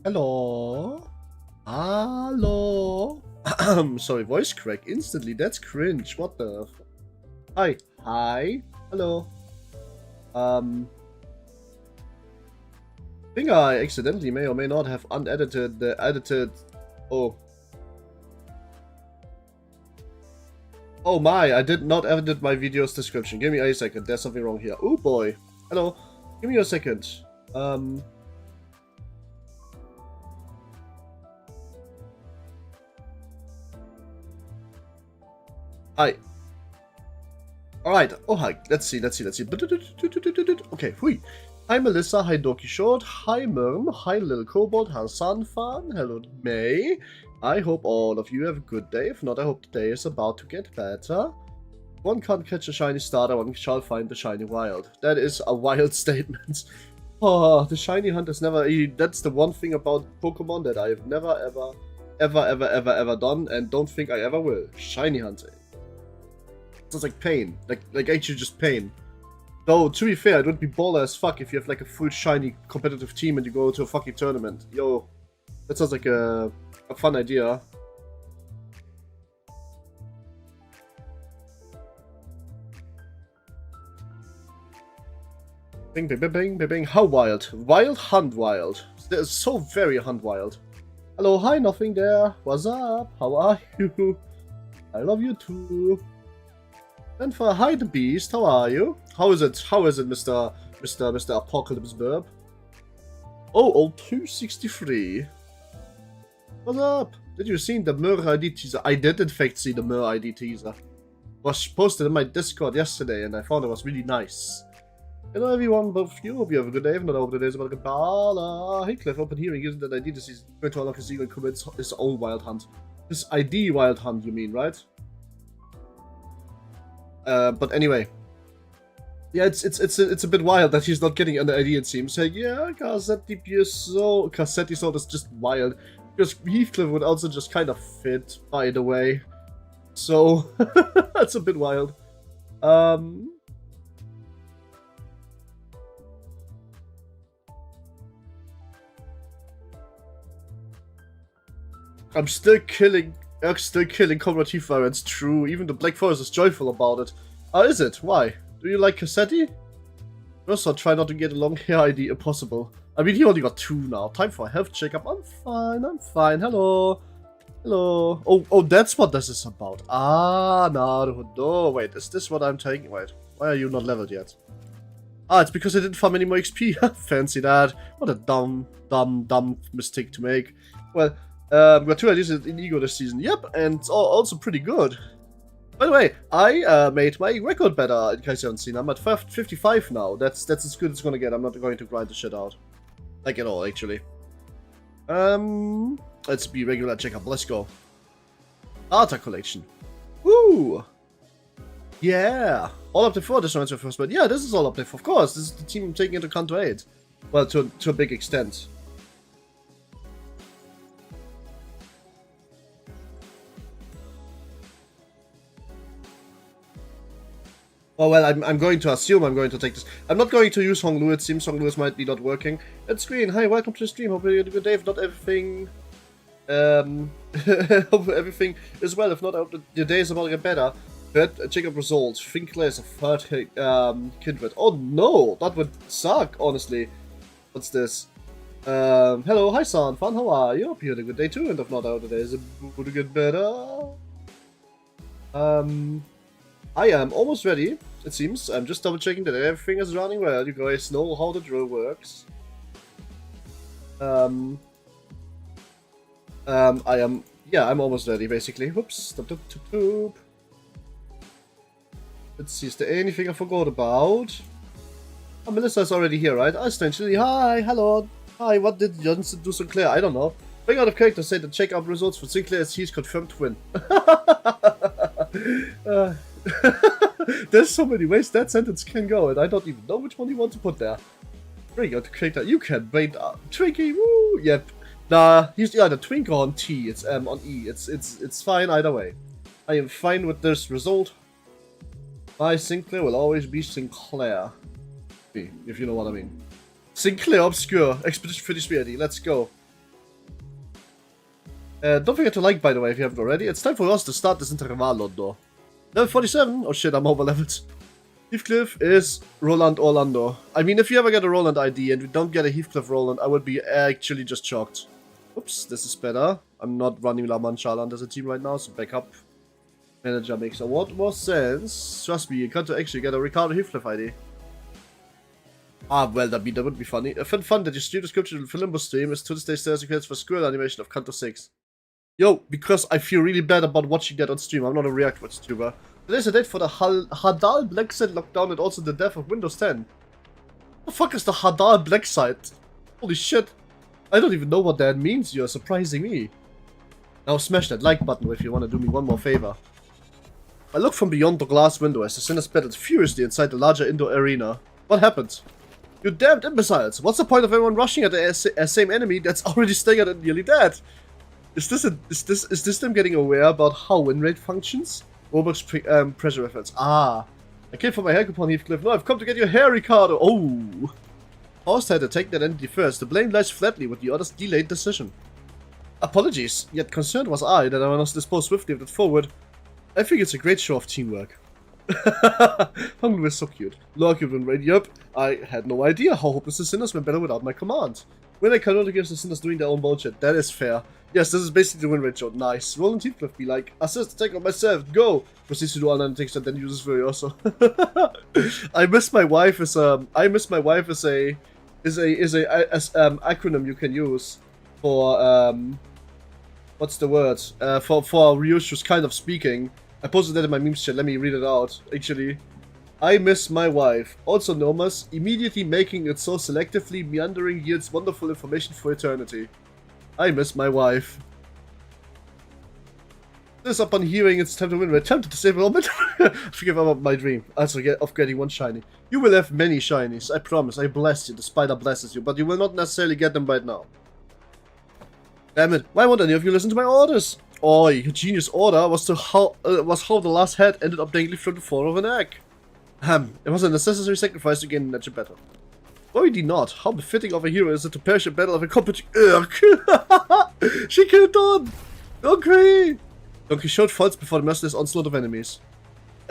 Hello? Hello? Sorry, voice crack instantly. That's cringe. What the f— Hi. Hi. Hello. I think I accidentally may or may not have unedited the edited. Oh. Oh my, I did not edit my video's description. Give me a second. There's something wrong here. Oh boy. Hello. Give me a second. Hi. Alright. Oh, hi. Let's see. Okay. Hui. Hi, Melissa. Hi, Doki Short. Hi, Merm. Hi, Little Kobold. Hi, Sunfan. Hello, May. I hope all of you have a good day. If not, I hope the day is about to get better. One can't catch a shiny starter, one shall find the shiny wild. That is a wild statement. Oh, the shiny hunt is never— that's the one thing about Pokemon that I've never ever done, and don't think I ever will. Shiny hunting. Sounds like pain. Like actually just pain. Though, to be fair, it would be baller as fuck if you have like a full shiny competitive team and you go to a fucking tournament. Yo, that sounds like a fun idea. Bing, bing, bing, bing, bing, bing. How wild? Wild, hunt wild. There's so very hunt wild. Hello, hi, nothing there. What's up? How are you? I love you too. And for hi, the beast. How are you? How is it? How is it, Mr. Apocalypse Burb? Oh, old 263. What's up? Did you see the Mur ID teaser? I did in fact see the Mur ID teaser. It was posted in my Discord yesterday, and I found it was really nice. Hello everyone, both of you. Hope you have a good day. If not, I hope the day is about to get better. Hey Cliff, open hearing isn't that ID this is going to unlock his eagle and commits his own wild hunt. His ID wild hunt, you mean, right? But anyway. Yeah, it's a bit wild that he's not getting an ID, it seems. Hey, yeah, Cassetti sold is just wild. Because Heathcliff would also just kind of fit, by the way. So, that's a bit wild. I'm still killing Comrade Tifa, it's true. Even the Black Forest is joyful about it. Oh, is it? Why? Do you like Cassetti? First, I'll try not to get a long hair ID if possible. I mean, he only got 2 now. Time for a health checkup. I'm fine. Hello. Hello. Oh, that's what this is about. Ah, no. Wait, is this what I'm taking? Wait, why are you not leveled yet? Ah, it's because I didn't farm any more XP. Fancy that. What a dumb mistake to make. Well, we got 2 IDs in Ego this season. Yep, and it's also pretty good. By the way, I made my record better in case you haven't seen. I'm at 55 now. That's as good as it's gonna get. I'm not going to grind the shit out. Like at all, actually. Let's be regular checkup. Let's go. Data collection. Woo! Yeah! All update 4 this answer first, but yeah, this is all update 4. Of course, this is the team I'm taking into account to 8. Well, to a big extent. Oh well, I'm going to assume I'm going to take this. I'm not going to use Honglu. It seems Honglu might be not working. It's green. Hi, welcome to the stream. Hope you had a good day. If not everything, hope everything is well. If not, I hope your day is about to get better. Check up results. Finkler is a 3rd kindred. Oh no, that would suck. Honestly, what's this? Hello, hi, son. Fun. How are you? Hope you had a good day too. And if not, I hope the day is about to get better. I am almost ready, it seems. I'm just double checking that everything is running well. You guys know how the drill works. I'm almost ready, basically. Whoops. Let's see, is there anything I forgot about? Oh, Melissa's already here, right? Essentially, hi, hello. Hi, what did Johnson do Sinclair? I don't know. Bring out of character say the check-up results for Sinclair as he's confirmed twin. There's so many ways that sentence can go, and I don't even know which one you want to put there. Bring out the character. You can wait. Twinkie, woo! Yep. Nah, he's the Twink on T. It's on E. It's fine either way. I am fine with this result. My Sinclair will always be Sinclair. If you know what I mean. Sinclair Obscure. Expedition Finish Ready. Let's go. Don't forget to like, by the way, if you haven't already. It's time for us to start this Intervallo, though. Level 47? Oh shit, I'm over-leveled. Heathcliff is Roland Orlando. I mean, if you ever get a Roland ID and we don't get a Heathcliff Roland, I would be actually just shocked. Oops, this is better. I'm not running La Manchaland as a team right now, so backup manager makes a lot more sense. Trust me, you can't actually get a Ricardo Heathcliff ID. Ah, well, that would be funny. I found fun that your stream description for Limbus stream is to this day stairs request for squirrel animation of Kanto 6. Yo, because I feel really bad about watching that on stream. I'm not a RACT YouTuber. Today's a date for the Hadal Black Site lockdown and also the death of Windows 10. What the fuck is the Hadal Black Site? Holy shit. I don't even know what that means. You're surprising me. Now smash that like button if you want to do me one more favor. I look from beyond the glass window as the sinners battled furiously inside the larger indoor arena. What happened? You damned imbeciles! What's the point of everyone rushing at the same enemy that's already staggered and nearly dead? Is this them getting aware about how win rate functions? Roblox pressure reference. Ah. I came for my hair coupon, Heathcliff. No, I've come to get your hair, Ricardo. Oh. Horst had to take that entity first. The blame lies flatly with the other's delayed decision. Apologies. Yet concerned was I that I was disposed swiftly of it forward. I think it's a great show of teamwork. Hungry is so cute. Look, you've been ready up. I had no idea how hopeless the sinners went better without my command. When I cannot against the sinners doing their own bullshit. That is fair. Yes, this is basically the win rate shot. Nice. Roland Heathcliff be like, assist, take on myself, go! Proceeds to do all analytics and then uses Furioso. I miss my wife as a acronym you can use for what's the word? For Ryushu's kind of speaking. I posted that in my memes chat, let me read it out. Actually. I miss my wife, also known as immediately making it so selectively meandering yields wonderful information for eternity. I miss my wife. This upon hearing it's time to win, we're tempted to save a moment. Forgive about my dream. Also of getting one shiny. You will have many shinies, I promise. I bless you, the spider blesses you, but you will not necessarily get them right now. Damn it, why won't any of you listen to my orders? Oh, your genius order was how the last head ended up dangling from the fall of an egg. It was a necessary sacrifice to gain a nature battle. Worry not. How befitting of a hero is it to perish in battle of a competent She killed Don! Okay! Don Quixote falls before the merciless onslaught of enemies.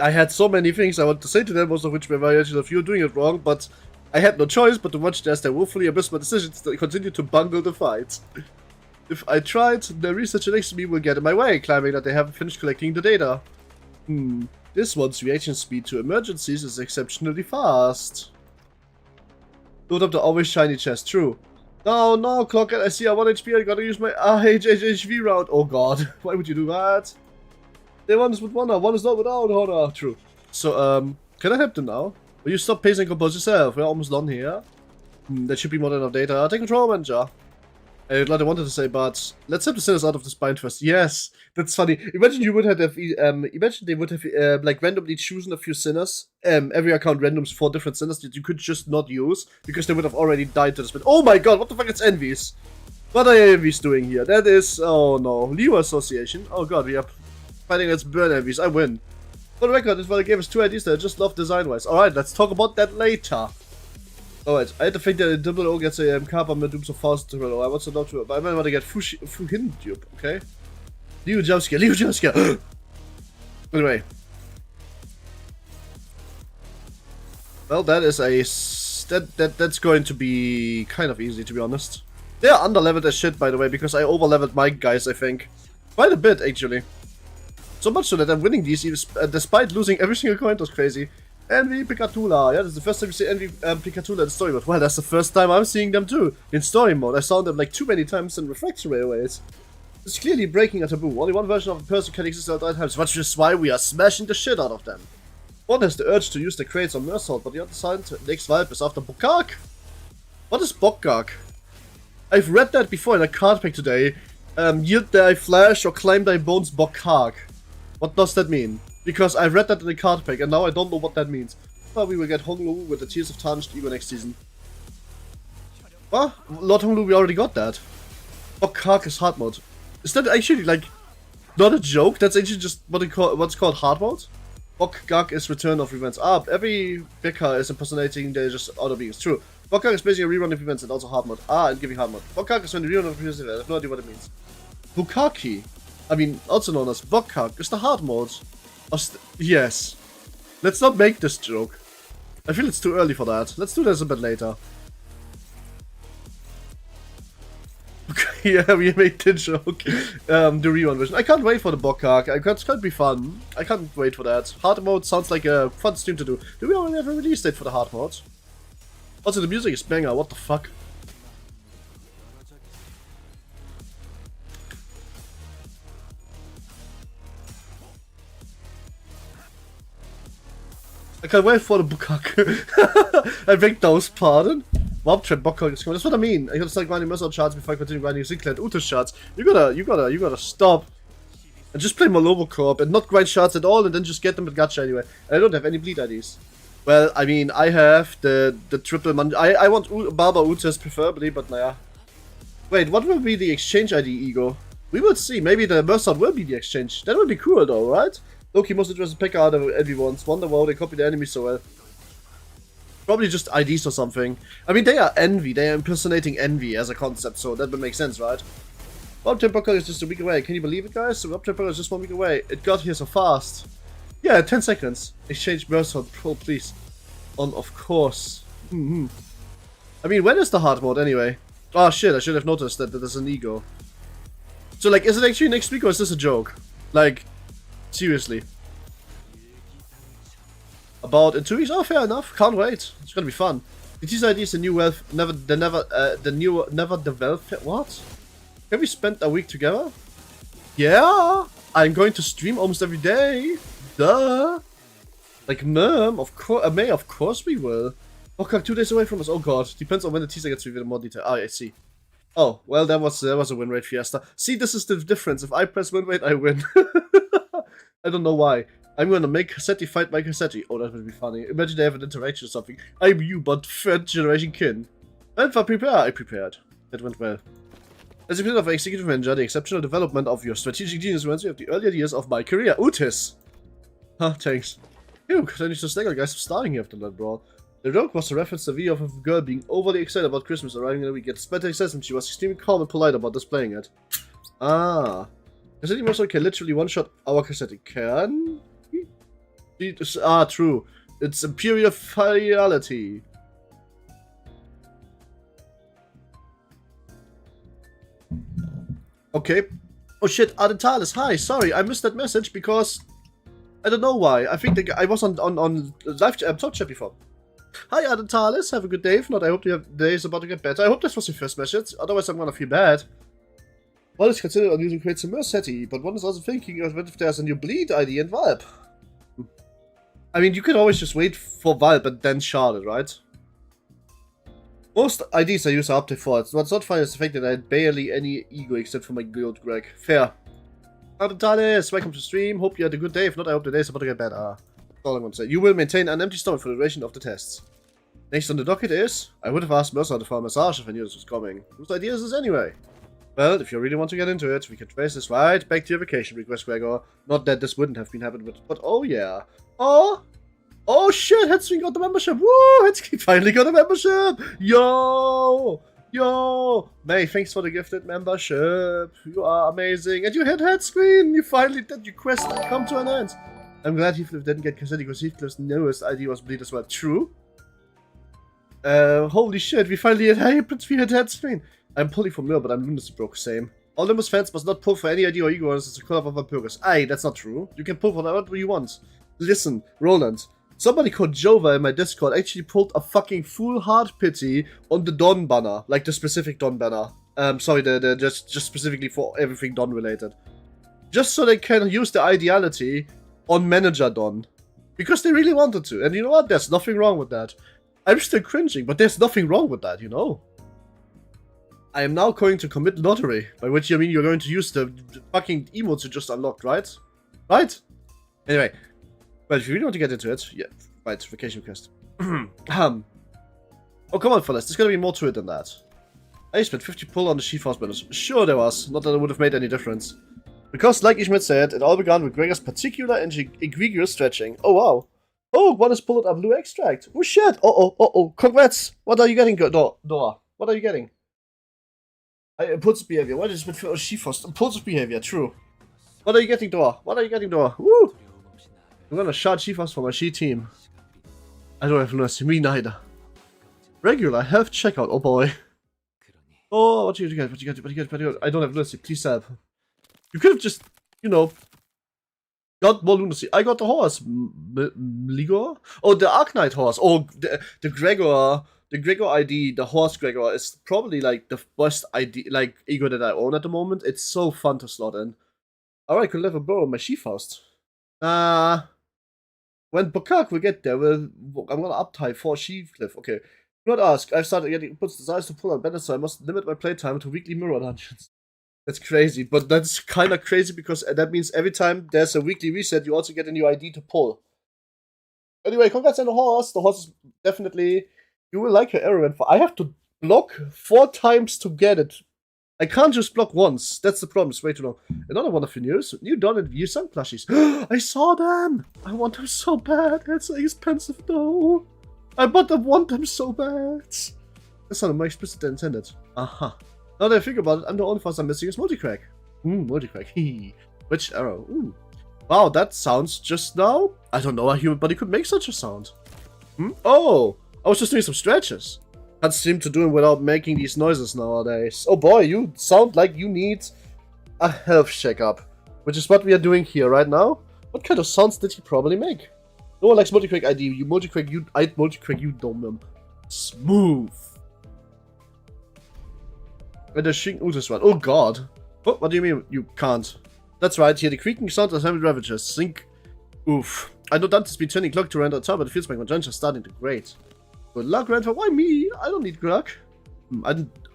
I had so many things I wanted to say to them, most of which were variations of you doing it wrong, but I had no choice but to watch as they woefully abyss my decisions to continue to bungle the fight. If I tried, the researcher next to me will get in my way, claiming that they haven't finished collecting the data. This one's reaction speed to emergencies is exceptionally fast. Load up the always shiny chest, true. No, Clockhead, I see I 1 HP, I gotta use my HHHV round. Oh god, why would you do that? They one is with honor, one is not without honor. True. So, can I help them now? Will you stop pacing and compose yourself? We're almost done here. That should be more than enough data. Take control, manager. Like I wanted to say, but let's have the sinners out of this bind first. Yes, that's funny. Imagine you would have, imagine they would have like randomly chosen a few sinners. Every account randoms 4 different sinners that you could just not use because they would have already died to this. But oh my god, what the fuck is Envies? What are Envies doing here? That is, oh no, Leo Association. Oh god, we are fighting against Burn Envies. I win. For the record, this one gave us 2 ideas that I just love design-wise. All right, let's talk about that later. Alright, I had to think that Double O gets a Kappa mit so fast to roll. I want to know to, but I might want to get Fuhin Tube, okay? Leo Jumpscare. Anyway. Well, that is that's going to be kind of easy, to be honest. They are under-leveled as shit, by the way, because I over-leveled my guys, I think. Quite a bit, actually. So much so that I'm winning these, even, despite losing every single coin. That's crazy. Envy Picatula. Yeah, this is the first time we see Envy Picatula in story mode. Well, that's the first time I'm seeing them too. In story mode. I saw them like too many times in Reflection Railways. It's clearly breaking a taboo. Only one version of a person can exist at all times, which is why we are smashing the shit out of them. One has the urge to use the crates on Mersault, but the other side, the next vibe is after Bokak. What is Bokak? I've read that before in a card pack today. Yield thy flesh or claim thy bones Bokak. What does that mean? Because I read that in the card pack and now I don't know what that means. Well, we will get Honglu with the Tears of Tarnished Ego next season. What? Lord Honglu, we already got that. Bokak is hard mode. Is that actually like not a joke? That's actually just what's called hard mode? Bokak is Return of Events. Ah, every Beka is impersonating the just other beings. True. Bokak is basically a rerun of events and also hard mode. Ah, and giving hard mode. Bokak is when the rerun of events. I have no idea what it means. Bukaki, I mean, also known as Bokkak, is the hard mode. Yes. Let's not make this joke. I feel it's too early for that. Let's do this a bit later. Yeah, we made the joke. The rerun version. I can't wait for the Bokkak. It's gonna be fun. I can't wait for that. Hard mode sounds like a fun stream to do. Do we already have a release date for the hard mode? Also, the music is banger. What the fuck? I can't wait for the Bokkak. I beg those pardon. Warp Trap Bokkak is coming. That's what I mean. I gotta start grinding Mercer charts before I continue grinding Zinkler and Uta charts. You gotta stop. And just play my Lobocorp and not grind shards at all and then just get them with gacha anyway. And I don't have any bleed IDs. Well, I mean, I have the triple man. I want Barber Utas preferably, but naja. Wait, what will be the exchange ID, Ego? We will see. Maybe the Mercer will be the exchange. That would be cool though, right? Loki most interesting picker out of everyone's. Wonder why they copy the enemy so well. Probably just IDs or something. I mean, they are Envy. They are impersonating Envy as a concept, so that would make sense, right? Warp Temper is just a week away. Can you believe it, guys? Warp Temper is just 1 week away. It got here so fast. Yeah, 10 seconds. Exchange Mercer, please. On, of course. I mean, when is the hard mode anyway? Oh shit, I should have noticed that there's an ego. So, like, is it actually next week or is this a joke? Like, seriously. About in 2 weeks? Oh, fair enough. Can't wait. It's gonna be fun. The teaser ID is the new wealth. Never the wealth. What? Have we spent a week together? Yeah. I'm going to stream almost every day. Duh. Like Merm, of course. May, of course we will. Okay, 2 days away from us. Oh god. Depends on when the teaser gets revealed in more detail. Ah, I see. Oh, well, that was a win rate fiesta. See, this is the difference. If I press win rate, I win. I don't know why. I'm gonna make Cassetti fight my Cassetti. Oh, that would be funny. Imagine they have an interaction or something. I'm you, but 3rd generation kin. And for prepare, I prepared. That went well. As a bit of an executive manager, the exceptional development of your strategic genius reminds me of the earlier years of my career. Utis! Huh, thanks. Phew, I need to snaggle guys for starting here after that brawl. The joke was a reference to the video of a girl being overly excited about Christmas arriving in a week. It spent excess and she was extremely calm and polite about displaying it. Ah. Cassetti Mercer can literally one-shot our Cassetti. Can? Ah, true. It's Imperial Fidelity. Okay. Oh shit, Adentalis, hi, sorry, I missed that message because... I don't know why. I think I was on live talk chat before. Hi Adentalis, have a good day. If not, I hope your day is about to get better. I hope this was your first message, otherwise I'm gonna feel bad. One is considered on using Create some Mercetti, but one is also thinking of if there's a new bleed ID in Valp. I mean, you could always just wait for Valp and then shard it, right? Most IDs I use are up to 4. What's not fine is the fact that I had barely any ego except for my guild Greg. Fair. Adentalis, welcome to stream. Hope you had a good day. If not, I hope the day is about to get better. That's all I'm going to say. You will maintain an empty stomach for the duration of the tests. Next on the docket is... I would have asked Mercer for a massage if I knew this was coming. Whose idea is this anyway? Well, if you really want to get into it, we can trace this right back to your vacation request, Gregor. Not that this wouldn't have been happened, but oh yeah. Oh! Oh shit, Headswing got the membership! Woo! Headswing finally got a membership! Yo! Yo! May, thanks for the gifted membership. You are amazing. And you hit Headscreen! You finally did your quest come to an end. I'm glad Heathcliff didn't get Cassetti because Heathcliff's newest ID was bleed as well. True. Holy shit, we finally hit Headscreen. I'm pulling from Lure, but I'm lunacy broke, same. All Limbus fans must not pull for any ID or ego unless it's a call of Vampyrus. Aye, that's not true. You can pull for whatever you want. Listen, Roland. Somebody called Jova in my Discord actually pulled a fucking full heart pity on the Don banner. Like the specific Don banner. Sorry, the just specifically for everything Don related. Just so they can use the ideality on Manager Don. Because they really wanted to. And you know what? There's nothing wrong with that. I'm still cringing, but there's nothing wrong with that, you know? I am now going to commit lottery. By which I mean you're going to use the fucking emotes you just unlocked, right? Right? Anyway. Well, if you really want to get into it, yeah, right, vacation request. Oh, come on, fellas, there's gonna be more to it than that. I spent 50 pull on the Chief House banners. Sure there was, not that it would have made any difference. Because, like Ishmet said, it all began with Gregor's particular and egregious stretching. Oh, wow. Oh, one is pulled a blue extract. Oh, shit. Oh, congrats. What are you getting, Dora? What are you getting? Impulsive behavior. What is with She-Frost? Impulsive behavior, true. What are you getting, Dora? What are you getting, Dora? Woo! I'm gonna shout She-Frost for my She team. I don't have Lunacy, me neither. Regular health checkout, oh boy. Oh, what you get? What you get? What you get? What you get? I don't have Lunacy, please help. You could have just, you know, got more Lunacy. I got the horse. Ligor? Oh, the Arknight horse. Oh, the Gregor. The Gregor ID, the horse Gregor, is probably like the best ID, like ego that I own at the moment. It's so fun to slot in. Alright, could level borrow my She-Faust. When Bokak will get there, I'm gonna uptie 4 She-Cliff. Okay. Do not ask. I've started getting puts desires to pull on better, so I must limit my playtime to weekly mirror dungeons. That's crazy, but that's kind of crazy because that means every time there's a weekly reset, you also get a new ID to pull. Anyway, congrats on the horse. The horse is definitely... You will like your arrowhead. I have to block 4 times to get it. I can't just block once. That's the problem. It's way too long. Another one of your news. New Dawn and View Sun plushies. I saw them. I want them so bad. That's expensive though. But I want them so bad. That's not more explicit than intended. Aha. Now that I think about it, I'm the only one I'm missing is multicrack. Multicrack. Which arrow? Wow, that sounds just now. I don't know how a human body could make such a sound. Oh. I was just doing some stretches. Can't seem to do it without making these noises nowadays. Oh boy, you sound like you need a health checkup. Which is what we are doing here right now. What kind of sounds did he probably make? No one likes multicrack ID. You multicrack, I'd multicrack you, dumb. Smooth. And the Shing Uzus one. Oh god. What do you mean you can't? That's right, here the creaking sound of heavy ravages. Sync. Oof. I know Dante's been turning clock to render top, but it feels like my dungeon is starting to grate. Good luck, Renter. Why me? I don't need luck.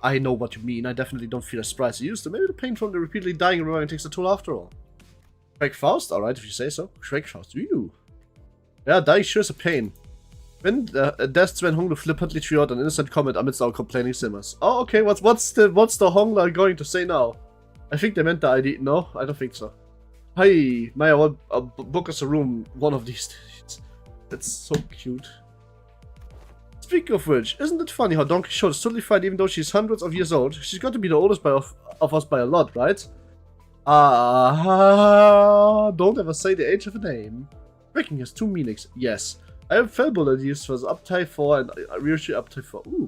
I know what you mean. I definitely don't feel as surprised as I used to. Maybe the pain from the repeatedly dying and reviving takes a toll after all. Shrek Faust? Alright, if you say so. Shrek Faust. Ew. Yeah, dying sure is a pain. When death Sven Honglu flippantly threw out an innocent comment amidst our complaining simmers. Oh, okay. What's the Hongler going to say now? I think they meant the ID. No, I don't think so. Hi, Maya will book us a room one of these days. That's so cute. Speaking of which, isn't it funny how Don Quixote is totally fine even though she's hundreds of years old? She's got to be the oldest of us by a lot, right? Don't ever say the age of a name. Breaking has 2 meanings. Yes. I have fell bullet used for uptie 4 and reissue uptie 4. Ooh.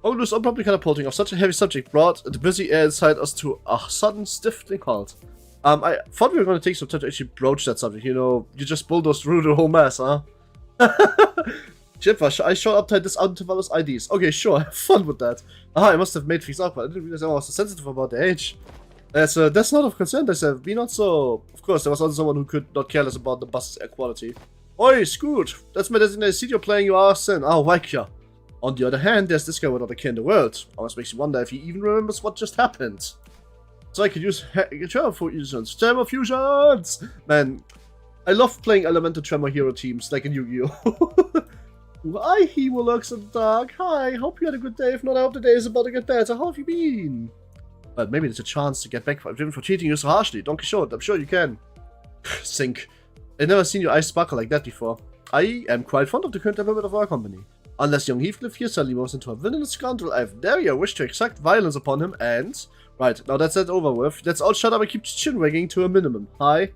Onlu's unpromptly catapulting of such a heavy subject brought the busy air inside us to a sudden stiffening halt. I thought we were going to take some time to actually broach that subject, you know, you just bulldozed through the whole mess, huh? Chipva, I showed uptight this Intervallo's IDs. Okay, sure, have fun with that. I must have made things awkward. I didn't realize I was so sensitive about the age. So that's not of concern, I said. Be not so. Of course, there was also someone who could not care less about the bus's air quality. Oi, Scoot! That's my designated seat you're playing your ass in. Oh, like ya. On the other hand, there's this guy without a care in the world. Almost makes you wonder if he even remembers what just happened. So I could use Tremor Fusions. Tremor Fusions! Man, I love playing elemental Tremor hero teams, like in Yu-Gi-Oh! Hi, he who lurks in the dark. Hi, hope you had a good day. If not, I hope the day is about to get better. How have you been? Well, maybe there's a chance to get back for treating you so harshly. Don Quixote, I'm sure you can. Sink. I've never seen your eyes sparkle like that before. I am quite fond of the current temperament of our company. Unless young Heathcliff here suddenly moves into a villainous scoundrel, I have dare you wish to exact violence upon him and... Right, now that's that over with. Let's all shut up and keep chin wagging to a minimum. Hi.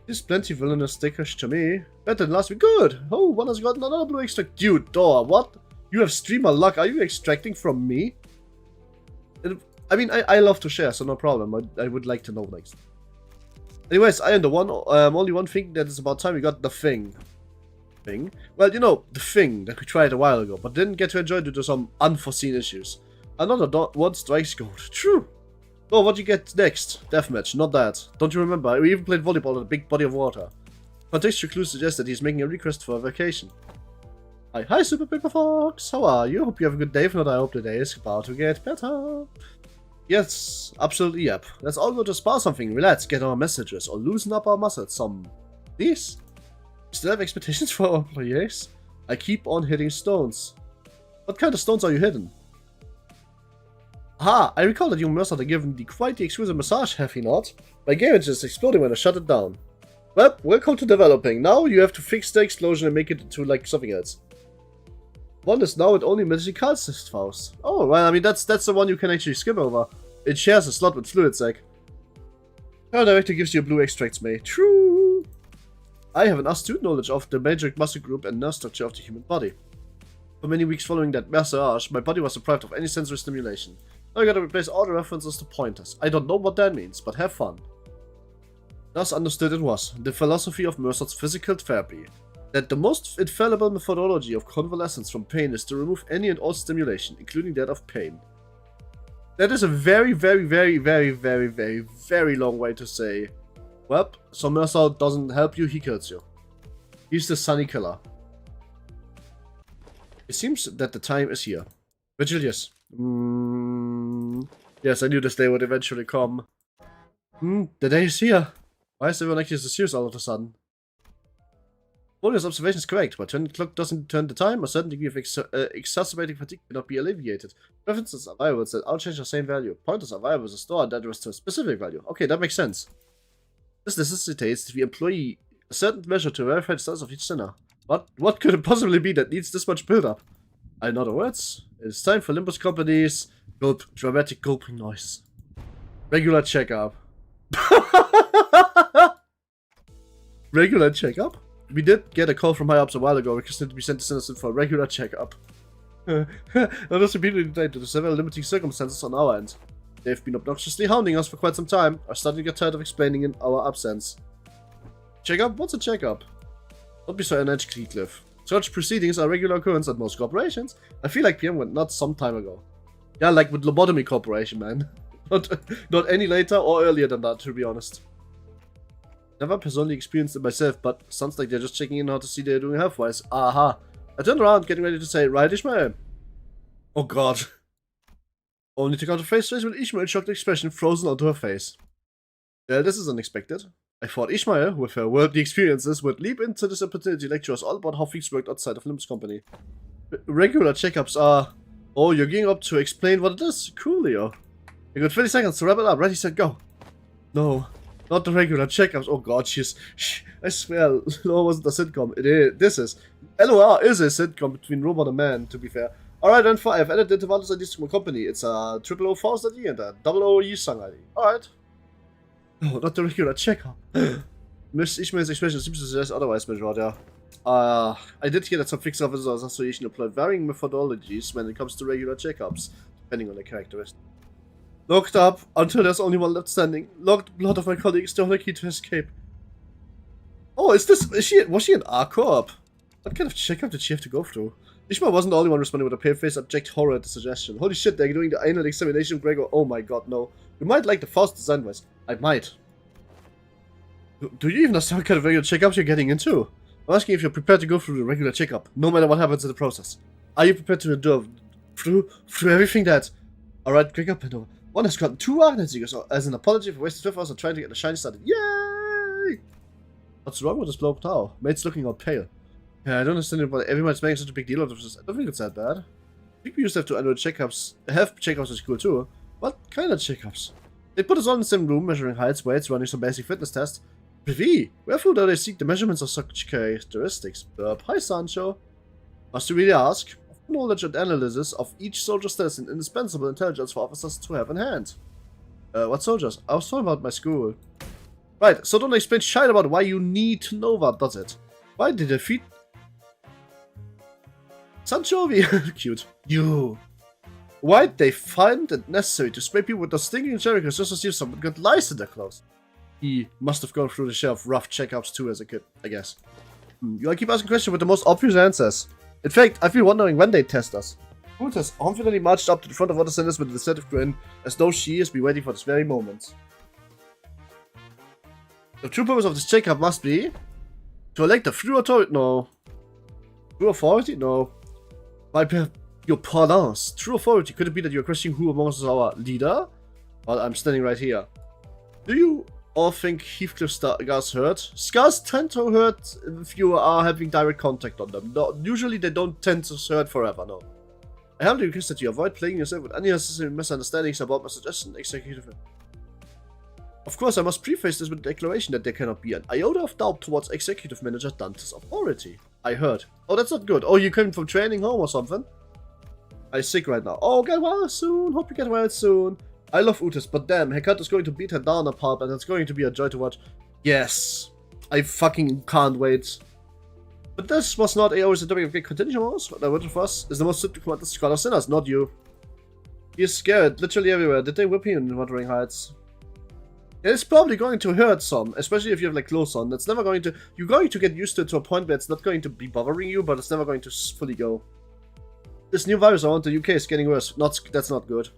There's plenty villainous stickers to me. Better than last week. Good. Oh, one has gotten another blue extract. Dude, Dor, what? You have streamer luck. Are you extracting from me? I mean, I love to share, so no problem. I would like to know next. Anyways, I am the one, only one thing that is about time we got the thing. Thing? Well, you know, the thing that we tried a while ago, but didn't get to enjoy due to some unforeseen issues. Another one strikes gold. True. Oh, what do you get next? Deathmatch, not that. Don't you remember? We even played volleyball in a big body of water. Contextual clues suggest that he's making a request for a vacation. Hi, Super Paper Fox. How are you? Hope you have a good day. If not, I hope the day is about to get better. Yes, absolutely, yep. Let's all go to spa something, relax, get our messages, or loosen up our muscles some. Please? Still have expectations for our employees? I keep on hitting stones. What kind of stones are you hitting? Aha! I recall that you must have given quite the exquisite massage, have you not? My game is just exploding when I shut it down. Well, welcome to developing. Now you have to fix the explosion and make it into, like, something else. One is now at only Medical-Faust. Oh, well, I mean, that's the one you can actually skip over. It shares a slot with Fluid Sec. Her director gives you a blue extracts, May. True! I have an astute knowledge of the major muscle group and nerve structure of the human body. For many weeks following that massage, my body was deprived of any sensory stimulation. Now I gotta replace all the references to pointers. I don't know what that means, but have fun. Thus understood it was, the philosophy of Mercer's physical therapy, that the most infallible methodology of convalescence from pain is to remove any and all stimulation, including that of pain. That is a very, very, very, very, very, very, very long way to say, well, so Mercer doesn't help you, he kills you. He's the sunny killer. It seems that the time is here. Vigilius. Yes, I knew this day would eventually come. The day is here. Why is everyone actually so serious all of a sudden? Polio's observation is correct, but when the clock doesn't turn the time, a certain degree of exacerbating fatigue cannot be alleviated. References are variables that all change the same value. Pointers are variables that store and address to a specific value. Okay, that makes sense. This necessitates the employee a certain measure to verify the status of each sinner. What could it possibly be that needs this much build-up? In other words, it is time for LIMBUS Company's dramatic gulping noise. Regular checkup. Regular checkup? We did get a call from high ups a while ago requesting to be sent to Sinister for a regular checkup. That was immediately related to the several limiting circumstances on our end. They've been obnoxiously hounding us for quite some time, are starting to get tired of explaining in our absence. Checkup? What's a checkup? Don't be so energetic, Cliff. Such proceedings are regular occurrence at most corporations. I feel like PM went nuts some time ago. Yeah, like with Lobotomy Corporation, man. Not any later or earlier than that, to be honest. Never personally experienced it myself, but sounds like they're just checking in how to see they're doing health-wise. Aha. I turned around, getting ready to say, right, Ishmael? Oh god. Only to counter face with Ishmael's shocked expression frozen onto her face. Well, this is unexpected. I thought Ishmael, with her worldly experiences, would leap into this opportunity to lecture us all about how things worked outside of LIMBUS Company. Regular checkups are... Oh, you're gearing up to explain what it is? Cool, Leo. You got 20 seconds to wrap it up. Ready, set, go. No. Not the regular checkups. Oh god, I swear, LOL wasn't a sitcom. It is. This is. LOL is a sitcom between robot and man, to be fair. Alright, and I've added the Intervallo IDs to my company. It's a 000 Faust ID and a 00 Yi-Sang ID. Alright. No, not the regular checkup. Miss Ishmael's expression seems to suggest otherwise, Major, yeah. I did hear that some fixed officers association employ varying methodologies when it comes to regular checkups, depending on the characteristics. Locked up until there's only one left standing. Locked blood of my colleagues, the only key to escape. Oh, was she an R-Corp? What kind of checkup did she have to go through? Ishmael wasn't the only one responding with a pale face, abject horror at the suggestion. Holy shit, they're doing the anal examination, Gregor. Oh my god, no. You might like the Faust design-wise. I might. Do you even understand what kind of regular checkups you're getting into? I'm asking if you're prepared to go through the regular checkup, no matter what happens in the process. Are you prepared to endure through everything that... Alright, Gregor Pendo. One has gotten 2 Argnetziegers as an apology for wasting 12 hours on trying to get the shiny started. Yay! What's wrong with this bloke now? Mate's looking all pale. Yeah, I don't understand why everyone's making such a big deal out of this. I don't think it's that bad. I think we used to have to annual checkups. Health checkups is cool too. What kind of checkups? They put us all in the same room, measuring heights, weights, running some basic fitness tests. Privi, wherefore do they seek the measurements of such characteristics? Hi, Sancho. Must you really ask? Knowledge and analysis of each soldier's status and indispensable intelligence for officers to have in hand. What soldiers? I was talking about my school. Right, so don't explain shit about why you need to know that, does it? Why did they feed... Sanchovi! Cute. You! Why'd they find it necessary to spray people with those stinking Jerichos just to see if someone got lice in their clothes? He must have gone through the share of rough checkups too as a kid, I guess. You all keep asking questions with the most obvious answers. In fact, I've been wondering when they test us. Hoot has confidently marched up to the front of other centers with a deceptive grin, as though she has been waiting for this very moment. The true purpose of this checkup must be... to elect a true authority? No. True authority? No. Your pardons. True authority. Could it be that you're questioning who among us is our leader? Well, I'm standing right here. Do you all think Heathcliff scars hurt? Scars tend to hurt if you are having direct contact on them. No, usually they don't tend to hurt forever, no. I humbly request that you avoid plaguing yourself with unnecessary misunderstandings about my suggestion, Executive. Of course, I must preface this with the declaration that there cannot be an iota of doubt towards Executive Manager Dante's authority. I heard. Oh, that's not good. Oh, you came from training home or something? I'm sick right now. Oh, get well soon. Hope you get well soon. I love Utis, but damn, Hecato's going to beat her down a pulp and it's going to be a joy to watch. Yes. I fucking can't wait. But this was not always a topic of great contention, was. What I wanted for us is the most simple command, the Skull of Sinners, not you. He is scared, literally everywhere. Did they whip him in Wuthering Heights? It's probably going to hurt some, especially if you have like clothes on. It's never going to... You're going to get used to it to a point where it's not going to be bothering you, but it's never going to fully go. This new virus around the UK is getting worse. That's not good.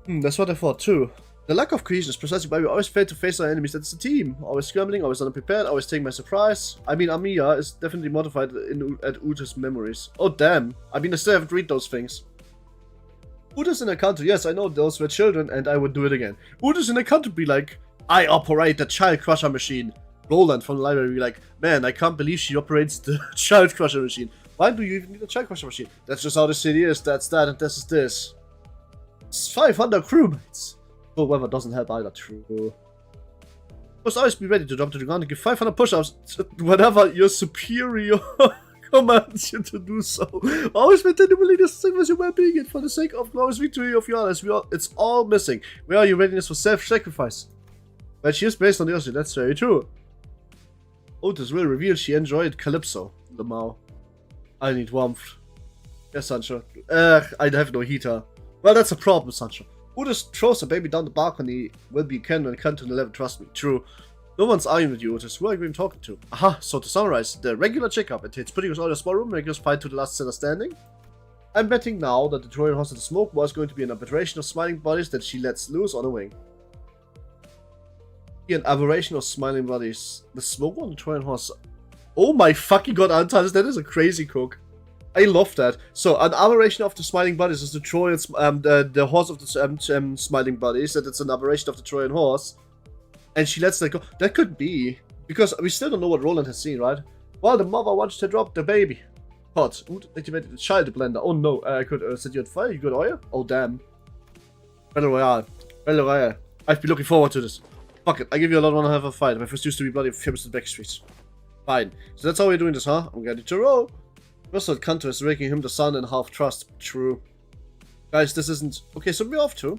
That's what I thought too. The lack of cohesion is precisely why we always fail to face our enemies as a team. Always scrambling, always unprepared, always taking by surprise. I mean, Amiya is definitely modified at Uta's memories. Oh damn. I mean, I still haven't read those things. Uta's in a country, yes, I know those were children and I would do it again. Uta's in a country be like, I operate the child crusher machine. Roland from the library be like, man, I can't believe she operates the child crusher machine. Why do you even need a child crusher machine? That's just how the city is, that's that, and this is this. It's 500 crewmates. Oh, weather doesn't help either, true. Must always be ready to jump to the ground and give 500 push-ups whenever your superior commands you to do so. Always maintain the willingness to sacrifice your well-being and for the sake of glorious victory of your honors. It's all missing. Where are your readiness for self-sacrifice? But she is based on the ocean, that's very true. Otis will reveal she enjoyed Calypso, Lamau. I need warmth. Yes, Sancho. I have no heater. Well, that's a problem, Sancho. Otis throws a baby down the balcony will be Ken when it comes to the level, trust me. True. No one's arguing with you, Otis. Who are you even talking to? Aha, so to summarize, the regular checkup entails putting us all in a small room, making us fight to the last center standing. I'm betting now that the Trojan horse of the smoke was going to be an aberration of smiling bodies that she lets loose on a wing. An aberration of smiling bodies. The smoke on the Trojan horse. Oh my fucking god, Antares, that is a crazy cook. I love that. So, an aberration of the smiling bodies is the Trojan, the horse of the smiling bodies, that it's an aberration of the Trojan horse. And she lets that go. That could be. Because we still don't know what Roland has seen, right? While the mother wants to drop the baby. Hot. Activated the child blender. Oh no, I could set you on fire. You got oil? Oh damn. Battle Royale. Battle Royale. I've been looking forward to this. Fuck it. I give you a lot of have a fight. My first used to be bloody famous in the back streets. Fine. So that's how we're doing this, huh? I'm ready to roll. Russell Cantor is making him the son and half trust. True. Guys, this isn't... Okay, so we're off to...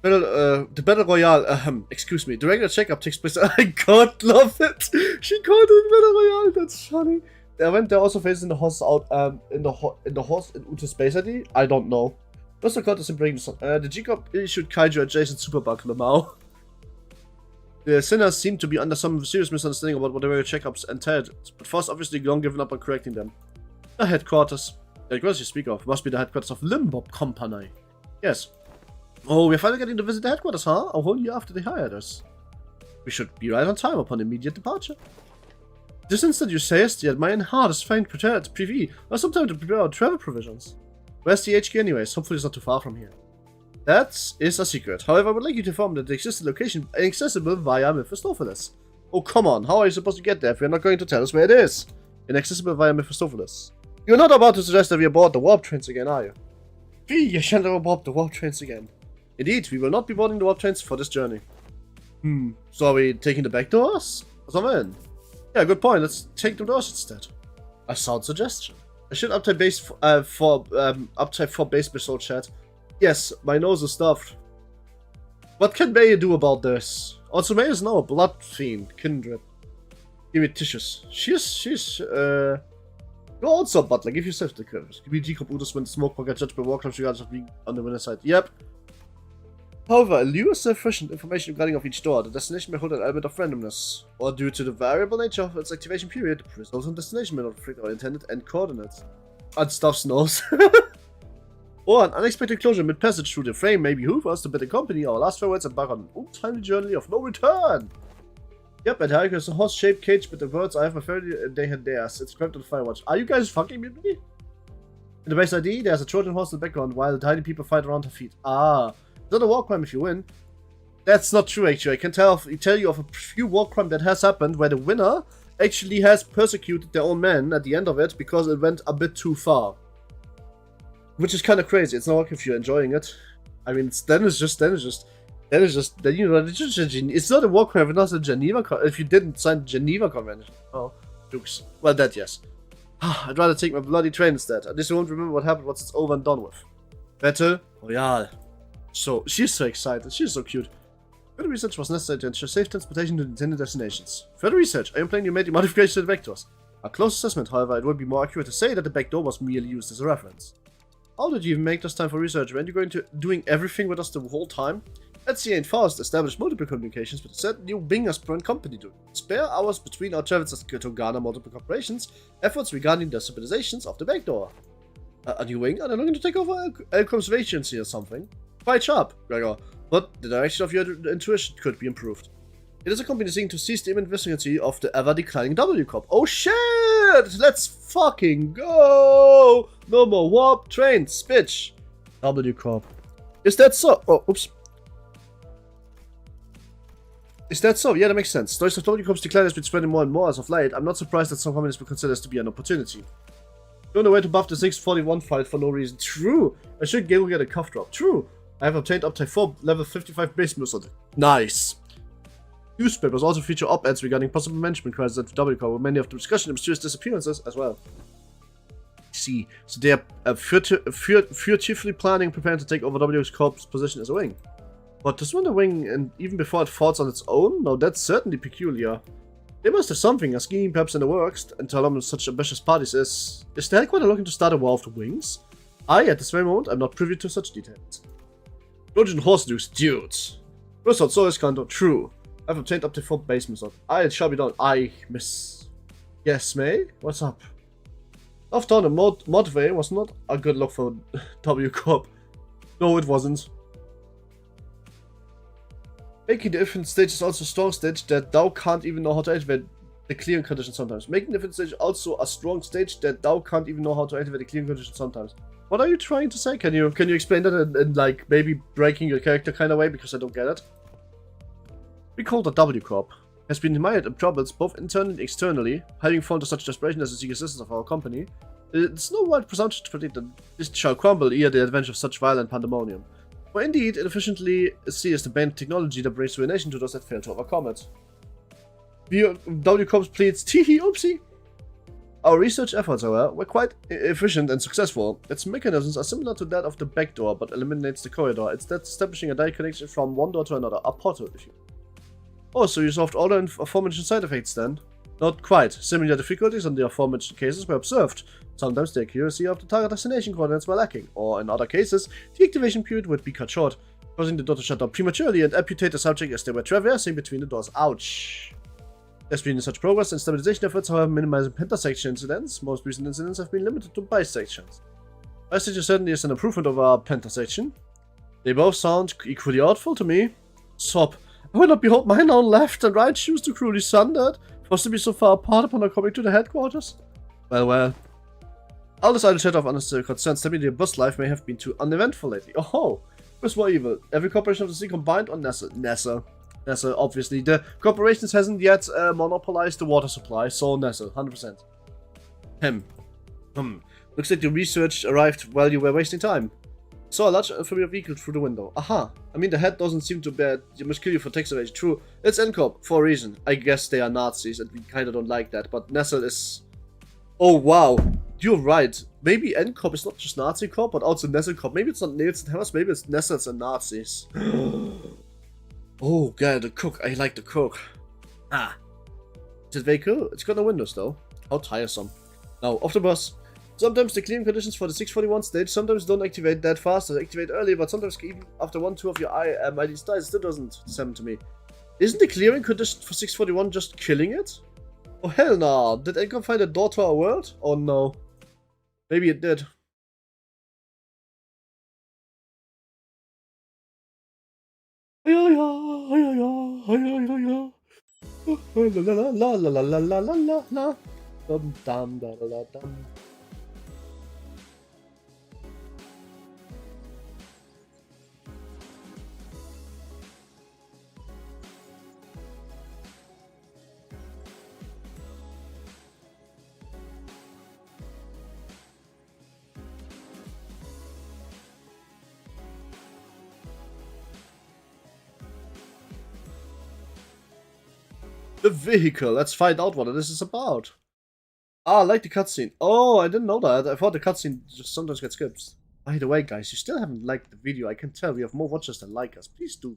the Battle Royale, excuse me, the regular checkup takes place... I God love it! She called it Battle Royale, that's funny. I went there also facing the horse out, in the horse in Uta's base ID? I don't know. Russell Cantor is bringing the son. The G-Cop issued Kaiju adjacent Superbug Lamau. The sinners seem to be under some serious misunderstanding about what the regular checkups entailed, but first obviously long given up on correcting them. The headquarters. The headquarters you speak of must be the headquarters of LIMBUS COMPANY. Yes. Oh, we're finally getting to visit the headquarters, huh? A whole year after they hired us. We should be right on time upon immediate departure. This instant you sayest, yet my heart is faint prepared to privy, or some time to prepare our travel provisions. Where's the HQ anyways? Hopefully it's not too far from here. That is a secret. However, I would like you to inform that the existing location is accessible via Mephistopheles. Oh, come on. How are you supposed to get there if you're not going to tell us where it is? Inaccessible via Mephistopheles. You're not about to suggest that we aboard the warp trains again, are you? You shan't aboard the warp trains again. Indeed, we will not be boarding the warp trains for this journey. So are we taking the back doors? Or something? Yeah, good point. Let's take the doors instead. A sound suggestion. I should uptype base uptype for base missile chat. Yes, my nose is stuffed. What can May do about this? Also, May is now a blood fiend, kindred. Give me tissues. She's you're also a butler. Give yourself the curves. Give me G-Cop Udus when the smoke will get judged by war clubs regardless of being on the winner's side. Yep. However, allure sufficient information regarding of each door. The destination may hold an element of randomness, or due to the variable nature of its activation period, the results and destination may not reflect our intended end coordinates. And stuff's nose. Or an unexpected closure mid-passage through the frame may behoove us to bid a company our last farewells and embark on an untimely journey of no return. Yep, and here is a horse-shaped cage with the words, I have my family and they had theirs. It's cramped on Firewatch. Are you guys fucking with me? In the base ID, there's a Trojan horse in the background while the tiny people fight around her feet. Ah. It's not a war crime if you win. That's not true, actually. I can tell you of a few war crime that has happened where the winner actually has persecuted their own men at the end of it because it went a bit too far. Which is kind of crazy. It's not like if you're enjoying it. I mean, then it's just That is just, you know, it's not a war crime, it's not a Geneva if you didn't sign the Geneva Convention. Oh, Dukes. Well, that, yes. I'd rather take my bloody train instead. At least I won't remember what happened once it's over and done with. Battle Royale. So, she's so excited. She's so cute. Further research was necessary to ensure safe transportation to the intended destinations. Further research. I am planning to make the modifications to the vectors. A close assessment, however, it would be more accurate to say that the backdoor was merely used as a reference. How did you even make this time for research? Weren't you going to doing everything with us the whole time? Etsy ain't fast established multiple communications with a certain new Bing aspirant company to spare hours between our travels to garner multiple corporations, efforts regarding the civilizations of the backdoor. A new wing? Are they looking to take over Elcom's vacancy or something? Quite sharp, Gregor, but the direction of your intuition could be improved. It is a company seeking to seize the imminent vicinity of the ever-declining W Corp. Oh shit! Let's fucking go! No more warp trains, bitch! W Corp. Is that so? Oh, oops. Is that so? Yeah, that makes sense. Stories of W Corp's decline has been spreading more and more as of late. I'm not surprised that some companies would consider this to be an opportunity. Don't know where to buff the 641 fight for no reason. True! I should go get a cuff drop. True! I have obtained up to 4 level 55 base moves on it. Nice! Newspapers also feature op-eds regarding possible management crises at W Corp, with many of the discussion of mysterious disappearances as well. See, so they are furtively planning and preparing to take over W Corp's position as a wing. But to swing the wing, and even before it falls on its own? No, that's certainly peculiar. They must have something, a scheme perhaps in the works, and to allow such ambitious parties is the headquarter looking to start a war of the wings? At this very moment, I'm not privy to such details. Trojan Horse Dukes, dudes. First out, so is Kanto, true. I've obtained up to 4 base moves. It shall be done. Miss. Yes, May? What's up? Off-town and Modway was not a good look for W Corp. No, it wasn't. Making the infinite stage is also a strong stage that thou can't even know how to activate the clearing condition sometimes. Making the infinite stage also a strong stage that thou can't even know how to activate the clearing condition sometimes. What are you trying to say? Can you explain that in like maybe breaking your character kind of way, because I don't get it? We call the W Corp. Has been mired in troubles both internally and externally, having fallen to such desperation as to seek assistance of our company. It's no wild presumption to predict that this shall crumble ere the adventure of such violent pandemonium. For indeed, it efficiently sees the banned technology that brings ruination to those that fail to overcome it. W Corp pleads, teehee, oopsie! Our research efforts, however, were quite efficient and successful. Its mechanisms are similar to that of the back door, but eliminates the corridor, instead establishing a direct connection from one door to another, a portal, if you will. Oh, so you solved all the aforementioned side effects then? Not quite. Similar difficulties in the aforementioned cases were observed. Sometimes the accuracy of the target destination coordinates were lacking, or in other cases, the activation period would be cut short, causing the door to shut down prematurely and amputate the subject as they were traversing between the doors. Ouch. There's been such progress in stabilization efforts, however, minimizing pentasection incidents. Most recent incidents have been limited to bisections. Bisection certainly is an improvement over pentasection. They both sound equally awful to me. Sob. I will not behold mine own left and right shoes too cruelly sundered, forced to be so far apart upon our coming to the headquarters. Well. All this idle chat of unnecessary concerns tell me the bus life may have been too uneventful lately. Oh, where's more evil? Every corporation of the sea combined or Nessa, obviously. The corporations hasn't yet monopolized the water supply, so Nessa, 100%. Looks like the research arrived while you were wasting time. Saw a large familiar vehicle through the window. Aha! I mean, the head doesn't seem to bear. You must kill you for tax evasion. True. It's NCORP for a reason. I guess they are Nazis, and we kinda don't like that. But Nessel is. Oh wow! You're right. Maybe NCORP is not just Nazi Corp, but also Nessel Corp. Maybe it's not Nails and Hammers. Maybe it's Nessels and Nazis. Oh god, the cook. I like the cook. Is it vehicle? It's got no windows though. How tiresome. Now off the bus. Sometimes the clearing conditions for the 641 stage sometimes don't activate that fast, they activate early, but sometimes even after 1-2 of your IDs dies, it still doesn't summon to me. Isn't the clearing condition for 641 just killing it? Oh hell no! Did Encom find a door to our world? Oh no. Maybe it did. The vehicle. Let's find out what this is about. Ah, I like the cutscene. Oh, I didn't know that. I thought the cutscene just sometimes gets skipped. By the way, guys, you still haven't liked the video. I can tell we have more watchers than like us. Please do.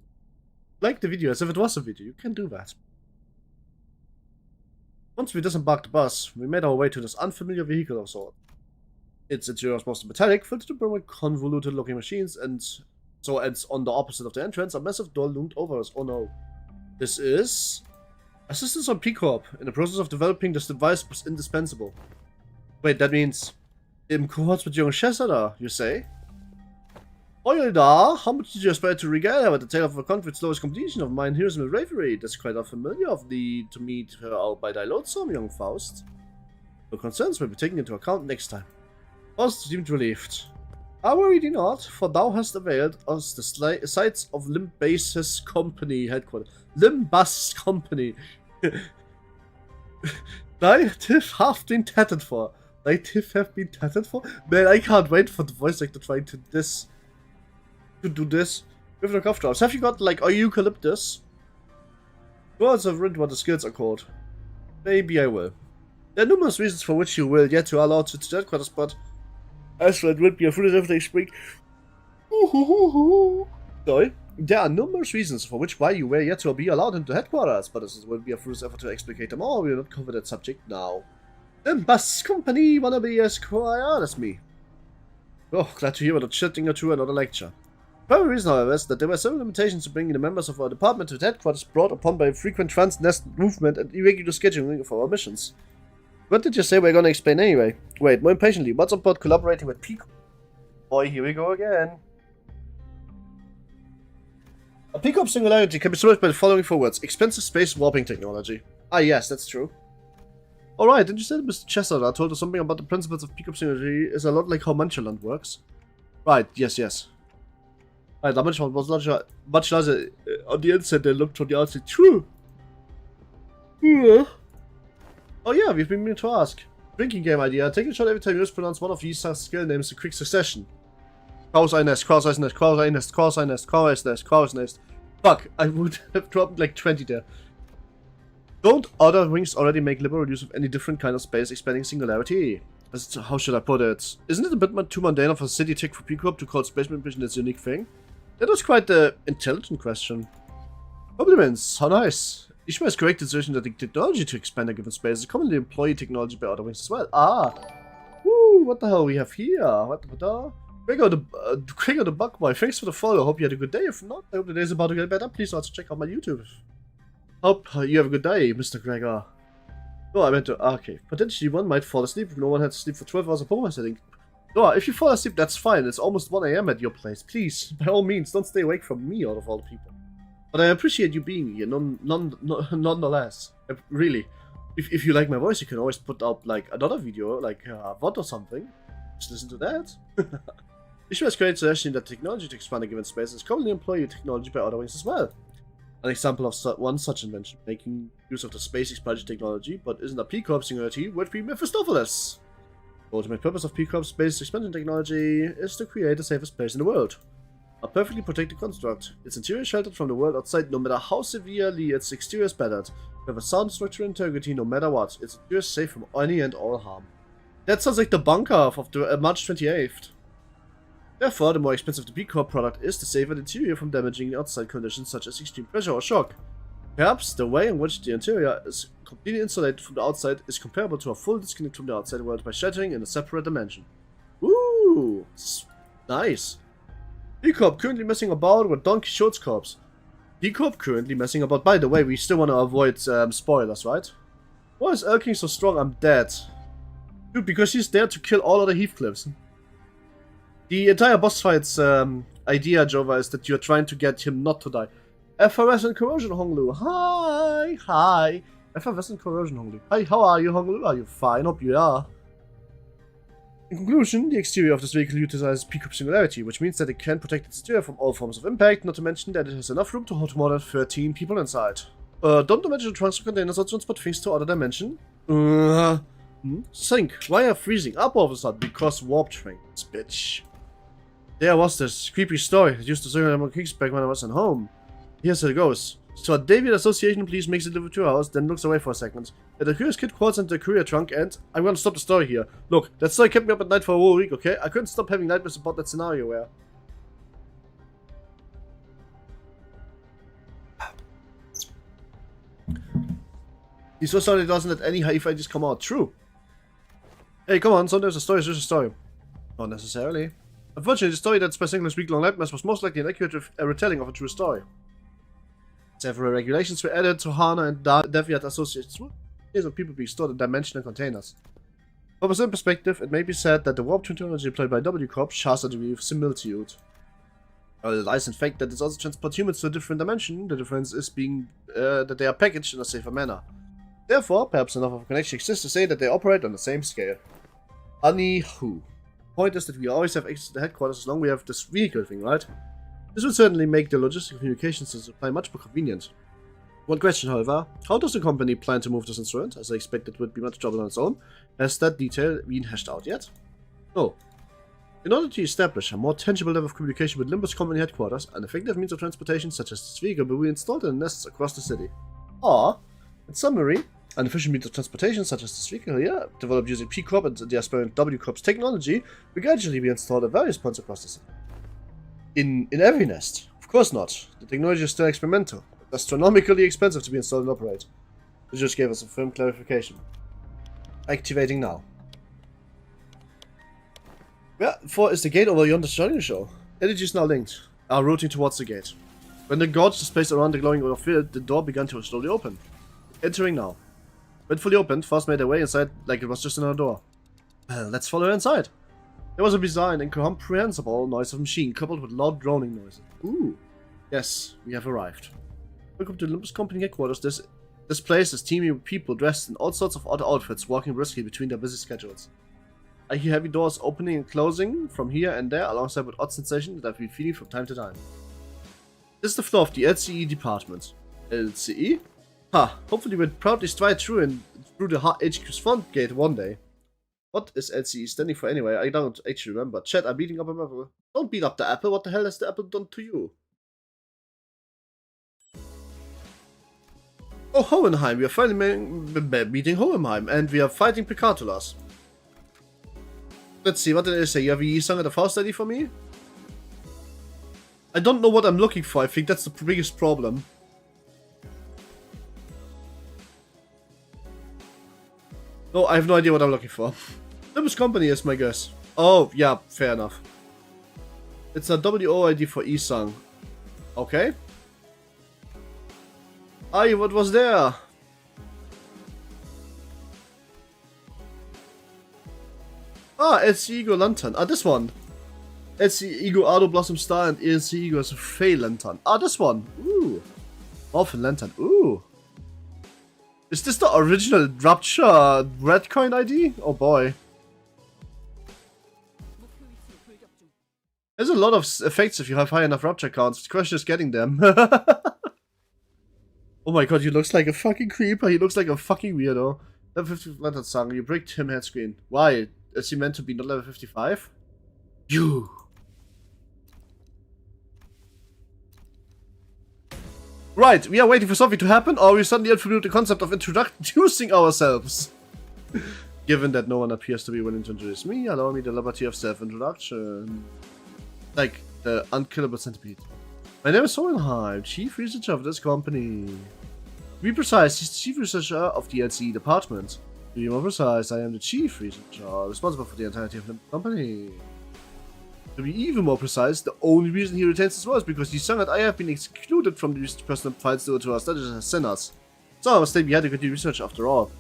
Like the video as if it was a video. You can do that. Once we disembarked the bus, we made our way to this unfamiliar vehicle of sort. Its interior was mostly metallic, filled to the brim with convoluted-looking machines, and so ends on the opposite of the entrance, a massive door loomed over us. Oh no. This is... Assistance on P-Corp. In the process of developing this device was indispensable. Wait, that means... Im Cohorts mit young chzecking, you say? Oh da, how much did you aspire to regale at the tale of a conflict's lowest completion of mine heroism and bravery? That's quite unfamiliar of thee to meet her out by thy loathsome, young Faust. Your concerns will be taken into account next time. Faust seemed relieved. I worry thee not, for thou hast availed us the sites of LIMBUS Company headquarters. LIMBUS Company. Thy tiff have been tatted for. Thy tiff have been tatted for? Man, I can't wait for the voice actor trying to do this with the cuff drops. Have you got like eucalyptus? Gods have read what the skills are called. Maybe I will. There are numerous reasons for which you will yet to allow to headquarters, but as for it would be a foolish if they speak. Sorry. There are numerous reasons for which why you were yet to be allowed into headquarters, but this would be a foolish effort to explicate them all. We will not cover that subject now. LIMBUS Company wanna be as quiet as me. Oh, glad to hear about chatting to another lecture. The primary reason, however, is that there were several limitations to bringing the members of our department to the headquarters brought upon by frequent transnest movement and irregular scheduling of our missions. What did you say we're gonna explain anyway? Wait, more impatiently, what's about collaborating with Pico? Boy, here we go again. A P-Corp singularity can be summarized by the following four words. Expensive space warping technology. Ah yes, that's true. Alright, didn't you say that Mr. Chzecking told us something about the principles of P-Corp singularity is a lot like how Muncherland works? Right, yes. Right, that Muncherland was much larger on the inside than it looked from the outside. True! Yeah. Oh yeah, we've been meaning to ask. Drinking game idea. Take a shot every time you mispronounce one of these skill names in quick succession. Kraus Nest, Kraus Nest, Kraus Nest, Kraus Nest, Kraus Nest, Kraus Nest. Fuck, I would have dropped like 20 there. Don't other wings already make liberal use of any different kind of space expanding singularity? How should I put it? Isn't it a bit too mundane of a city tech for P-Corp to call space mission its unique thing? That was quite the intelligent question. Compliments, how nice. Ishmael has correct decision that the technology to expand a given space is commonly employed technology by other wings as well. Ah! Woo, what the hell we have here? What the? Gregor the Bug Boy, thanks for the follow. Hope you had a good day. If not, I hope the day is about to get better. Please also check out my YouTube. Hope you have a good day, Mr. Gregor. No, I meant to. Okay. Potentially one might fall asleep if no one had to sleep for 12 hours of Pokemon setting. No, if you fall asleep, that's fine. It's almost 1 AM at your place. Please, by all means, don't stay awake from me out of all the people. But I appreciate you being here, nonetheless. Really. If you like my voice, you can always put up like another video, like a VOD or something. Just listen to that. Ishmael's great suggestion that technology to expand a given space is commonly employed technology by other wings as well. An example of one such invention, making use of the space expansion technology, but isn't a P-Corp singularity, would be Mephistopheles. The ultimate purpose of P-Corp space expansion technology is to create the safest place in the world. A perfectly protected construct. Its interior is sheltered from the world outside no matter how severely its exterior is battered. We have a sound structural integrity no matter what. Its interior is safe from any and all harm. That sounds like the bunker of the, March 28th. Therefore, the more expensive the P-Corp product is, the safer the interior from damaging outside conditions such as extreme pressure or shock. Perhaps the way in which the interior is completely insulated from the outside is comparable to a full disconnect from the outside world by shattering in a separate dimension. Ooh, nice. P-Corp currently messing about with Don Quixote's corpse. P-Corp currently messing about. By the way, we still want to avoid spoilers, right? Why is Elking so strong? I'm dead. Dude, because he's there to kill all other Heathcliffs. The entire boss fight's idea, Jova, is that you're trying to get him not to die. Effervescent Corrosion, Honglu. Hi. Effervescent Corrosion, Honglu. Hi, how are you, Honglu? Are you fine? Hope you are. In conclusion, the exterior of this vehicle utilizes P-Corp singularity, which means that it can protect its exterior from all forms of impact, not to mention that it has enough room to hold more than 13 people inside. Don't imagine the trunks of containers or transport things to other dimension. Think. Why are freezing up all of a sudden? Because warp trains, bitch. There was this creepy story that used to circulate among Kings back when I was at home. Here's how it goes. So a David Association police makes it delivered to your house, then looks away for a second. The curious kid crawls into the courier trunk and... I'm gonna stop the story here. Look, that story kept me up at night for a whole week, okay? I couldn't stop having nightmares about that scenario where... He's so sorry he doesn't let any HIV ideas come out. True. Hey, come on, sometimes a story is just a story. Not necessarily. Unfortunately, the story that spent English week-long nightmares was most likely an accurate retelling of a true story. Several regulations were added to HANA and Deviant associates of people being stored in dimensional containers. From a certain perspective, it may be said that the warp technology employed by W Corp shares a degree of similitude. Well, it lies in fact that it also transports humans to a different dimension. The difference is being that they are packaged in a safer manner. Therefore, perhaps enough of a connection exists to say that they operate on the same scale. Anywho. Point is that we always have access to the headquarters as long as we have this vehicle thing, right? This will certainly make the logistical communications to supply much more convenient. One question, however, how does the company plan to move this instrument, as I expect it would be much trouble on its own? Has that detail been hashed out yet? No. In order to establish a more tangible level of communication with LIMBUS COMPANY headquarters, an effective means of transportation such as this vehicle will be installed in nests across the city. Or, in summary, an efficient means of transportation such as this vehicle here, developed using P Corp and the aspirant W Corp's technology, will gradually be installed at various points across the city. In every nest? Of course not. The technology is still experimental. It's astronomically expensive to be installed and operate. They just gave us a firm clarification. Activating now. Where for is the gate over yonder showing show? Energy is now linked. Are routing towards the gate. When the gauge is placed around the glowing field, the door began to slowly open. Entering now. When fully opened, Fast made their way inside like it was just another door. Well, let's follow her inside. There was a bizarre and incomprehensible noise of machine coupled with loud droning noises. Ooh. Yes, we have arrived. Welcome to LIMBUS COMPANY headquarters. This place is teeming with people dressed in all sorts of odd outfits walking briskly between their busy schedules. I hear heavy doors opening and closing from here and there alongside with odd sensations that I've been feeling from time to time. This is the floor of the LCE department. LCE? Ha! Hopefully we'll proudly stride through the HQ's front gate one day. What is LCE standing for anyway? I don't actually remember. Chat, I'm beating up an apple. Don't beat up the apple. What the hell has the apple done to you? Oh, Hohenheim. We are finally meeting Hohenheim and we are fighting Picatulas. Let's see, what did I say? You have a song at the Faust ID for me? I don't know what I'm looking for. I think that's the biggest problem. No, I have no idea what I'm looking for. LIMBUS COMPANY is my guess. Oh, yeah, fair enough. It's a WO ID for E-Song. Okay. Aye, what was there? Ah, LC Ego Lantern. Ah, this one. LC Ego Ardo Blossom Star and LC Ego Fey Lantern. Ah, this one. Ooh. Orphan Lantern. Ooh. Is this the original Rapture Red Coin ID? Oh boy. There's a lot of effects if you have high enough Rapture counts. The question is getting them. Oh my god, he looks like a fucking creeper. He looks like a fucking weirdo. Level 50 Lantern Song. You bricked him head screen. Why? Is he meant to be not level 55? You. Right, we are waiting for something to happen, or we suddenly unfamiliar with the concept of introducing ourselves. Given that no one appears to be willing to introduce me, allow me the liberty of self-introduction. Like the unkillable centipede. My name is Hohenheim, chief researcher of this company. To be precise, he's the chief researcher of the LCE department. To be more precise, I am the chief researcher responsible for the entirety of the company. To be even more precise, the only reason he retains his voice is because the song that I have been excluded from the personal files due to our status as sinners. So I must stay behind to continue research after all.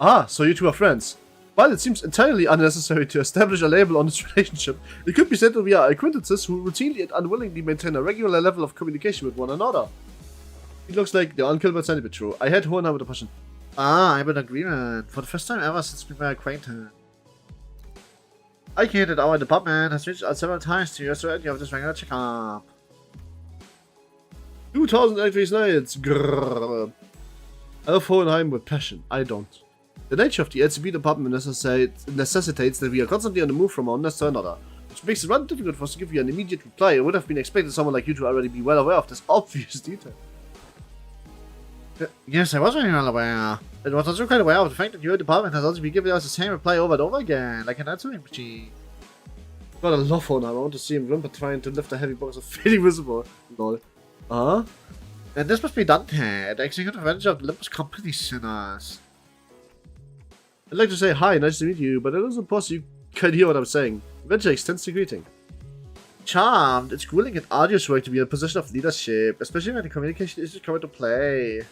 Ah, so you two are friends. While it seems entirely unnecessary to establish a label on this relationship, it could be said that we are acquaintances who routinely and unwillingly maintain a regular level of communication with one another. It looks like the unkillable centipede true. I had Hohenheim with a passion. Ah, I'm in agreement. For the first time ever since we were acquainted. I hear that our department has reached out several times to use the idea of this regular checkup. 2000 activities nights. Grrrr. I love Hohenheim with passion. I don't. The nature of the LCB department necessitates that we are constantly on the move from one nest to another, which makes it rather difficult for us to give you an immediate reply. I would have been expecting someone like you to already be well aware of this obvious detail. Yes, I was very well aware. It was also quite aware of the fact that your department has also been giving us the same reply over and over again, like an answering machine. Got a love phone. I want to see him whimper trying to lift a heavy box of fading visible. Lol. Uh-huh. And this must be done here, the executive manager of the LIMBUS COMPANY sinners. I'd like to say hi, nice to meet you, but it doesn't possible you can hear what I'm saying. Eventually extends the greeting. Charmed, it's grueling and arduous work to be in a position of leadership, especially when the communication issues come into play.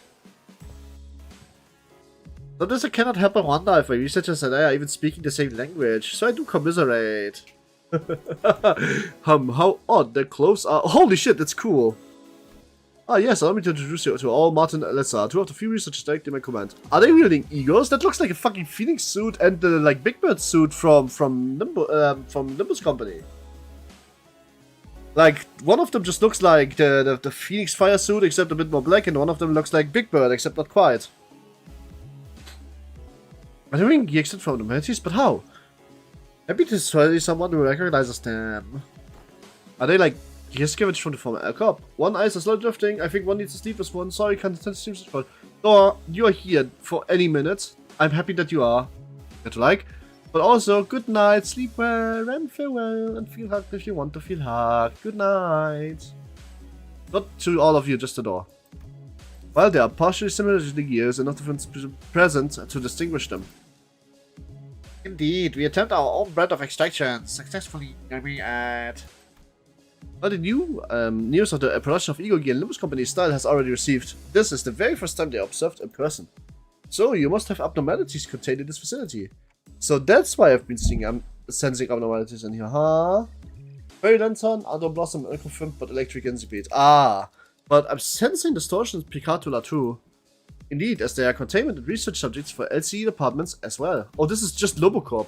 Sometimes I cannot help but wonder if my researchers and I are even speaking the same language, so I do commiserate. How odd their clothes are. Holy shit, that's cool. Ah yes, allow me to introduce you to all Martin and Alyssa, two of the few researchers directly in my command. Are they wielding egos? That looks like a fucking Phoenix suit and the like Big Bird suit from LIMBUS Company. Like, one of them just looks like the Phoenix fire suit except a bit more black, and one of them looks like Big Bird except not quite. Are they wearing gear except from the humanities? But how? Happy to see someone who recognizes them. Are they like gear scavenged from the former L-Corp? One eye is slightly drifting. I think one needs to sleep with one. Sorry, can't attend to sleep with Thor, you are here for any minute. I'm happy that you are. Get like. But also, good night, sleep well, and farewell, and feel hugged if you want to feel hugged. Good night. Not to all of you, just the door. While they are partially similar to the gears, enough difference present to distinguish them. Indeed, we attempt our own brand of extraction, successfully, I mean, at... Well, the new news of the production of Ego Gear in LIMBUS Company style has already received. This is the very first time they are observed in person. So, you must have abnormalities contained in this facility. So that's why I've been sensing abnormalities in here, huh? Fairy Lantern, Ardor Blossom, unconfirmed but electric incipient. Ah, but I'm sensing distortions Picatula too. Indeed, as they are containment and research subjects for LCE departments as well. Oh, this is just Lobocorp.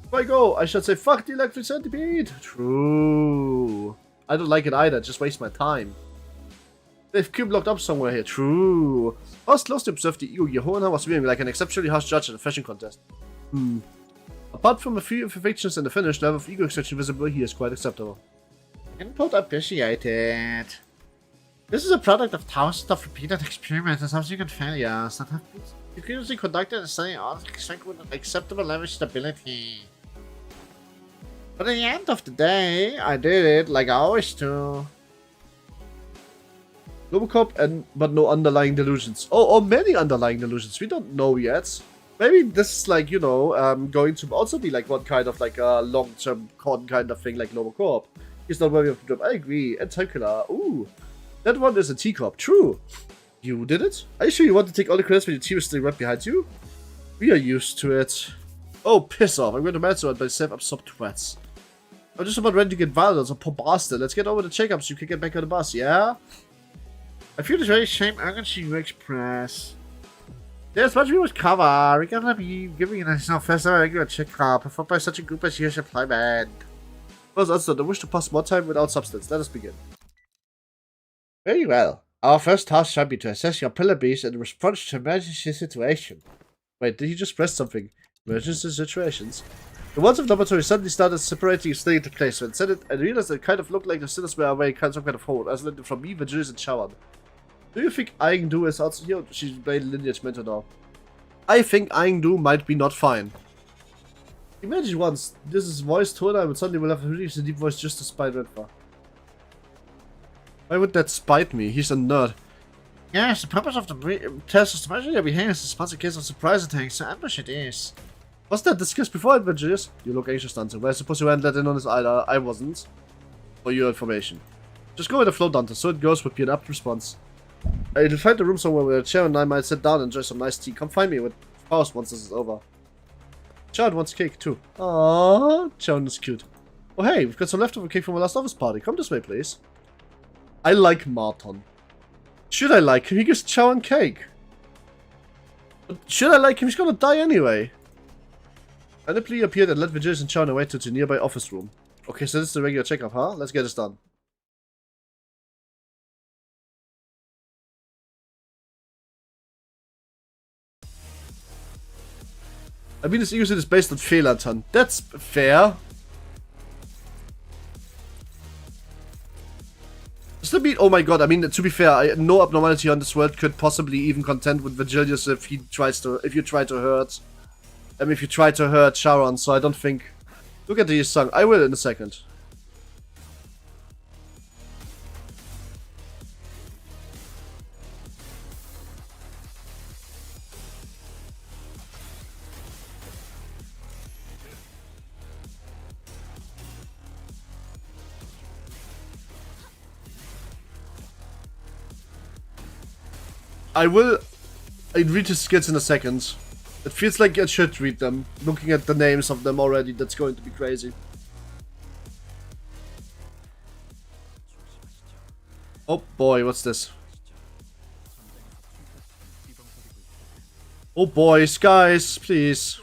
Before I go, I should say fuck the electric centipede. True. I don't like it either, just waste my time. They've cube locked up somewhere here. True. I was close to observe the Ego Gear Hohenheim was wearing like an exceptionally harsh judge at a fashion contest. Apart from a few imperfections in the finish, level of Ego extraction visible here is quite acceptable. Input appreciated. This is a product of thousands of repeated experiments and subsequent failures that have been previously conducted and studied all extract with an acceptable level of stability. But at the end of the day, I did it like I always do. Lobocorp but no underlying delusions. Oh, or many underlying delusions. We don't know yet. Maybe this is like, you know, going to also be like one kind of like a long-term con kind of thing like Lobocorp. He's not worthy of the job. I agree. And Tentacular. Ooh. That one is a teacup. True. You did it? Are you sure you want to take all the credits when your team is still right behind you? We are used to it. Oh, piss off. I'm going to master by self-absorbed twats. I'm just about ready to get violent, so poor bastard. Let's get over the checkups so you can get back on the bus, yeah? I feel this very same urgency you express. There's much we must cover. We cannot be giving an additional first and regular checkup performed by such a group as your employment. First answer, I wish to pass more time without substance. Let us begin. Very well. Our first task shall be to assess your pillar base in response to emergency situation. Wait, did he just press something? Emergency situations? The walls of the laboratory suddenly started separating and staying into place. When said it, I realized that it kind of looked like the sinners were away in some kind of hold, isolated from me, Virgilius, and Shawan. Do you think Aingdu is also here? She's playing lineage mentor now. I think Aingdu might be not fine. Imagine once, this is voice tone, and suddenly we'll have to release the deep voice just to spite Redfar. Why would that spite me? He's a nerd. Yes, the purpose of the test is to measure your behavior as a response in case of surprise attacks, so ambush it is. Was that discussed before, Adventures? You look anxious, Dante. We're supposed to let in on this either. I wasn't. For your information. Just go with the flow, Dante. So it goes would be an apt response. I'll find a room somewhere where a chair and I might sit down and enjoy some nice tea. Come find me with Faust once this is over. Child wants cake too. Aww, Child is cute. Oh hey, we've got some leftover cake from our last office party. Come this way, please. I like Marton. Should I like him? He gives Chowan cake. But should I like him? He's gonna die anyway. And the plea appeared and led Virgilius and Chowan away to the nearby office room. Okay, so this is the regular checkup, huh? Let's get this done. I mean, this usually is based on Fehlantern. That's fair. Still beat. Oh my god! I mean, to be fair, no abnormality on this world could possibly even contend with Virgilius if you try to hurt. If you try to hurt Charon. So I don't think. Look at the song. I will in a second. I read his skits in a second. It feels like I should read them. Looking at the names of them already, that's going to be crazy. Oh boy, what's this? Oh boys, guys, please.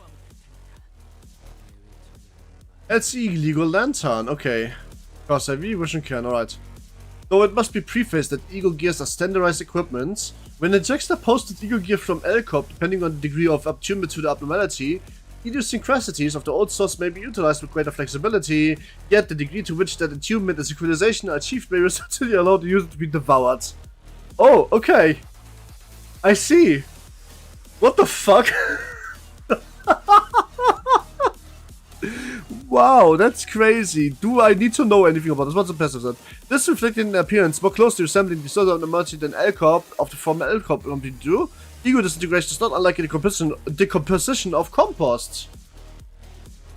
It's illegal lantern, okay. Cross IV, vision can, alright. Though it must be prefaced that Eagle Gears are standardized equipment, when the juxtaposed Eagle Gear from LCOP, depending on the degree of attunement to the abnormality, idiosyncrasies of the old source may be utilized with greater flexibility, yet the degree to which that attunement and synchronization are achieved may essentially allow the user to be devoured. Oh, okay. I see. What the fuck? Wow, that's crazy. Do I need to know anything about this? What's the passive set? This reflected in appearance more closely resembling the sort of abnormality than LCOP of the former LCOP do. Ego disintegration is not unlike the decomposition of compost.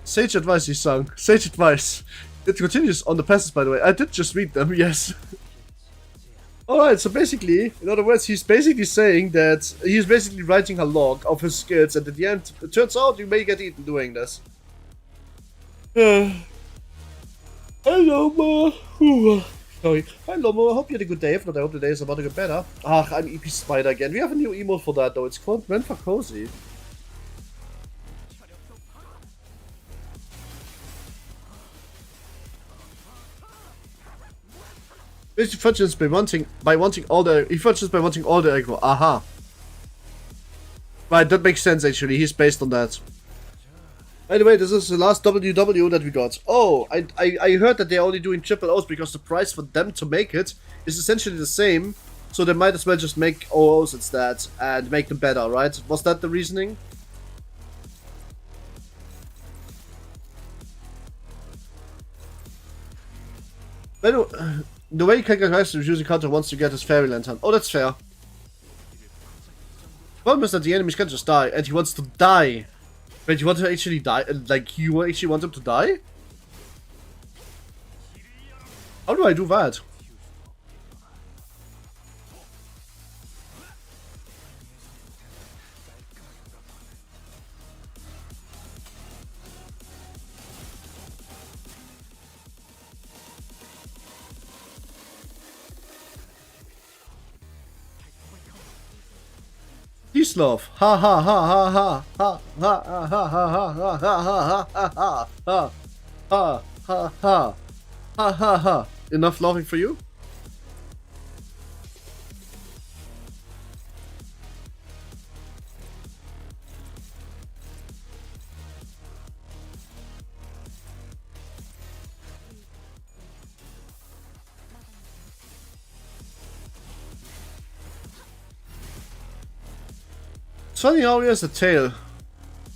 Sage advice, he sung. Sage advice. It continues on the passages, by the way. I did just read them, yes. Alright, so basically, in other words, he's basically saying that he's basically writing a log of his skills, and at the end, it turns out you may get eaten doing this. Hello, Ma. Sorry. Hello, Ma. I hope you had a good day. If not, I hope the day is about to get better. Ah, I'm EP Spider again. We have a new emote for that, though. It's called Man for Cozy. He functions by wanting all the aggro. Aha. Right, that makes sense actually. He's based on that. By the way, this is the last WW that we got. Oh, I heard that they're only doing triple O's because the price for them to make it is essentially the same. So they might as well just make OOs instead and make them better, right? Was that the reasoning? The way you can get is using counter wants to get his fairy lantern. Oh, that's fair. The problem is that the enemies can just die, and he wants to die. Wait, you want to actually die? Like, you actually want him to die? How do I do that? Peace love. Ha ha ha ha ha ha ha ha ha ha ha ha ha ha ha ha ha ha ha ha. Enough laughing for you? It's funny how he has a tail.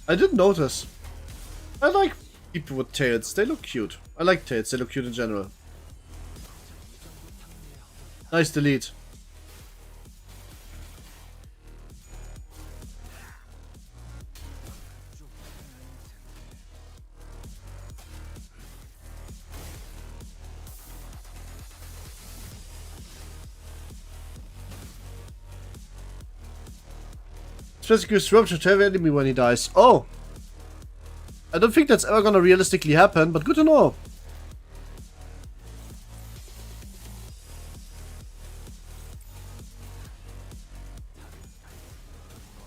I didn't notice. I like people with tails. They look cute. I like tails. They look cute in general. Nice delete. Physical disruption to every enemy when he dies. Oh! I don't think that's ever gonna realistically happen, but good to know.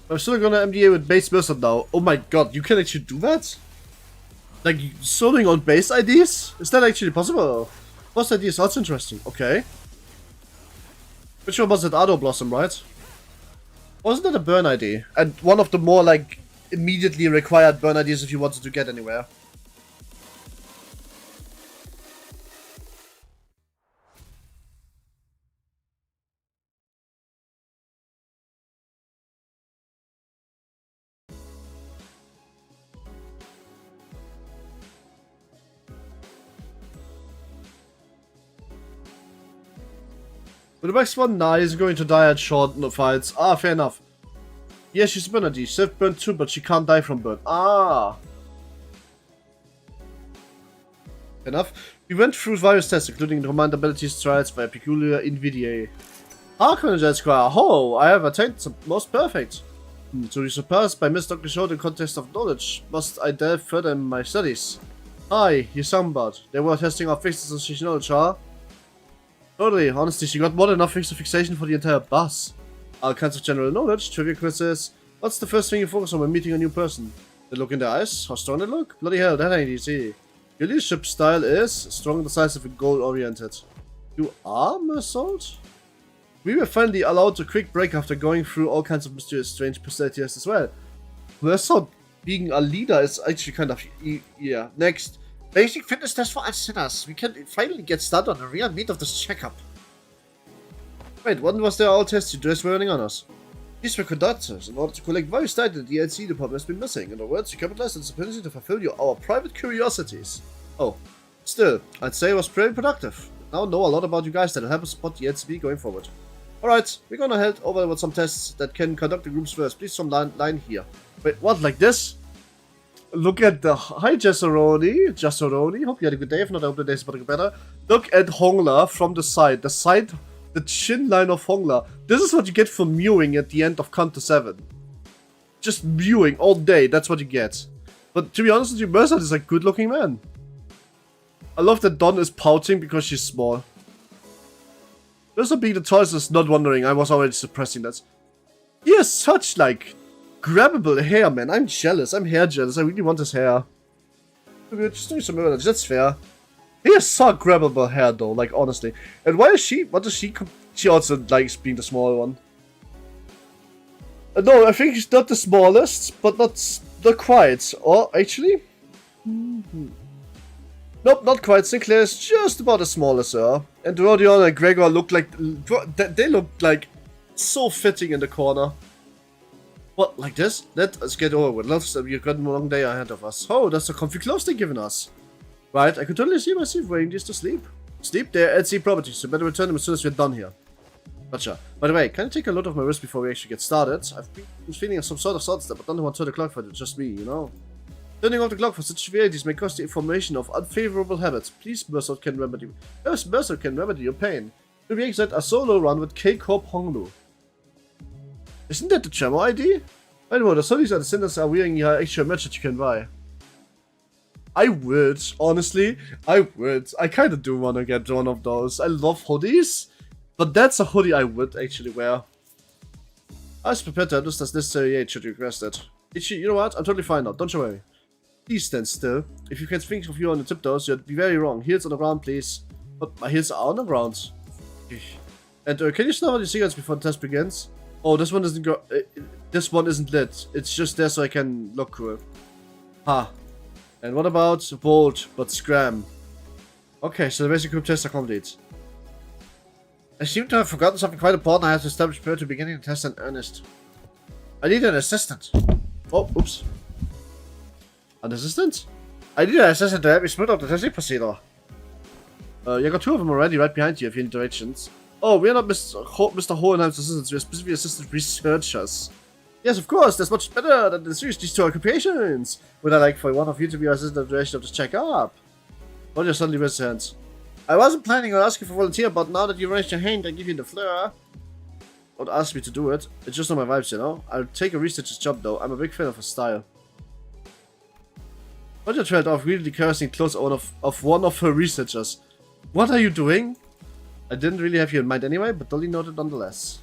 I'm still gonna MDA with base Blizzard now. Oh my god, you can actually do that? Like, soloing on base IDs? Is that actually possible? Boss ID is also interesting. Okay. Which one was it? Ado Blossom, right? Wasn't that a burn ID? And one of the more, like, immediately required burn IDs if you wanted to get anywhere. But the next one, nah, he's going to die at short fights. Ah, fair enough. Yeah, she's burned. She's burned too, but she can't die from burn. Ah. Fair enough. We went through various tests, including the command abilities trials by a peculiar Invidier. Archangel Squire. Oh, I have attained the most perfect. To be surpassed by Mr. Dr. Show the contest of knowledge, must I delve further in my studies? Hi, you soundbot. They were testing our fixed association knowledge, huh? Totally, honestly, she got more than enough fixed fixation for the entire bus. All kinds of general knowledge, trivia quizzes. What's the first thing you focus on when meeting a new person? The look in their eyes? How strong they look? Bloody hell, that ain't easy. Your leadership style is strong, decisive, and goal-oriented. You arm assault? We were finally allowed a quick break after going through all kinds of mysterious, strange personality tests as well. Turns out being a leader is actually kind of yeah. Next, Basic fitness test for us sinners. We can finally get started on the real meat of this checkup. wait, when was there all tests you just running on us? These were conductors in order to collect various data the DLC department has been missing. In other words, you capitalized on this ability to fulfill our private curiosities. Oh, still, I'd say it was pretty productive. Now know a lot about you guys that'll help us support the LCB going forward. Alright, we're gonna head over with some tests that can conduct the groups first. Please some line here. Wait, what, like this? Look at the... Hi, Jesseroni. Hope you had a good day. If not, I hope the day's about to get better. Look at Hongla from the side. The chin line of Hongla. This is what you get for mewing at the end of Counter 7. Just mewing all day, that's what you get. But to be honest with you, Mercer is a good looking man. I love that Dawn is pouting because she's small. Mercer being the tallest is not wondering, I was already suppressing that. He has such, like, grabbable hair, man. I'm jealous, I'm hair jealous, I really want his hair. We're just doing some murder, that's fair. He has so grabbable hair though, like honestly. And why is she, what does she, she also likes being the small one. No, I think she's not the smallest, but not quite. Or, actually? Nope, not quite. Sinclair is just about as small as her. And Rodion and Gregor look like, they look like so fitting in the corner. What, like this? Let us get over with. We've got a long day ahead of us. Oh, that's the comfy clothes they're giving us. Right, I could totally see myself wearing these to sleep. Sleep there at sea properties, so better return them as soon as we're done here. Gotcha. By the way, can I take a load of my wrist before we actually get started? I've been feeling some sort of thoughts there, but don't want to turn the clock for it, just me, you know? Turning off the clock for such severities may cause the formation of unfavorable habits. Please, Mercer can remedy. Yes, Mercer can remedy your pain. To be exact, a solo run with K-Corp Honglu. Isn't that the Chamo ID? I know, the Sonys and the Sinners are wearing your extra merch that you can buy. I would, honestly, I would. I kind of do want to get one of those. I love hoodies, but that's a hoodie I would actually wear. I was prepared to have this as necessary aid should you request it. Ichi, you know what? I'm totally fine now, don't you worry. Please stand still. If you can think of you on the tiptoes, you'd be very wrong. Heels on the ground, please. But my heels are on the ground. And can you snap out your cigarettes before the test begins? Oh, this one isn't this one isn't lit. It's just there so I can look cool. Ha. And what about Bolt, but Scram? Okay, so the basic group tests are complete. I seem to have forgotten something quite important. I have to establish prior to beginning the test in earnest. I need an assistant. Oh, oops. An assistant? I need an assistant to help me smooth out the testing procedure. You got two of them already right behind you if you need directions. Oh, we're not Mr. Hohenheim's assistants, we're specifically assistant researchers. Yes, of course, that's much better than the switch these two occupations. Would I like for one of you to be our assistant in the duration of this check-up? What are you suddenly raised your hands? I wasn't planning on asking for volunteer, but now that you raised your hand, I give you the floor. Don't ask me to do it. It's just not my vibes, you know? I'll take a researcher's job, though. I'm a big fan of his style. Roger trailed off, really cursing close of one of her researchers. What are you doing? I didn't really have you in mind anyway, but duly noted nonetheless.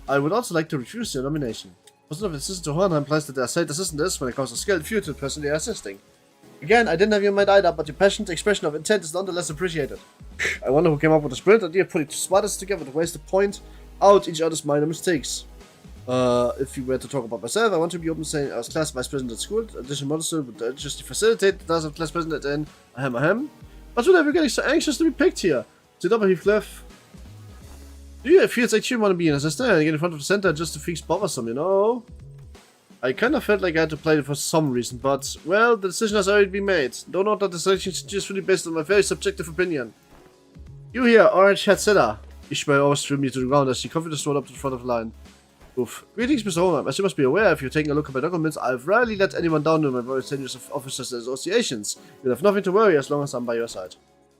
I would also like to refuse your nomination. Position of assistant to Hohenheim implies that their site assistant is, when it comes to skill, few to the person they are assisting. Again, I didn't have you in mind either, but your passionate expression of intent is nonetheless appreciated. I wonder who came up with this brilliant idea of putting two smartest together to ways to point out each other's minor mistakes. If you were to talk about myself, I want to be open saying I was class vice president at school. Additional modesty would just facilitate the task of class president and ahem. But whatever, you're getting so anxious to be picked here. Sit up and Cliff. Do you feel like you want to be an assistant and get in front of the center just to fix bothersome, you know? I kind of felt like I had to play it for some reason, but, well, the decision has already been made. Don't know that the selection is just really based on my very subjective opinion. You here, orange hat sitter. Ishmael always threw me to the ground as he confidently strode up to the front of the line. Oof. Greetings, Mr. Hohenheim. As you must be aware, if you're taking a look at my documents, I've rarely let anyone down in my very tenuous officers and associations. You'll have nothing to worry as long as I'm by your side.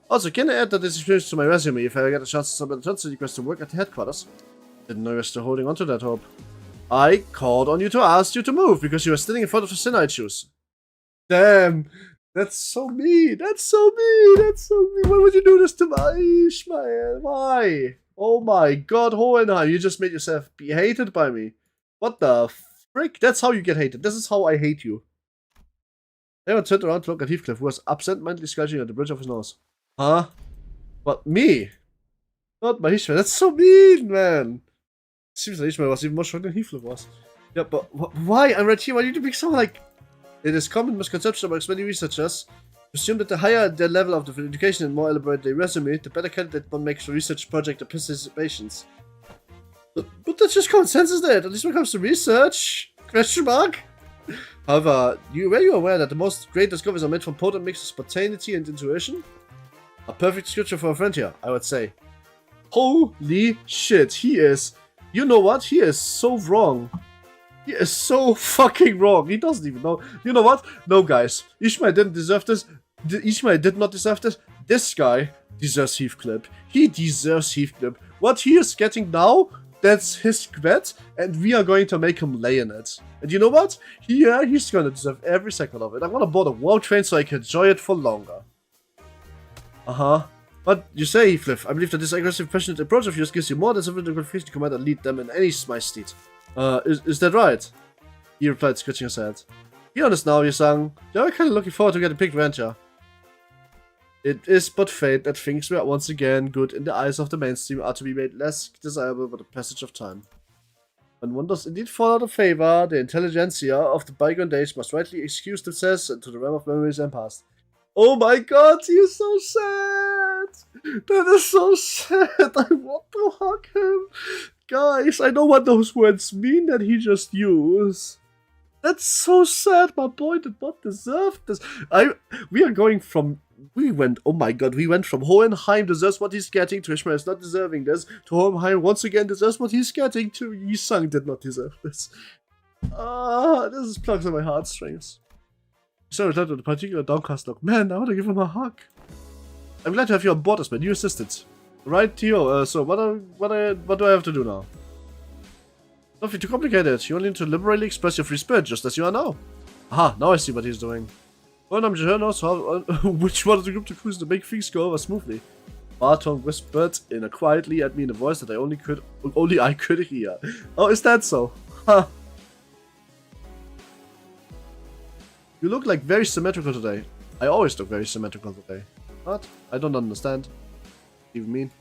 Also, can I add that this experience to my resume if I get a chance to submit a transfer request to work at the headquarters? Didn't know you're still holding on to that hope. I called on you to ask you to move because you were standing in front of the sin I choose. Damn. That's so mean. That's so mean. That's so mean. Why would you do this to my Ishmael? Why? Oh my god, Hohenheim, you just made yourself be hated by me. What the frick? That's how you get hated. This is how I hate you. Everyone turned around to look at Heathcliff, who was absent-mindedly scratching at the bridge of his nose. Huh? What, me? Not my Ishmael. That's so mean, man. Seems like Ishmael was even more shocked than Heathcliff was. Yeah, but why? I'm right here. Why do you make someone like... It is common misconception amongst many researchers to assume that the higher their level of the education and more elaborate their resume, the better candidate one makes for research project or participations. But that's just common sense, isn't it? At least when it comes to research? Question mark? However, were you aware that the most great discoveries are made from potent mix of spontaneity and intuition? A perfect description for a friend here, I would say. Holy shit, he is... You know what? He is so wrong. He is so fucking wrong. He doesn't even know. You know what? No, guys. Ishmael didn't deserve this. Ishmael did not deserve this. This guy deserves Heathcliff. He deserves Heathcliff. What he is getting now, that's his credit, and we are going to make him lay in it. And you know what? He's gonna deserve every second of it. I'm gonna board a world train so I can enjoy it for longer. Uh-huh. But you say, Heathcliff, I believe that this aggressive, passionate approach of yours gives you more than sufficient qualification to command and lead them in any my steed. Is that right? He replied, scratching his head. Be honest now, Yusang. You're kind of looking forward to getting picked, weren't you? It is but fate that things were once again good in the eyes of the mainstream are to be made less desirable by the passage of time. When one does indeed fall out of favor, the intelligentsia of the bygone days must rightly excuse themselves into the realm of memories and past. Oh my god, he is so sad! That is so sad! I want to hug him! Guys, I know what those words mean that he just used. That's so sad, my boy did not deserve this. We went from Hohenheim deserves what he's getting to Ishmael is not deserving this, to Hohenheim once again deserves what he's getting, to Yisang did not deserve this. This is plugs on my heartstrings. So returned with a particular downcast look. Man, I want to give him a hug. I'm glad to have you on board as my new assistant. Right, Theo, so what do I have to do now? Nothing too complicated. You only need to liberally express your free spirit, just as you are now. Aha, now I see what he's doing. Well, I'm sure knows how, which one of the group to cruise to make things go over smoothly. Barton whispered in a quietly at me in a voice that only I could hear. Oh, is that so? Huh. You look like very symmetrical today. I always look very symmetrical today. What? I don't understand. What do you mean?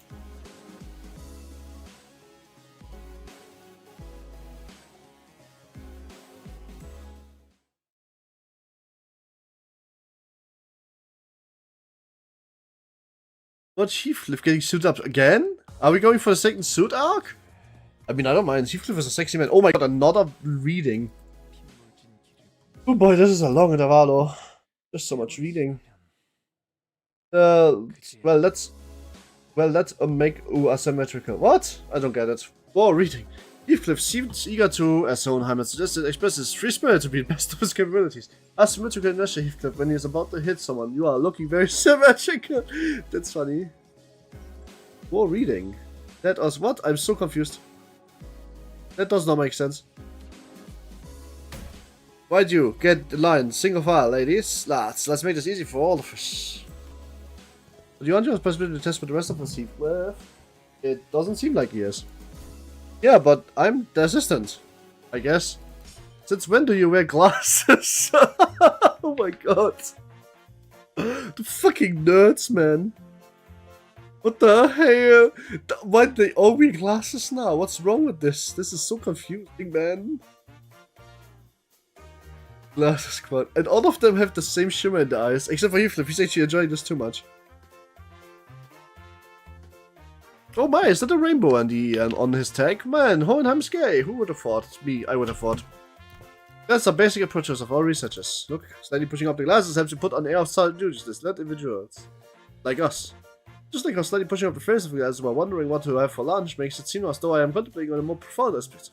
What, Heathcliff getting suited up again? Are we going for the second suit arc? I mean, I don't mind. Heathcliff is a sexy man. Oh my god, another reading. Oh boy, this is a long Intervallo. There's so much reading. Well, let's make asymmetrical. What? I don't get it. More reading. Heathcliff seemed eager to, as Hohenheim had suggested, express his free spirit to be the best of his capabilities. Asymmetrical inertia, Heathcliff, when he is about to hit someone, you are looking very symmetrical. That's funny. More reading. That was what? I'm so confused. That does not make sense. Why'd you get the line? Single file, ladies. Let's make this easy for all of us. Do you want your possibility to test with the rest of us, Heathcliff? It doesn't seem like he is. Yeah, but I'm the assistant, I guess. Since when do you wear glasses? Oh my god. The fucking nerds, man. What the hell? Why do they all wear glasses now? What's wrong with this? This is so confusing, man. Glasses squad. And all of them have the same shimmer in the eyes. Except for Heathcliff, he's actually enjoying this too much. Oh my, is that a rainbow on his tag? Man, Hohenheim's gay. Who would have thought? It's me, I would have thought. That's the basic approaches of all researchers. Look, slightly pushing up the glasses helps you put on air of solid duties. This let individuals like us. Just like how slightly pushing up the face of you guys while wondering what to have for lunch makes it seem as though I am contemplating on a more profound aspect.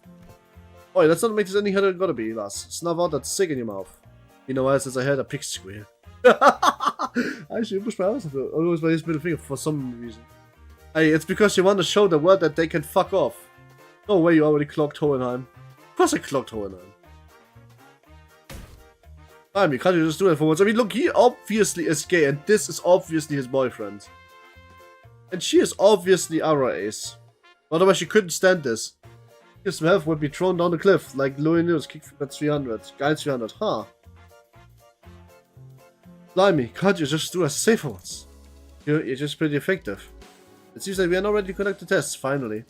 Oi, let's not make this any harder than it gotta be, lass. Snuff out that sick in your mouth. You know why, since I heard a pig squeal. I should push my house always by his middle finger for some reason. Hey, it's because you want to show the world that they can fuck off. No way you already clocked Hohenheim. Of course I clocked Hohenheim. I mean, can't you just do that for once? I mean, look, he obviously is gay, and this is obviously his boyfriend. And she is obviously our ace. Otherwise, she couldn't stand this. His health would be thrown down the cliff, like Louis News kicked at 300. Guy 300, huh? Blimey, can't you just do a safer ones? You're just pretty effective. It seems like we are now ready to conduct the tests, finally.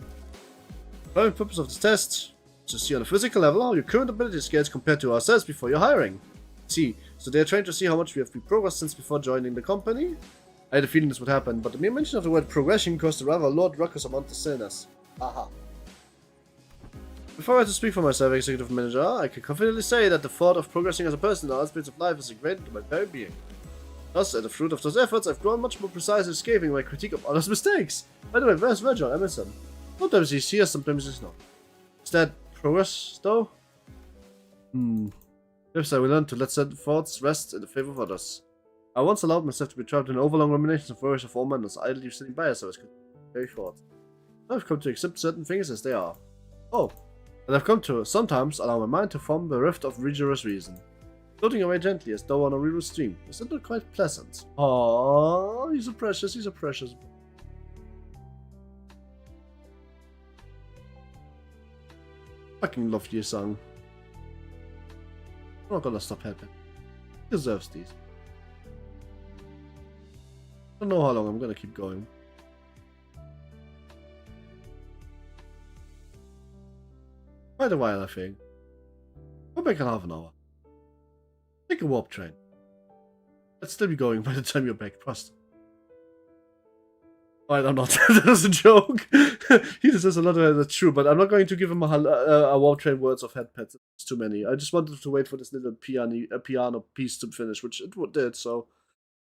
The primary purpose of the test is to see on a physical level how your current ability scales compared to ourselves before your hiring. See, so they are trying to see how much we have progressed since before joining the company. I had a feeling this would happen, but the mere mention of the word progression caused a rather Lord Ruckus amount of silliness. Aha. Before I had to speak for myself, Executive Manager, I can confidently say that the thought of progressing as a person in all aspects of life is ingrained into my very being. Thus, as a fruit of those efforts, I've grown much more precise in escaping my critique of others' mistakes. By the way, where's Virgil? I miss him. Sometimes he's here, sometimes he's not. Is that progress, though? Perhaps I will learn to let certain thoughts rest in the favor of others. I once allowed myself to be trapped in overlong ruminations of worries of all manners, idly sitting by as I was very thought. I've come to accept certain things as they are. Oh, and I've come to sometimes allow my mind to form the rift of rigorous reason, floating away gently as though on a river stream. Is that not quite pleasant? Oh, he's a precious, he's a precious. Fucking love your song. I'm not gonna stop helping. He deserves these. I don't know how long I'm gonna keep going. Quite a while, I think. Go back in half an hour. Take a warp train. Let's still be going by the time you're back, trust. Alright, I'm not. That was a joke. He deserves a lot of that, that's true, but I'm not going to give him a warp train words of head pets. It's too many. I just wanted to wait for this little piano piece to finish, which it did, so...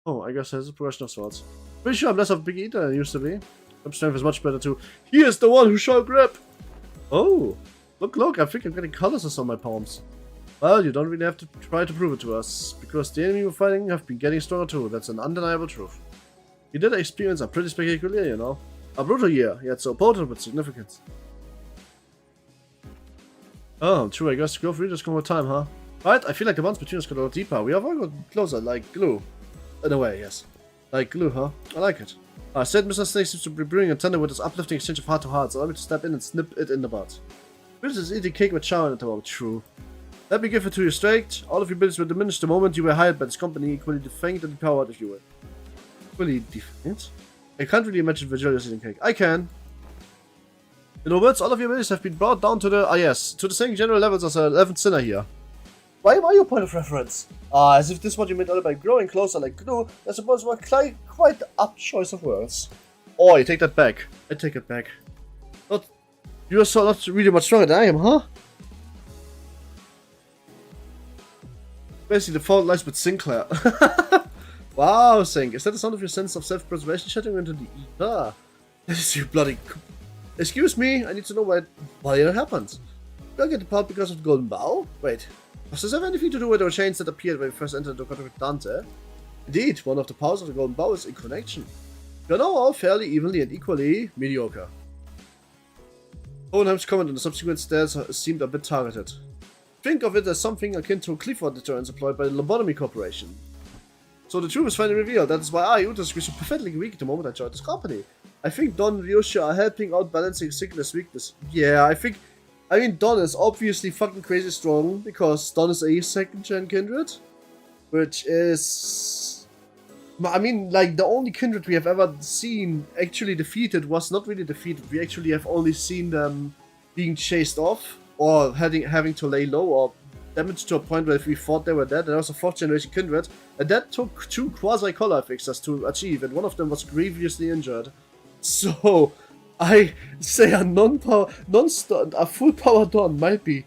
Oh, I guess there's a progression of sorts. Pretty sure I'm less of a big eater than I used to be. My strength is much better too. He is the one who shall grip! Oh! Look, I think I'm getting colors on my palms. Well, you don't really have to try to prove it to us, because the enemy we're fighting have been getting stronger too. That's an undeniable truth. You did experience a pretty spectacular, you know. A brutal year, yet so potent with significance. Oh, true, I guess growth really just come with time, huh? Right, I feel like the bonds between us got a little deeper. We have all got closer, like glue. In a way, yes. Like glue, huh? I like it. I said Mr. Snake seems to be brewing a tender with this uplifting exchange of heart to heart, so allow me to step in and snip it in the butt. This is eating cake with chow in it about true. Let me give it to you straight. All of your abilities were diminished the moment you were hired by this company, equally defanged and empowered if you will. Equally defanged? I can't really imagine Virgilius eating cake. I can. In other words, all of your abilities have been brought down to the, to the same general levels as an 11th sinner here. Why am I your point of reference? As if this is what you meant all by growing closer like glue, I suppose was quite the apt choice of words. Oh, I take that back. I take it back. You're so not really much stronger than I am, huh? Basically, the fault lies with Sinclair. Wow, Sink. Is that the sound of your sense of self-preservation shattering into the ether? That is you bloody... Excuse me, I need to know why it happened. Did I get the part because of the golden bow? Wait, does this have anything to do with the chains that appeared when we first entered the contact with Dante? Indeed, one of the powers of the golden bow is in connection. We are now all fairly evenly and equally mediocre. Hohenheim's comment on the subsequent stairs seemed a bit targeted. Think of it as something akin to Clifford deterrence employed by the Lobotomy Corporation. So the truth is finally revealed. That is why I, Utus, was so pathetically weak the moment I joined this company. I think Don and Ryosha are helping out balancing Sickness weakness. Yeah, I mean, Don is obviously fucking crazy strong, because Don is a 2nd gen kindred. Which is... I mean, like, the only kindred we have ever seen actually defeated was not really defeated. We actually have only seen them being chased off, or having to lay low, or damaged to a point where we thought they were dead. And that was a 4th generation kindred. And that took 2 quasi-collar fixers to achieve, and one of them was grievously injured. So, I say a a full power Dawn might be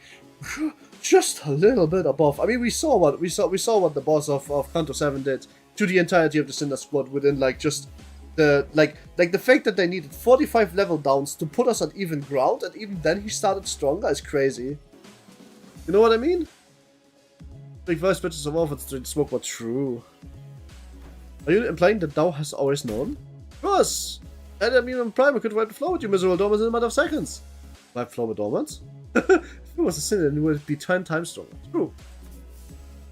just a little bit above. I mean, we saw what the boss of Kanto 7 did to the entirety of the Cinder Squad within like just the fact that they needed 45 level downs to put us on even ground, and even then he started stronger is crazy. You know what I mean? Big voice bitches of orphans during smoke were true. Are you implying that Dow has always known? Of course! And I mean, on Prime, I could wipe the floor with you miserable dormants in a matter of seconds. Wipe floor with dormants? If it was a sin, then it would be 10 times stronger. True.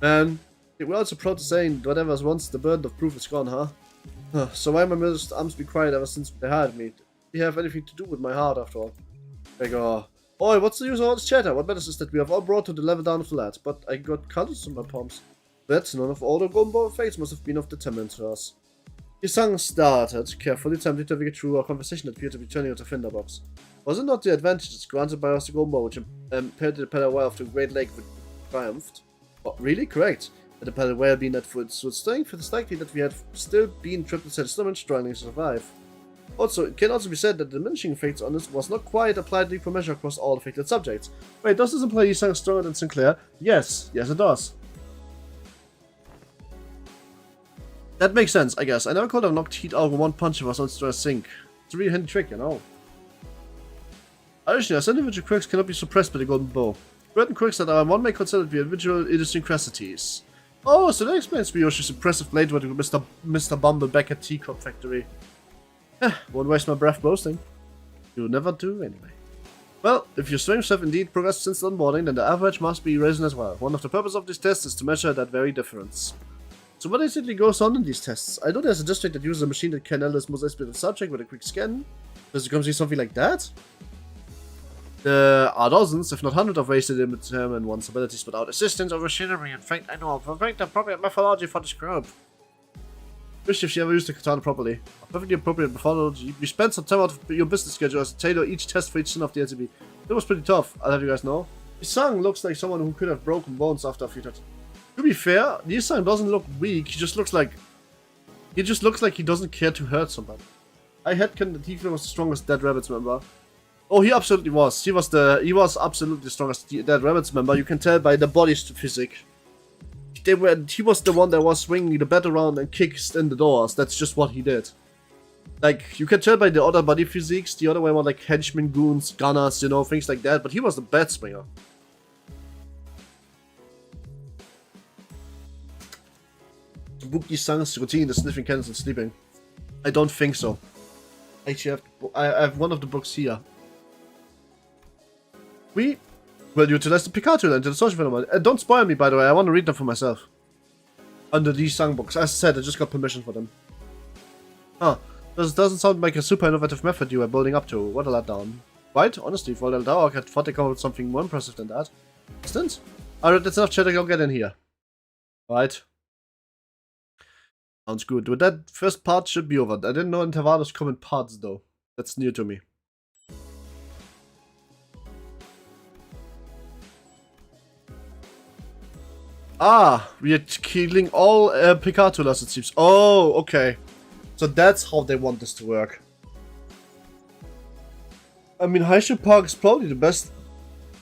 And we're also proud to say, whatever once the burden of proof is gone, huh? So why my mother's arms be quiet ever since they hired me? Do you have anything to do with my heart after all? Like, oi, what's the use of all this chatter? What matters is that we have all brought to the level down of the lad, but I got colors on my palms. But none of all the gumbo fates must have been of determinant to us. Yisang started, carefully attempting to get through our conversation that appeared to be turning out a tinderbox. Was it not the advantages granted by us the gumbo which impaired the Pale Whale to the Great Lake which triumphed? Oh, really? Correct. Had the Pale Whale been at full strength, it is likely that we had still been triple set stomach struggling to survive. Also, it can also be said that the diminishing effects on this was not quite applied equal measure across all affected subjects. Wait, does this imply Yisang stronger than Sinclair? Yes. Yes, it does. That makes sense, I guess. I never could have knocked heat out with one punch if I was on stress sink. It's a really handy trick, you know. Additionally, as individual quirks cannot be suppressed by the golden bow. Certain quirks that are one may consider to be individual idiosyncrasies. Oh, so that explains Miyoshi's impressive blade work with Mr. Bumble back at Teacup Factory. Won't waste my breath boasting. You never do anyway. Well, if your strengths have indeed progressed since onboarding, then the average must be risen as well. One of the purposes of these tests is to measure that very difference. So what exactly goes on in these tests? I know there's a district that uses a machine that can analyze most expert subject with a quick scan. Does it come to something like that? There are dozens, if not hundreds, of ways to determine one's abilities without assistance or machinery. In fact, I know of a very appropriate methodology for this group. Wish if she ever used the katana properly. A perfectly appropriate methodology. We spent some time out of your business schedule to tailor each test for each son of the LCB. It was pretty tough, I'll have you guys know. Yisang looks like someone who could have broken bones after a few touches. To be fair, Yisang doesn't look weak, he just looks like he doesn't care to hurt somebody. I headcanon that he was the strongest Dead Rabbits member. Oh, he absolutely was. He was absolutely the strongest Dead Rabbits member. You can tell by the body physique. He was the one that was swinging the bat around and kicks in the doors. That's just what he did. Like, you can tell by the other body physiques, the other one were like henchmen, goons, gunners, you know, things like that. But he was the bat swinger. Book Yisang's routine, the sniffing cannons and sleeping. I don't think so. Actually, I have one of the books here. We will utilize the Pikachu into the social phenomenon. Don't spoil me, by the way. I want to read them for myself. Under these songbooks. As I said, I just got permission for them. Huh. This doesn't sound like a super innovative method you are building up to. What a letdown. Right? Honestly, for a little dog, I thought they come up with something more impressive than that. Instance? Alright, that's enough chat. I'll get in here. Right. Sounds good. With that, first part should be over. I didn't know Intervallos come in parts, though. That's new to me. Ah, we are killing all Picatulas, it seems. Oh, okay. So that's how they want this to work. I mean, Haishu Park is probably the best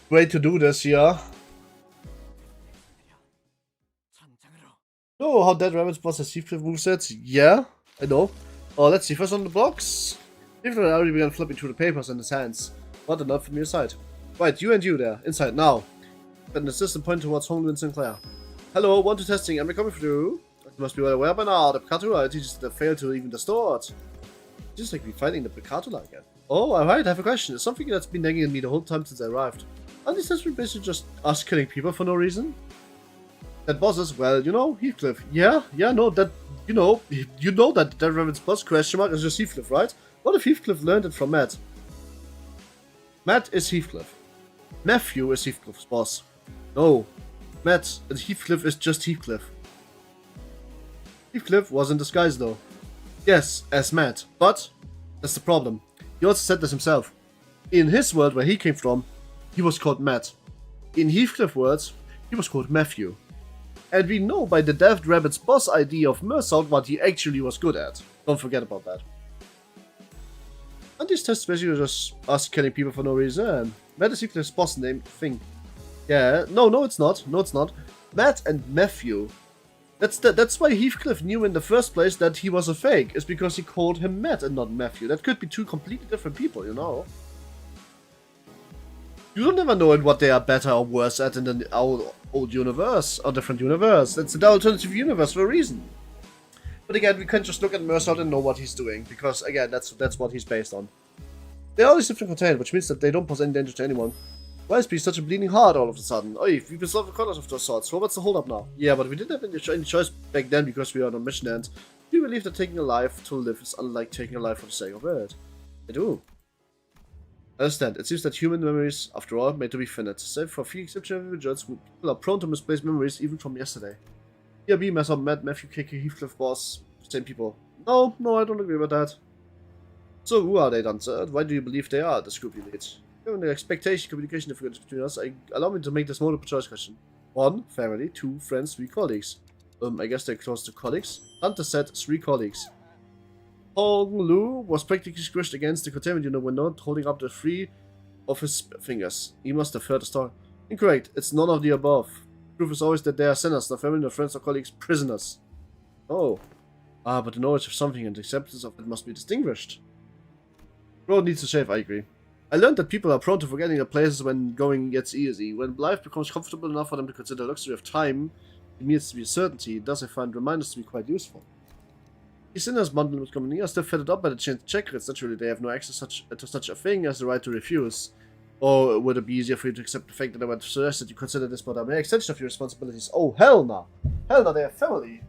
way to do this here. Oh, how Dead Rabbits boss has Heathcliff movesets? Yeah, I know. Oh, let's see. First on the box. Heathcliff had already began flipping through the papers in his hands. What a nod from your side. Right, you and you there. Inside, now. And the assistant pointed towards Honglu and Sinclair. Hello, 1 to testing. Am I coming through? You must be well aware by now. The Picatula teaches that failed to even distort. It's just like we're fighting the Picatula again. Oh, alright, I have a question. It's something that's been nagging at me the whole time since I arrived. Aren't these tests basically just us killing people for no reason? That boss is, well, you know, Heathcliff. Yeah, no, that, you know that Dead Rabbit's boss question mark is just Heathcliff, right? What if Heathcliff learned it from Matt? Matt is Heathcliff. Matthew is Heathcliff's boss. No, Matt and Heathcliff is just Heathcliff. Heathcliff was in disguise though. Yes, as Matt, but that's the problem. He also said this himself. In his world where he came from, he was called Matt. In Heathcliff's words, he was called Matthew. And we know by the Dead Rabbit's boss ID of Mersault what he actually was good at. Don't forget about that. And these tests basically just us killing people for no reason. Matt is Heathcliff's boss name thing. Yeah, no, it's not. No, it's not. Matt and Matthew That's why Heathcliff knew in the first place that he was a fake, is because he called him Matt and not Matthew. That could be two completely different people, you know. You don't never know what they are better or worse at in our old universe or different universe. It's an alternative universe for a reason. But again, we can't just look at Mercer and know what he's doing, because again, that's what he's based on. They are always different contained, which means that they don't pose any danger to anyone. Why is Beast such a bleeding heart all of a sudden? Oh, we've been solving corners of those sorts, so what's the hold up now? Yeah, but we didn't have any choice back then because we were on a mission, and do you believe that taking a life to live is unlike taking a life for the sake of it? I do. I understand. It seems that human memories, after all, made to be finite, save for a few exceptional individuals who are prone to misplace memories even from yesterday. Here be Messer, Matt, Matthew, KK, Heathcliff, Boss, same people. No, I don't agree with that. So who are they then, sir? Why do you believe they are the group you lead? Given the expectation, communication difficulties between us, allow me to make this multiple choice question. 1, family. 2, friends. 3, colleagues. I guess they're close to colleagues. Hunter said 3 colleagues. Hong Lu was practically squished against the containment unit window, holding up the 3 of his fingers. He must have heard the story. Incorrect. It's none of the above. Proof is always that they are sinners, not family, not friends, or colleagues, prisoners. Oh. But the knowledge of something and the acceptance of it must be distinguished. Road needs to shave, I agree. I learned that people are prone to forgetting their places when going gets easy. When life becomes comfortable enough for them to consider the luxury of time, it needs to be a certainty. Thus I find reminders to be quite useful. These sinners bundled with company are still fettered up by the chain checkers. Naturally, they have no access to such a thing as the right to refuse. Or would it be easier for you to accept the fact that I would suggest that you consider this but a mere extension of your responsibilities? Oh, hell no! Hell no, they have family!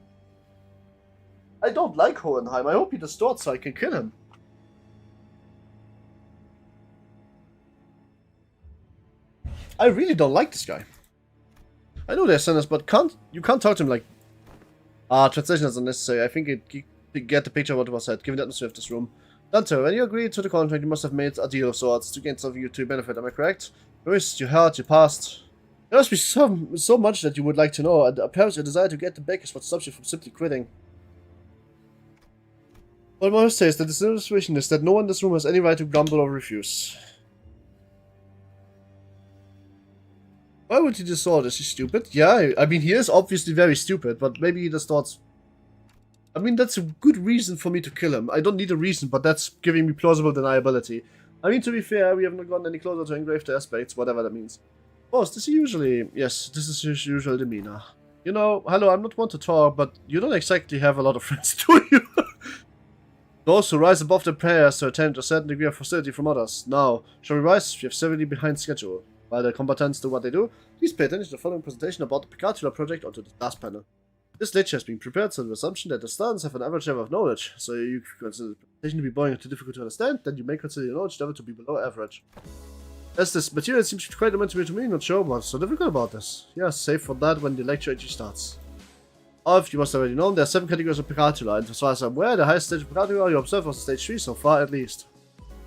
I don't like Hohenheim. I hope he distorts so I can kill him. I really don't like this guy. I know they're sinners, but you can't talk to him like... translation is unnecessary. I think you get the picture of what was said, given the atmosphere of this room. Dante, when you agreed to the contract, you must have made a deal of sorts to gain something to your benefit, am I correct? Where is your heart, your past? There must be so much that you would like to know, and perhaps your desire to get them back is what stops you from simply quitting. What I must say is that the situation is that no one in this room has any right to grumble or refuse. Why would he distort? Is he stupid? Yeah, I mean, he is obviously very stupid, but maybe he distorts. I mean, that's a good reason for me to kill him. I don't need a reason, but that's giving me plausible deniability. I mean, to be fair, we haven't gotten any closer to engraved aspects, whatever that means. Boss, this is usually... Yes, this is his usual demeanor. You know, hello, I'm not one to talk, but you don't exactly have a lot of friends, do you? Those who rise above their prayers to attain a certain degree of hostility from others. Now, shall we rise? We have severely behind schedule. While the combatants do what they do, please pay attention to the following presentation about the Picatula project onto the last panel. This lecture has been prepared on the assumption that the students have an average level of knowledge, so you consider the presentation to be boring or too difficult to understand, then you may consider your knowledge level to be below average. As this material seems quite elementary to me, not sure what's so difficult about this. Yes, save for that when the lecture actually starts. If you must already know, there are 7 categories of Picatula, and as far as I'm aware, the highest stage of Picatula you observe was stage 3 so far at least.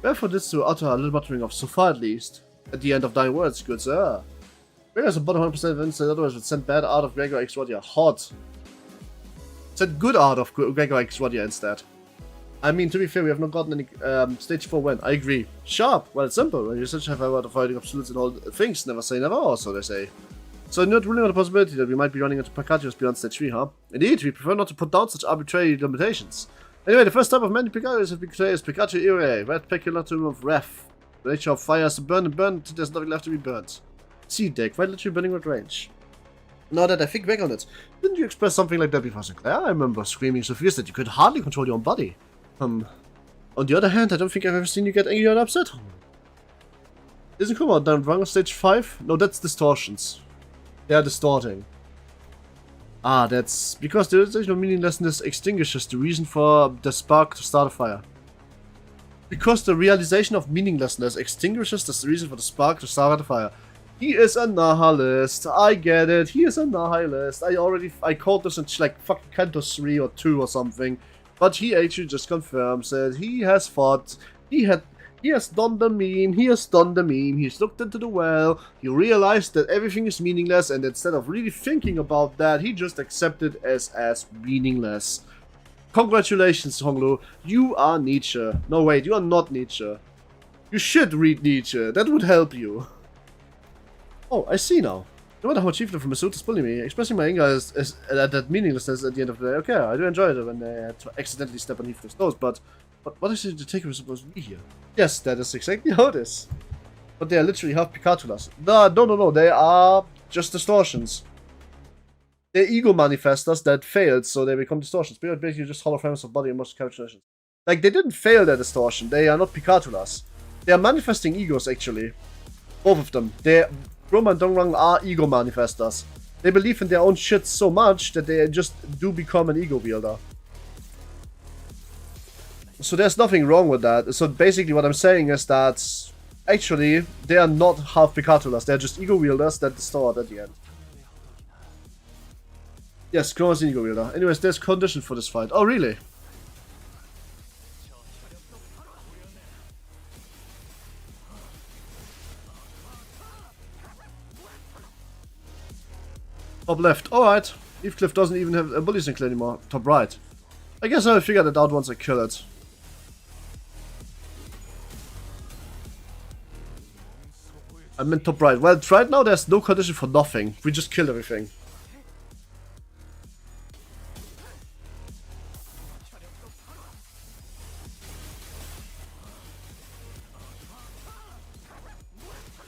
Therefore this to utter a little muttering of so far at least. At the end of dying words, good sir. Gregor's about 100% convinced that otherwise would send bad art of Gregor Exodia. Hot. Send good art of Gregor Exodia instead. I mean, to be fair, we have not gotten any stage 4 win. I agree. Sharp. Well, it's simple. When you such have a word avoiding absolutes and all things, never say never, or so they say. So you're not ruling out the possibility that we might be running into Picatius beyond stage 3, huh? Indeed, we prefer not to put down such arbitrary limitations. Anyway, the first type of many Picatius have been created is Pikachu Ire, red peculatum of Ref. The nature of fire is to burn and burn until there's nothing left to be burnt. Seed deck, quite literally burning with range. Now that I think back on it, didn't you express something like that before, Sinclair? I remember screaming so fierce that you could hardly control your own body. On the other hand, I don't think I've ever seen you get angry or upset. Isn't Kuma done wrong on stage 5? No, that's distortions. They are distorting. That's because the realization of meaninglessness extinguishes the reason for the spark to start a fire. Because the realization of meaninglessness extinguishes the reason for the spark to start a fire. He is a nihilist. I get it. He is a nihilist. I called this in like fucking Canto 3 or 2 or something. But he actually just confirms it. He has fought. He has done the meme. He has done the meme. He's looked into the well. He realized that everything is meaningless, and instead of really thinking about that, he just accepted it as meaningless. Congratulations, Honglu. You are Nietzsche. No, wait, you are not Nietzsche. You should read Nietzsche. That would help you. Oh, I see now. No matter how much evil from a suit is bullying me, expressing my anger is that meaninglessness at the end of the day. Okay, I do enjoy it when they had to accidentally step on Heathcliff's toes, but what is the takeaway supposed to be here? Yes, that is exactly how it is. But they are literally half Picatulas. No, they are just distortions. They're ego manifestors that failed, so they become distortions. They are basically just holograms of body and muscle calculations. Like, they didn't fail their distortion, they are not Picatulas. They are manifesting egos, actually. Both of them. Roma and Dongrang are ego manifestors. They believe in their own shit so much that they just do become an ego wielder. So there's nothing wrong with that. So basically what I'm saying is that actually they are not half Picatulas, they're just ego wielders that distort at the end. Yes, Chroma's an ego wielder. Anyways, there's condition for this fight. Oh really? Top left. Alright. Heathcliff doesn't even have a bully sinclair anymore. Top right. I guess I'll figure that out once I kill it. I meant top right. Well, right now there's no condition for nothing. We just kill everything.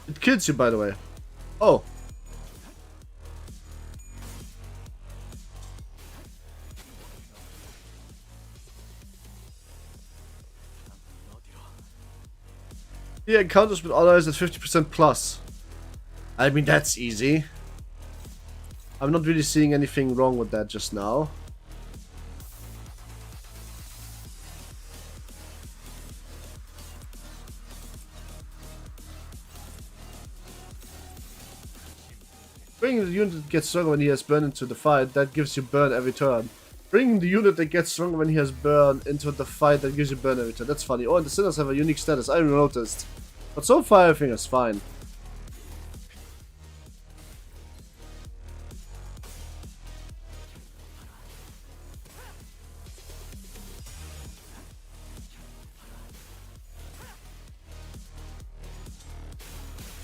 It kills you, by the way. Oh. Yeah, encounters with allies at 50% plus. I mean, that's easy. I'm not really seeing anything wrong with that just now. Bringing the unit that gets stronger when he has burn into the fight, that gives you burn every turn. Bringing the unit that gets stronger when he has burn into the fight, that gives you burn every turn. That's funny. Oh, and the sinners have a unique status. I noticed. But so far, everything is fine.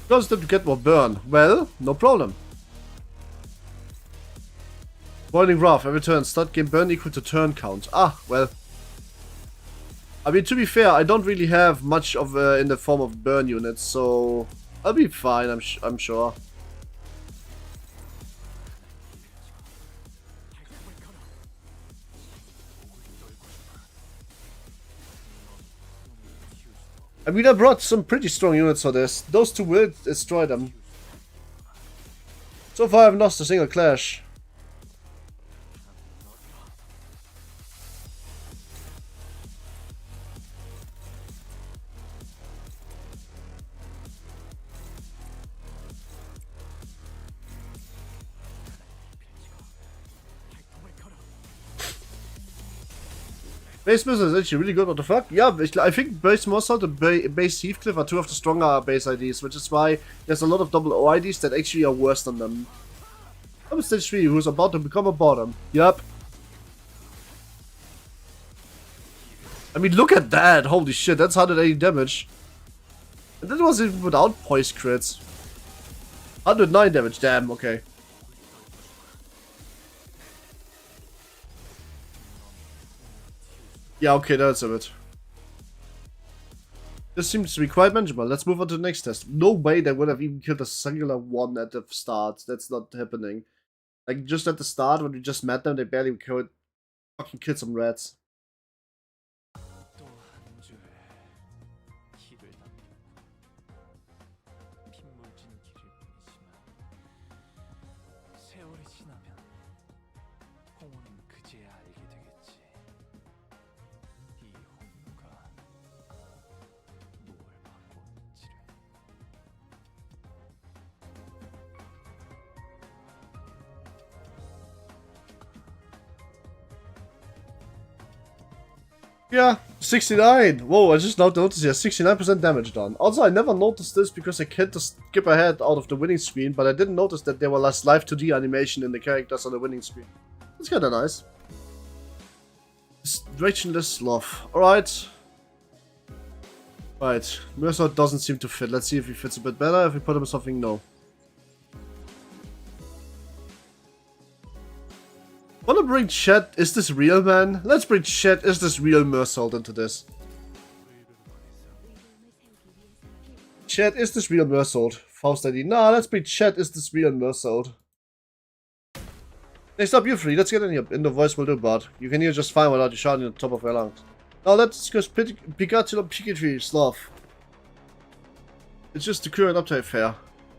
Cause them to get more burn. Well, no problem. Boiling Wrath, every turn, start game burn equal to turn count. Ah, well. I mean, to be fair, I don't really have much of in the form of burn units, so I'll be fine, I'm sure. I mean, I brought some pretty strong units for this. Those two will destroy them. So far, I haven't lost a single clash. Base Missile is actually really good, what the fuck? Yeah, I think Base Mossad and Base Heathcliff are two of the stronger base IDs, which is why there's a lot of double O IDs that actually are worse than them. I'm stage 3, who's about to become a bottom. Yup. I mean, look at that! Holy shit, that's 180 damage. And that was even without poise crits. 109 damage, damn, okay. Yeah, okay, that's a bit. This seems to be quite manageable. Let's move on to the next test. No way they would have even killed a singular one at the start. That's not happening. Like, just at the start, when we just met them, they barely could fucking kill some rats. Yeah, 69. Whoa, I just now noticed here, 69% damage done. Also, I never noticed this because I can't just skip ahead out of the winning screen, but I didn't notice that there was live 2D animation in the characters on the winning screen. That's kinda nice. Directionless Sloth. Alright. Right. Mercer doesn't seem to fit. Let's see if he fits a bit better. If we put him something, no. wanna bring chat, is this real, man? Let's bring chat, is this real Mersault into this. Chat, is this real Mersault? Faust ID. Nah, let's bring chat, is this real Mersault. Next up, you three. Let's get in the voice will do, but you can hear just fine without you shouting at the top of your lungs. Now let's discuss Pikachu Pikachu stuff. It's just the current uptake fair.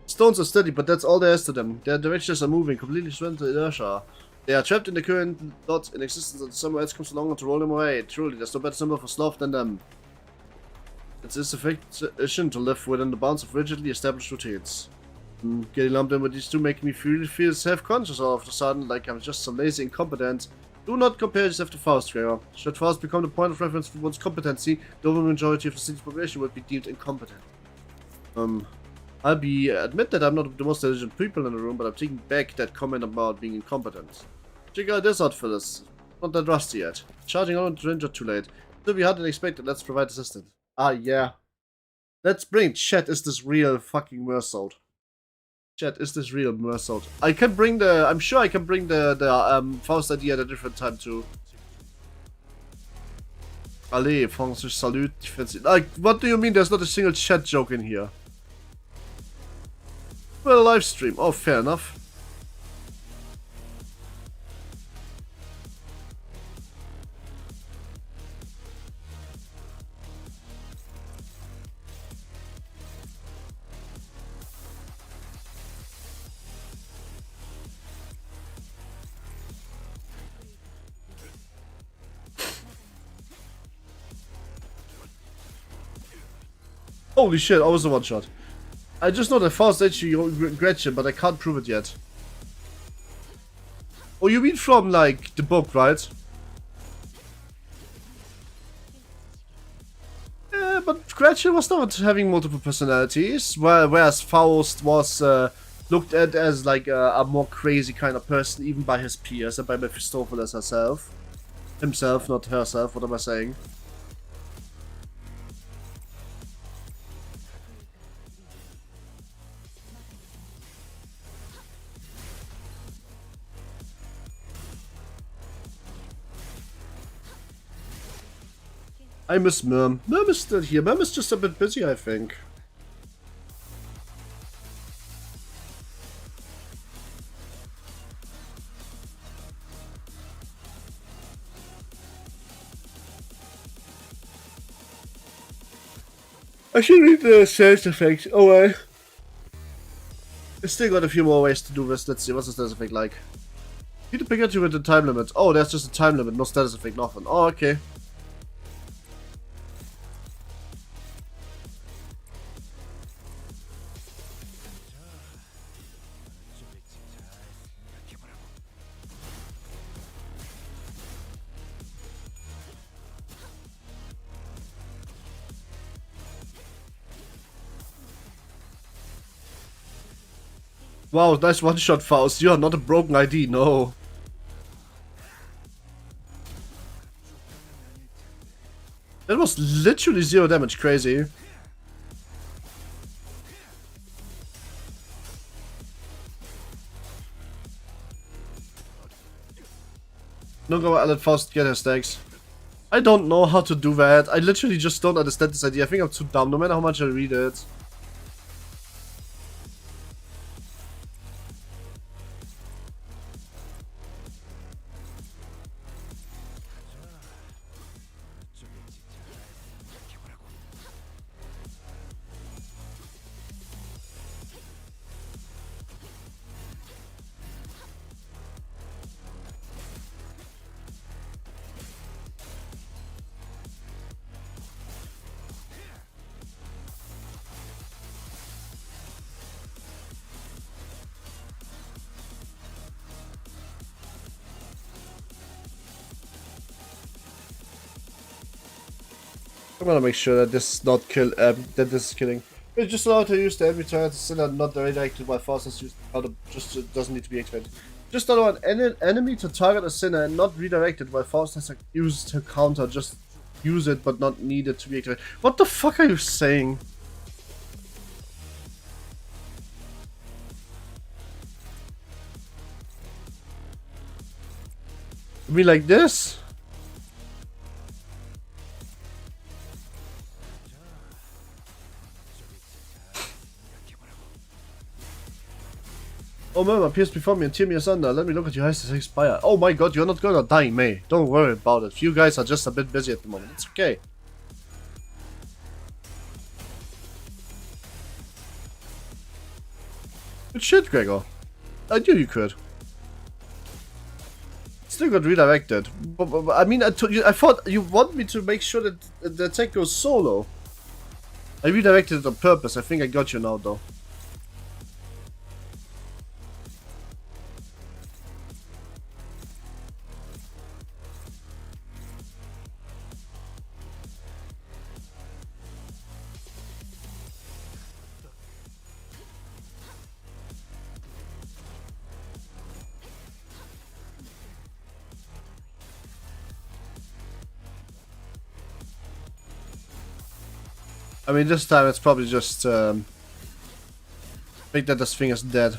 Stones are steady, but that's all there is to them. Their directions are moving, completely surrendered to inertia. They are trapped in the current dot in existence until someone else comes along to roll them away. Truly, there's no better symbol for sloth than them. It's insufficient to live within the bounds of rigidly established routines. Getting lumped in with these two making me feel self-conscious all of a sudden, like I'm just some lazy incompetent. Do not compare yourself to Faust, Gregor. Should Faust become the point of reference for one's competency, the overwhelming majority of the city's population would be deemed incompetent. I'll admit that I'm not the most intelligent people in the room, but I'm taking back that comment about being incompetent. Check out this outfit, it's not that rusty yet. Charging on the ranger too late. It'll be harder than expected, let's provide assistance. Ah, yeah. Let's bring chat, is this real fucking Mersault? Chat, is this real Mersault? I can bring the, I'm sure I can bring the Faust ID at a different time too. Allez, Francis, salute, defensive. Like, what do you mean there's not a single chat joke in here? Well, a live stream. Oh, fair enough. Holy shit, I was a one-shot. I just know that Faust actually Gretchen, but I can't prove it yet. Oh, you mean from, like, the book, right? Yeah, but Gretchen was not having multiple personalities, whereas Faust was looked at as, like, a more crazy kind of person, even by his peers, and by Mephistopheles herself. Himself, not herself, what am I saying? I miss Myrm. Myrm is still here. Myrm is just a bit busy, I think. I should read the sales effect. Oh well. I still got a few more ways to do this. Let's see, what's the status effect like? Need to Pikachu with the time limit. Oh, there's just a time limit, no status effect, nothing. Oh, okay. Wow, nice one-shot, Faust. You are not a broken ID, no. That was literally 0 damage, crazy. No go, I let Faust get her stacks. I don't know how to do that. I literally just don't understand this idea. I think I'm too dumb, no matter how much I read it. I'm gonna make sure that this is not kill. That this is killing. It's just allowed to use the enemy target sinner not redirected by Faust as used. Just doesn't need to be activated. Just allow an enemy to target a sinner and not redirected while Faust has used her counter. Just use it, but not needed to be activated. What the fuck are you saying? I mean, like this? Oh, man, appears before me and tear me asunder. Let me look at your eyes as they expire. Oh my god, you're not gonna die, May. Don't worry about it. You guys are just a bit busy at the moment. It's okay. Good shit, Gregor. I knew you could. Still got redirected. But, I mean, I thought you want me to make sure that the attack goes solo. I redirected it on purpose. I think I got you now, though. I mean, this time it's probably just think that this thing is dead.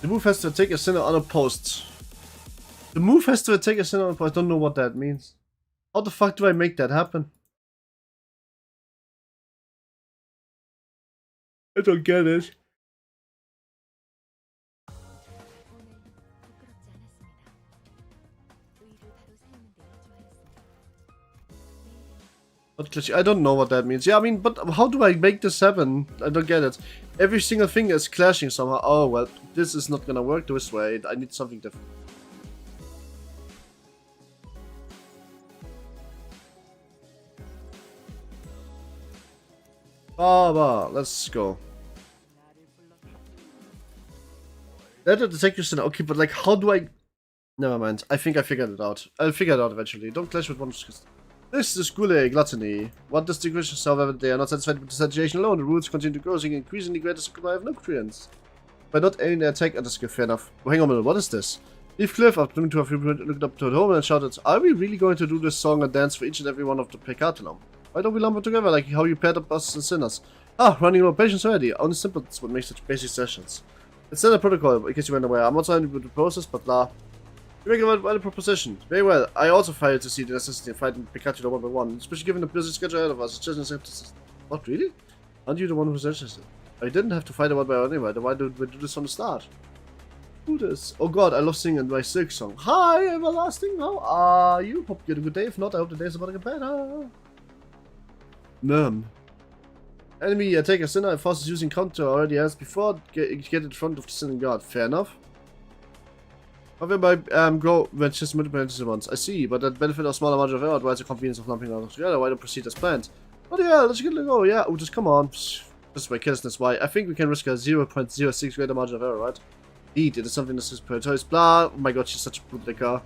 The move has to take a sinner unopposed. The move has to take a sinner unopposed. I don't know what that means. How the fuck do I make that happen? I don't get it. I don't know what that means. Yeah, I mean, but how do I make this happen? I don't get it. Every single thing is clashing somehow. Oh, well, this is not gonna work this way. I need something different. Let's go. Let it detect your sinner. Okay, but like, how do I... Never mind. I think I figured it out. I'll figure it out eventually. Don't clash with one... This is Gule gluttony. What distinguishes, however, they are not satisfied with the satiation alone. The roots continue to grow, seeing increasingly greater supply of nutrients. By not aiming the attack at the skill, fair enough. Well, hang on a minute, what is this? Leaf Cliff, after to have looked up to the home and shouted, are we really going to do this song and dance for each and every one of the Peccatinum? Why don't we lumber together like how you paired up us and sinners? Ah, running out of patience already. Only simple is what makes such basic sessions. It's still a protocol, in case you went away. I'm not trying with the process, but blah. You make a valid proposition. Very well. I also failed to see the necessity of fighting Pikachu one by one, especially given the busy schedule ahead of us. It's just an skepticism. What, really? Aren't you the one who's interested? I didn't have to fight them one by one anyway. Then why did we do this from the start? Who this? Oh god, I love singing my silk song. Hi, everlasting. How are you? Hope you had a good day. If not, I hope the day's about to get better. Enemy attack a sinner and forces using counter already as before. Get in front of the sinning god. Fair enough. However, grow when just multiple entities once. I see, but that benefit of smaller margin of error otherwise the convenience of lumping all together. Why don't proceed as planned? Oh yeah, let's get it go. Yeah, oh, just come on. This is my carelessness. Why? I think we can risk a 0.06 greater margin of error, right? Indeed, it is something that is per choice. Blah. Oh my god, she's such a bootlicker.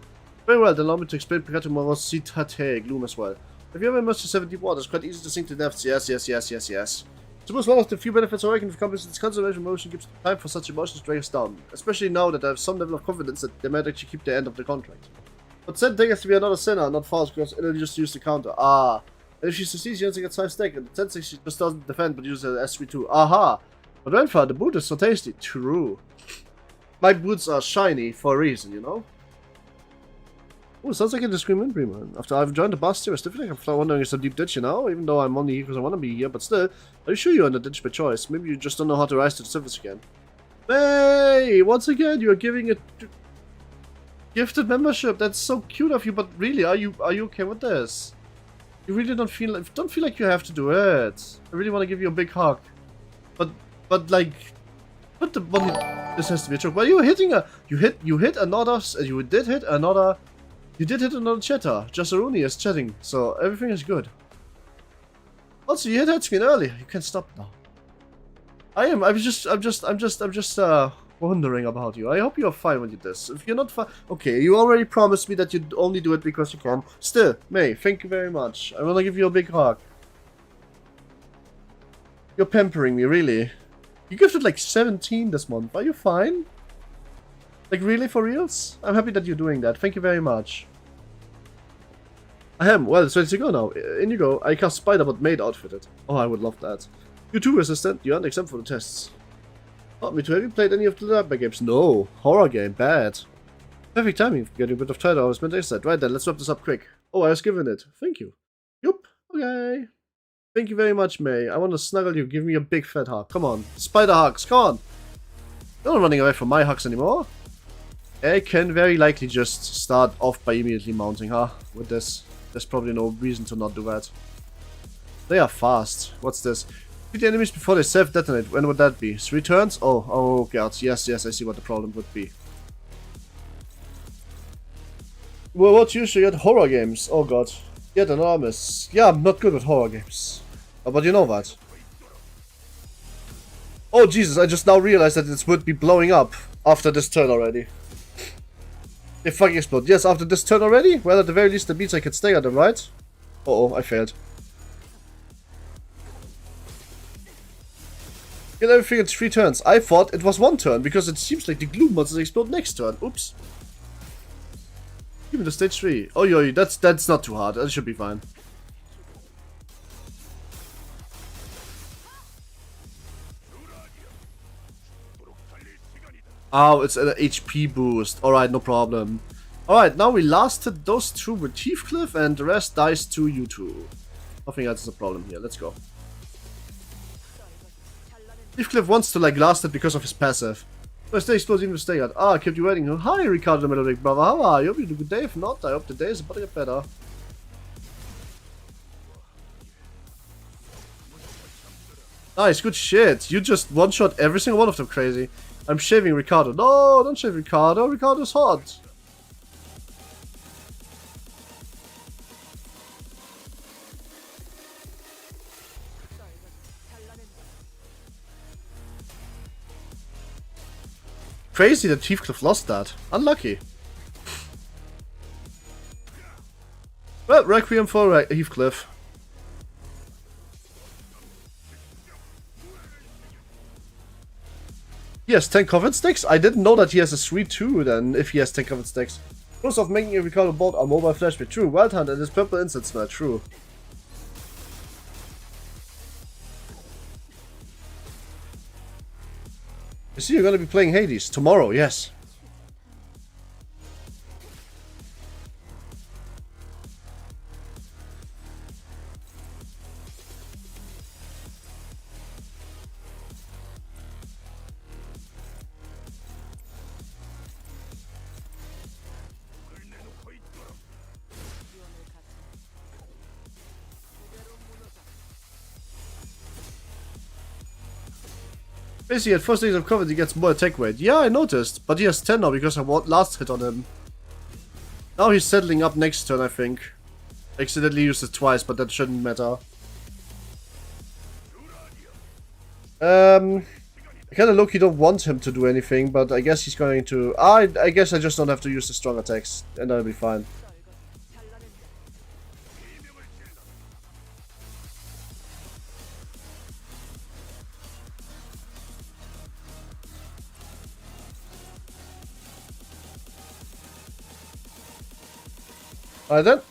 Very well, then allow me to explain Pikachu Morositate Gloom as well. Have you ever immersed yourself in deep water? It's quite easy to sink to depths. Yes. Suppose one of the few benefits of working with companies is conservation motion gives time for such emotions to drag us down. Especially now that I have some level of confidence that they might actually keep the end of the contract. But said thing has to be another sinner, not false, because it'll just use the counter. Ah. And if she succeeds, she only gets 5 stack, and the 10 she just doesn't defend but uses an S32. Aha! But Renfar, the boot is so tasty. True. My boots are shiny for a reason, you know? Oh, sounds like a discriminatory man. After I've joined the bus here, I still feel like I'm wondering if it's a deep ditch, you know? Even though I'm only here because I want to be here, but still, are you sure you're in the ditch by choice? Maybe you just don't know how to rise to the surface again. Hey! Once again, you're giving it gifted membership. That's so cute of you, but really, are you okay with this? You really don't feel like you have to do it. I really want to give you a big hug. But like, what the money? This has to be a joke. Well, you hit another chatter. Jasaruni is chatting, so everything is good. Also, you hit head screen earlier. You can't stop now. I'm just wondering about you. I hope you're fine when you do this. If you're not fine, okay. You already promised me that you'd only do it because you can. Still, May, thank you very much. I want to give you a big hug. You're pampering me, really. You gifted like 17 this month. Are you fine? Like, really, for reals? I'm happy that you're doing that. Thank you very much. I am. Well, it's ready to go now. In you go. I cast Spider, but made outfitted. Oh, I would love that. You too, Resistant. You aren't exempt for the tests. Oh, me too. Have you played any of the Nightmare games? No. Horror game. Bad. Perfect timing for getting a bit of tired. I was meant to say that. Right then, let's wrap this up quick. Oh, I was given it. Thank you. Yup. Okay. Thank you very much, May. I want to snuggle you. Give me a big fat hug. Come on. Spider hugs. Come on. You're not running away from my hugs anymore. I can very likely just start off by immediately mounting, huh? With this. There's probably no reason to not do that. They are fast. What's this? Beat the enemies before they self-detonate. When would that be? 3 turns? Oh god. Yes, I see what the problem would be. Well, what usually at horror games? Oh god. Yet enormous. Yeah, I'm not good with horror games. Oh, but you know that. Oh Jesus, I just now realized that it would be blowing up after this turn already. They fucking explode. Yes, after this turn already? Well, at the very least, that means I can stay at them, right? Uh oh, I failed. Get everything in 3 turns. I thought it was 1 turn, because it seems like the glue monsters explode next turn. Oops. Give me the stage 3. Oh, yo, that's not too hard. That should be fine. Oh, it's an HP boost. Alright, no problem. Alright, now we lasted those 2 with Heathcliff, and the rest dies to you 2. Nothing else is a problem here. Let's go. Heathcliff wants to, like, last it because of his passive. So I stay exposed even to stay at. Ah, I kept you waiting. Hi, Ricardo the Melodic Brother. How are you? Hope you had a good day. If not, I hope the day is about to get better. Nice, good shit. You just one-shot every single one of them, crazy. I'm shaving Ricardo. No, don't shave Ricardo. Ricardo's hot. Crazy that Heathcliff lost that. Unlucky. Well, Requiem for Heathcliff. He has 10 coffin sticks? I didn't know that he has a 3-2 then, if he has 10 coffin sticks. Pros of making a Ricardo board are mobile flashback. True. Wild Hunt and his purple insect smell. True. I see you're gonna be playing Hades tomorrow, yes. Basically, at first days of cover, he gets more attack rate. Yeah, I noticed, but he has 10 now because I last hit on him. Now he's settling up next turn, I think. Accidentally used it twice, but that shouldn't matter. I kinda low-key don't want him to do anything, but I guess he's going to... I guess I just don't have to use the strong attacks, and that'll be fine. Alright then.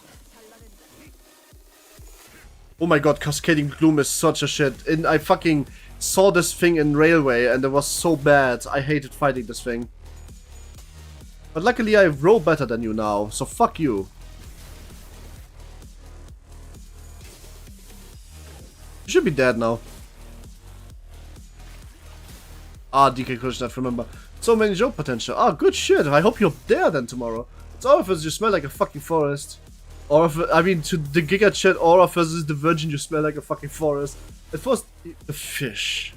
Oh my god, Cascading Gloom is such a shit. And I fucking saw this thing in Railway and it was so bad. I hated fighting this thing. But luckily I roll better than you now, so fuck you. You should be dead now. Ah, DK Kushnet, remember. So many joke potential. Ah, good shit. I hope you're there then tomorrow. It's Orifice, you smell like a fucking forest. Orifice, I mean, to the Giga Chat, Orifice is the virgin, you smell like a fucking forest. At first, the fish.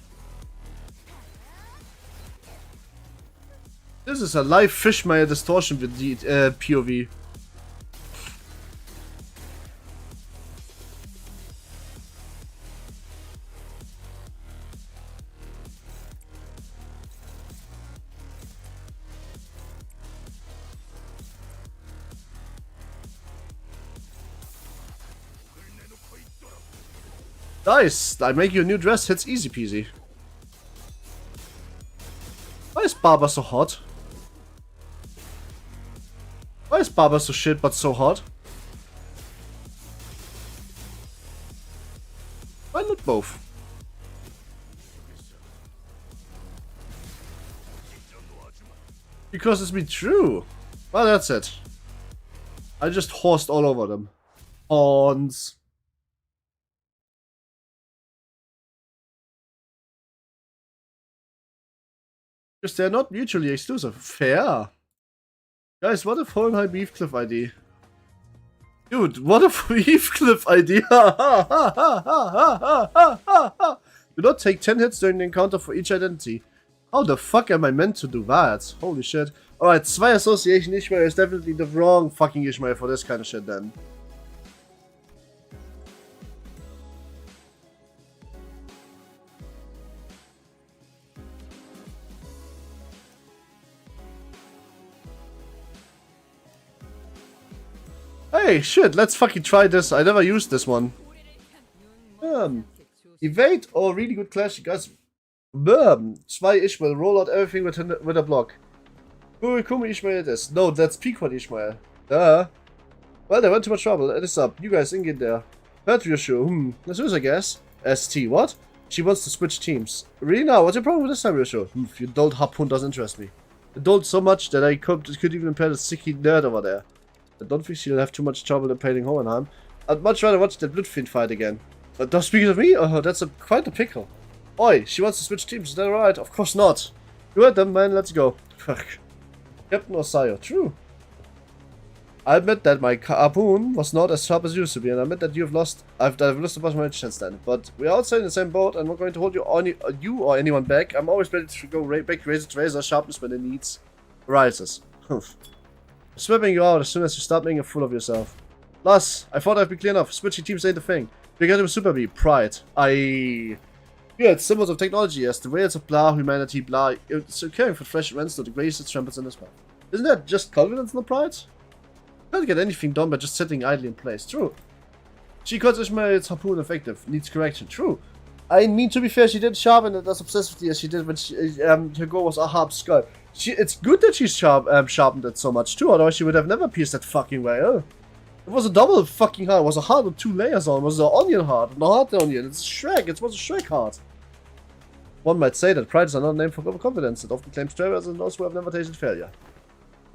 This is a live Fishmire distortion with the POV. Nice! I make you a new dress, hits easy peasy. Why is Baba so hot? Why is Baba so shit but so hot? Why not both? Because it's been true. Well, that's it. I just horsed all over them. Horns. Because they're not mutually exclusive. Fair. Guys, what if Hohenheim Heathcliff ID? Dude, what if Heathcliff ID? Do not take 10 hits during the encounter for each identity. How the fuck am I meant to do that? Holy shit. Alright, 2 Association Ishmael is definitely the wrong fucking Ishmael for this kind of shit then. Hey, shit, let's fucking try this. I never used this one. Evade or really good clash, you guys. 2 Ishmael, roll out everything with a block. Kurikumi Ishmael it is. No, that's Pequod Ishmael. Duh. Well, they went too much trouble. It is up. You guys, get there. Heard your show. That's yours, I guess. ST, what? She wants to switch teams. Really now? What's your problem with this time, your show? Your dolt harpoon doesn't interest me. The dolt so much that I could even impair the sicky nerd over there. I don't think she'll have too much trouble impaling Hohenheim. I'd much rather watch that Bloodfiend fight again. But speaking of me? Oh, that's quite a pickle. Oi, she wants to switch teams, is that right? Of course not. You heard them, man, let's go. Fuck. Captain Osayo, true. I admit that my harpoon was not as sharp as it used to be, and I admit that I've lost a bunch of my since then. But we're outside in the same boat, and we're going to hold you or anyone back. I'm always ready to go back razor to razor sharpness when it needs rises. Sweeping you out as soon as you start making a fool of yourself. Plus, I thought I'd be clear enough. Switching teams ain't the thing. We got with Super B, pride. Yeah, it's symbols of technology, yes. The rails of blah, humanity, blah. It's caring for fresh events to the graces, trumpets, and this one. Isn't that just confidence and pride? Can't get anything done by just sitting idly in place. True. She calls Ishmael's harpoon effective. Needs correction. True. I mean, to be fair, she didn't sharpen it as obsessively as she did when her goal was Ahab's skull. It's good that she's sharpened it so much too, otherwise she would have never pierced that fucking way, huh? It was a double fucking heart. It was a heart with 2 layers on. It was an onion heart. No heart onion. It's Shrek. It was a Shrek heart. One might say that pride is another name for overconfidence. It often claims travelers and those who have never tasted failure.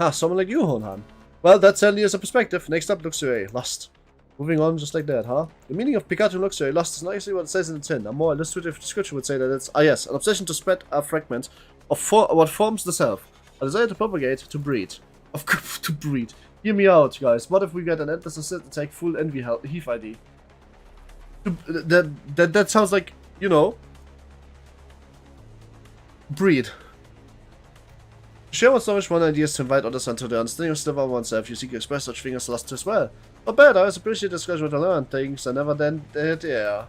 Ah, someone like you, Hohenheim. Well, that certainly is a perspective. Next up, luxury. Lust. Moving on just like that, huh? The meaning of Pikachu luxury, lust, is not actually what it says in the tin. A more illustrative description would say that it's, yes, an obsession to spread a fragment of what forms the self. A desire to propagate, to breed. To breed. Hear me out, guys. What if we get an endless asset attack full envy Heath ID? That sounds like, you know, breed. Share what's so much one idea is to invite others onto the understanding of sliver of oneself. You seek to express such things as lust as well. Not bad, I always appreciate discussion to learn things I never then did, yeah.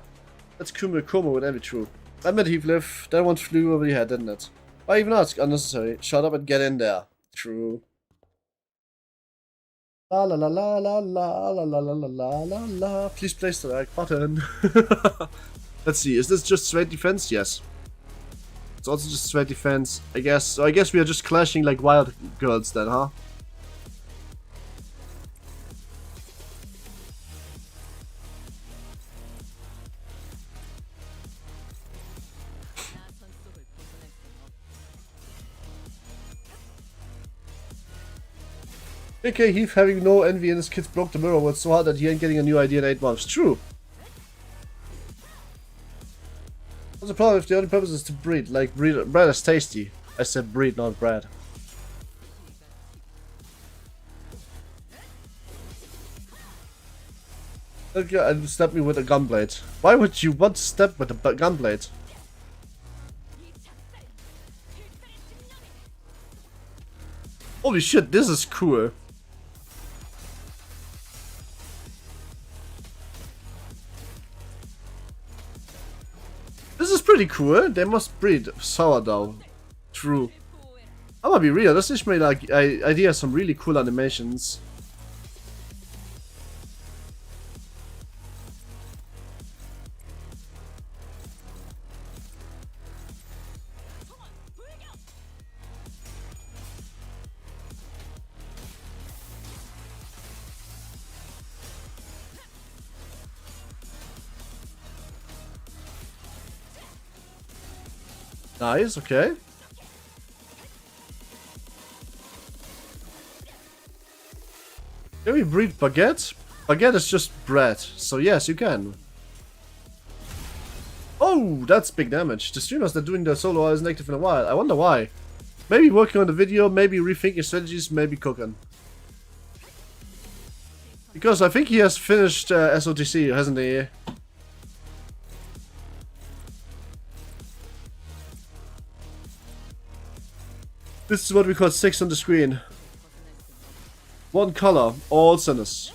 That's Kumo with every true. I met Heathcliff, that one flew over your head, didn't it? Why even ask? Unnecessary. Shut up and get in there. True. La la la la la la la la la la la la. Please place the like button. Let's see, is this just straight defense? Yes. It's also just straight defense, I guess. So I guess we are just clashing like wild girls then, huh? Okay, Heath having no envy in his kids broke the mirror was so hard that he ain't getting a new idea in 8 months. True. What's the problem if the only purpose is to breed? Like, bread is tasty. I said breed, not bread. Okay, and stab me with a gunblade. Why would you want to stab with a gunblade? Holy shit, this is cool. This is pretty cool. They must breed sourdough. True. I'm gonna be real. This is made like idea some really cool animations. Nice, okay. Can we breed baguette? Baguette is just bread, so yes, you can. Oh, that's big damage. The streamers that are doing the solo isn't active in a while. I wonder why. Maybe working on the video, maybe rethinking strategies, maybe cooking. Because I think he has finished SOTC, hasn't he? This is what we call 6 on the screen. One color, all sinners.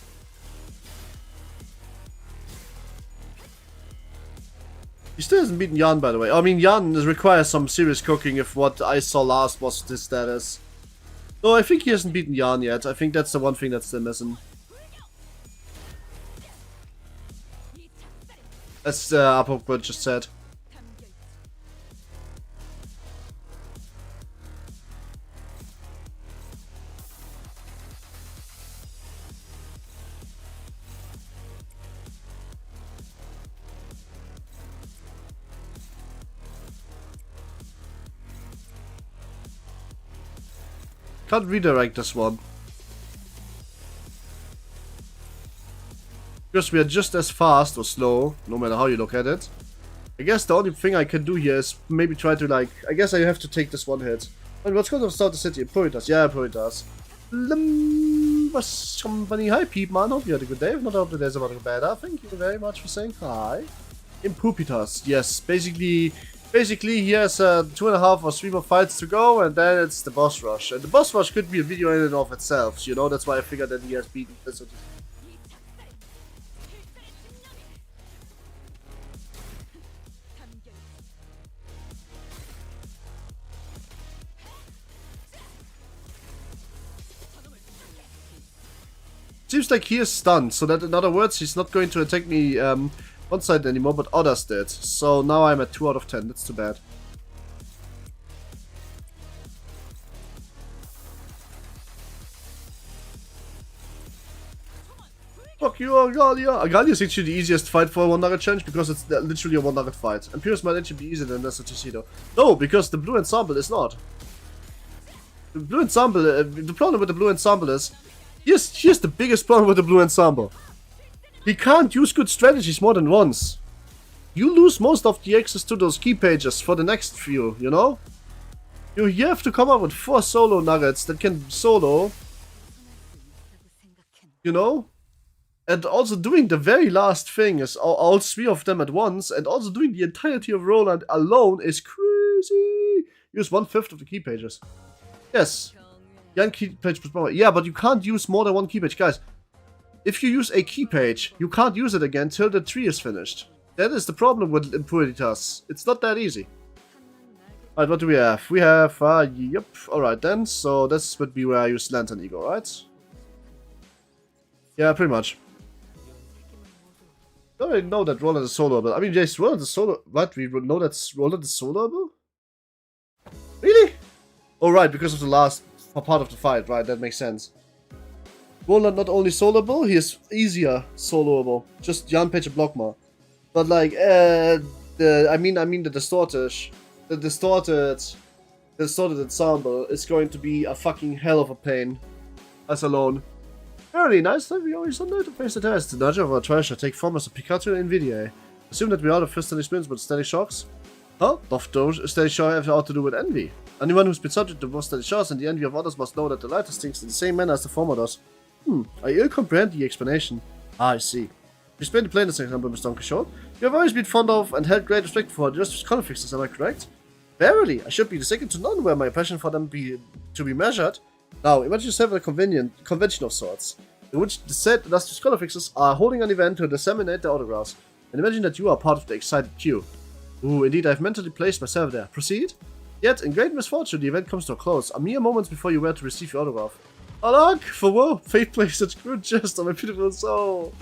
He still hasn't beaten Jan, by the way. I mean, Jan requires some serious cooking if what I saw last was this status. No, I think he hasn't beaten Jan yet. I think that's the one thing that's still missing. As Apokbird just said. Can't redirect this one. Because we are just as fast or slow, no matter how you look at it. I guess the only thing I can do here is maybe try to like... I guess I have to take this one hit. And what's going to start the city? It probably does. Yeah, it probably does. LIMBUS COMPANY. Hi, Peep, man. Hope you had a good day. If not, I hope the day's about to go better. Thank you very much for saying hi. Impupitas. Yes, basically he has 2.5 or 3 more fights to go, and then it's the boss rush. And the boss rush could be a video in and of itself, you know, that's why I figured that he has beaten this. Seems like he is stunned, so that in other words, he's not going to attack me one side anymore, but others did. So now I'm at 2 out of 10. That's too bad. Fuck you, Agalia. Agalia is actually the easiest fight for a 1 nugget challenge because it's literally a 1 nugget fight. And Pierce might actually be easier than SOTC though. No, because the blue ensemble is not. The blue ensemble, the problem with the blue ensemble is, here's the biggest problem with the blue ensemble. He can't use good strategies more than once. You lose most of the access to those key pages for the next few, you know? You have to come up with 4 solo nuggets that can solo. You know? And also doing the very last thing is all 3 of them at once, and also doing the entirety of Roland alone is crazy. Use 1/5 of the key pages. Yes. One key page. Yeah, but you can't use more than 1 key page, guys. If you use a key page, you can't use it again till the tree is finished. That is the problem with Impuritas. It's not that easy. Alright, what do we have? We have, yep, alright then. So this would be where I use Lantern Ego, right? Yeah, pretty much. I don't really know that Roland is soloable. I mean, yes, Roland is solo. What? We know that Roland is soloable? Really? Oh, right, because of the last part of the fight, right? That makes sense. Roland not only soloable, he is easier soloable. Just Jan Page and Blockma. But like, I mean the distorted ensemble is going to be a fucking hell of a pain. As alone. Very nice that we always know to face the test. The nudge of our treasure take form as a Pikachu and NVIDIA. Assume that we are the first steady spins with steady shocks. Huh? Doth those steady shocks have all to do with envy? Anyone who's been subject to more steady shocks and the envy of others must know that the latter stinks in the same manner as the former does. I ill comprehend the explanation. I see. To explain the plainest example, Mr. Don Quixote, you have always been fond of and held great respect for justice conflicts, am I correct? Verily, I should be the second to none were my passion for them to be measured. Now, imagine yourself at a convention of sorts, in which the said illustrious scholar fixers are holding an event to disseminate their autographs, and imagine that you are part of the excited queue. Ooh, indeed, I have mentally placed myself there. Proceed? Yet, in great misfortune, the event comes to a close, a mere moments before you were to receive your autograph. Alas, for woe, fate plays such cruel jest on my pitiful soul.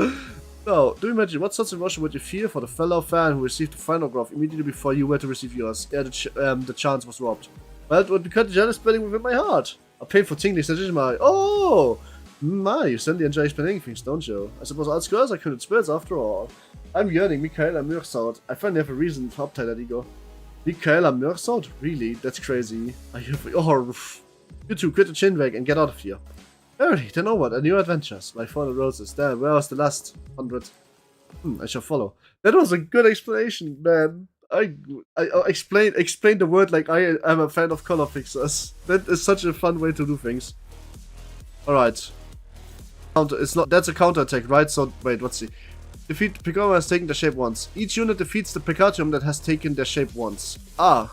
Now, do you imagine what such emotion would you feel for the fellow fan who received the final autograph immediately before you were to receive yours? Yeah, the chance was robbed. Well, it would be quite a jealous burning within my heart. A painful tingling sensation in my... Oh! My, you certainly enjoy explaining things, don't you? I suppose all girls are kindred spirits after all. I'm yearning, Michaela Mürsaut. I finally have a reason to uptie that ego. Michaela Mürsaut? Really? That's crazy. I have... Oh, you two, quit the chin wag and get out of here. Early, then onward, a new adventures. My 400 roses. There, where was the last 100? I shall follow. That was a good explanation, man. I explained the word like I am a fan of color fixers. That is such a fun way to do things. Alright. It's not, that's a counterattack, right? So, wait, let's see. Defeat Pikachu has taken their shape once. Each unit defeats the Pikachu that has taken their shape once. Ah.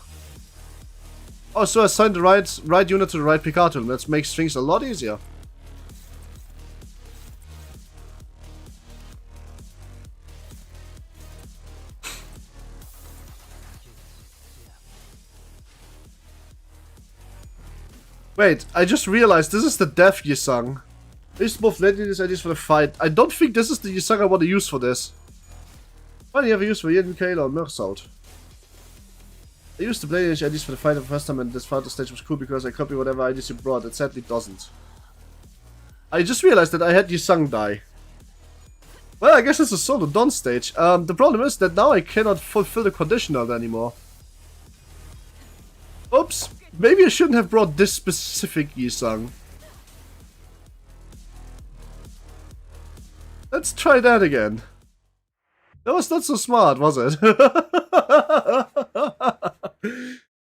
Oh, so assign the right unit to the right Pikachu. That makes things a lot easier. Wait, I just realized this is the Death Yisung. I used both legendary ideas for the fight. I don't think this is the Yisung I want to use for this. Finally, have a use for Yen, Michaela, or Mersault. I used the legendary ideas for the fight the first time, and this fighter stage was cool because I copied whatever ideas you brought. It sadly doesn't. I just realized that I had Yisung die. Well, I guess it's a solo Dawn stage. The problem is that now I cannot fulfill the conditional anymore. Oops. Maybe I shouldn't have brought this specific Yisung. Let's try that again. That was not so smart, was it?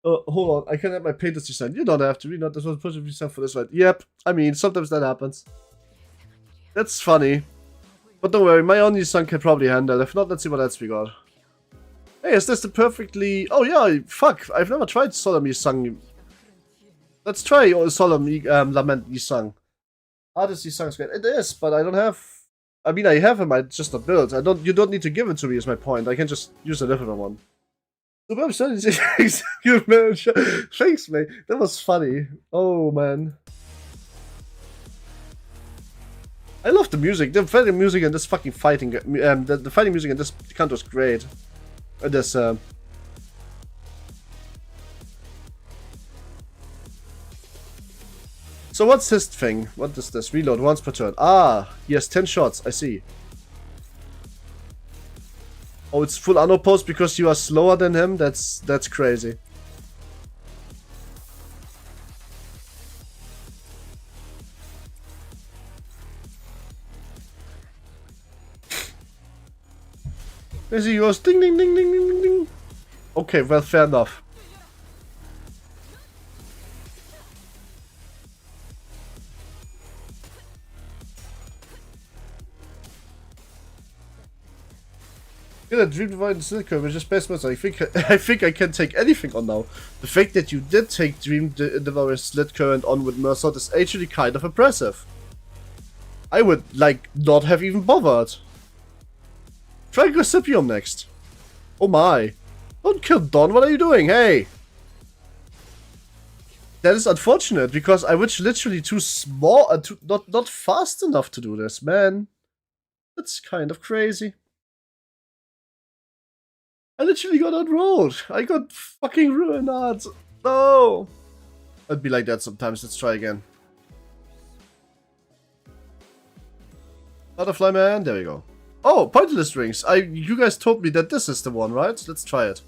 Hold on, I can have my painters design. You don't have to. You're not supposed to push yourself for this fight. Yep, I mean, sometimes that happens. That's funny. But don't worry, my own Yisung can probably handle. If not, let's see what else we got. Hey, is this the perfectly... Oh yeah, fuck. I've never tried Solemn Yisung. Let's try Solemn Lament Yisung. Artist Yisung is great. It is, but I don't have... I mean, I have him, I just not built. You don't need to give it to me is my point. I can just use a different one. Thanks, mate. That was funny. Oh, man. I love the music. The fighting music in this fucking fighting... the fighting music in this count was great. This, So what's his thing? What is this? Reload once per turn. Ah, he has 10 shots, I see. Oh, it's full unopposed because you are slower than him? That's crazy. There he goes. Ding, ding, ding, ding, ding, ding. Okay, well, fair enough. Get a dream divine silica, which is best master. I think I can take anything on now. The fact that you did take Dream Devourer Slit Current on with Mersault is actually kind of impressive. I would, like, not have even bothered. Try Gossipium next. Oh my. Don't kill Don, what are you doing? Hey! That is unfortunate, because I was literally too small, not fast enough to do this, man. That's kind of crazy. I literally got unrolled. I got fucking Ruina. No! I'd be like that sometimes. Let's try again. Butterfly man, there we go. Oh, pointless rings. You guys told me that this is the one, right? Let's try it.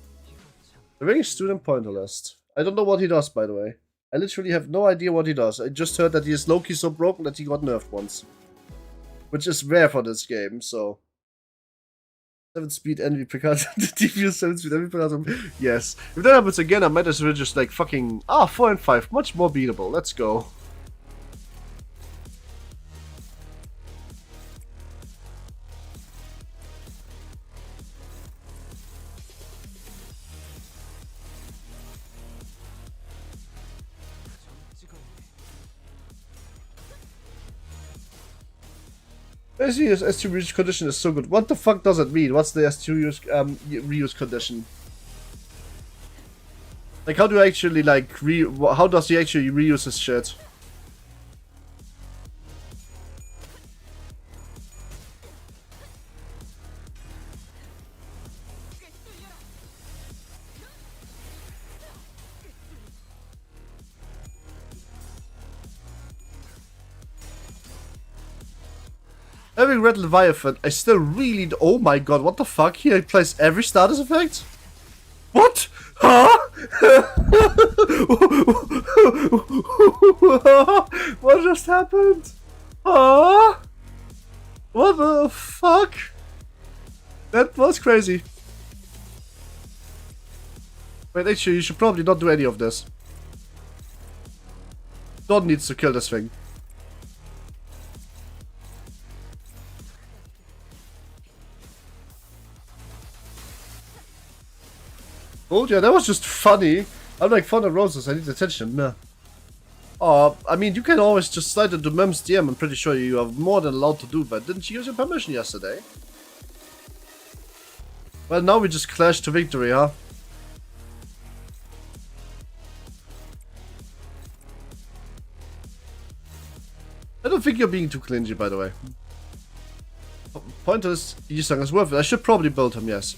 The ring student pointerlist. I don't know what he does, by the way. I literally have no idea what he does. I just heard that he is low-key so broken that he got nerfed once. Which is rare for this game, so... 7-speed envy Picard. Diffuse 7-speed envy Picard. Yes. If that happens again, I might as well just like fucking... 4 and 5. Much more beatable. Let's go. SU's S2 reuse condition is so good. What the fuck does it mean? What's the S2 reuse condition? Like, how do I actually, like, how does he actually reuse his shit? Having Red Leviathan, I still really... Oh my god, what the fuck? He applies every status effect? What? Huh? What just happened? Oh, what the fuck? That was crazy. Wait, actually, you should probably not do any of this. Don needs to kill this thing. Oh yeah, that was just funny. I'm like fond of roses, I need attention. Nah. I mean, you can always just slide into Mem's DM, I'm pretty sure you are more than allowed to do that. Didn't she use your permission yesterday? Well, now we just clashed to victory, huh? I don't think you're being too clingy, by the way. Point is, Yisang is worth it. I should probably build him, yes.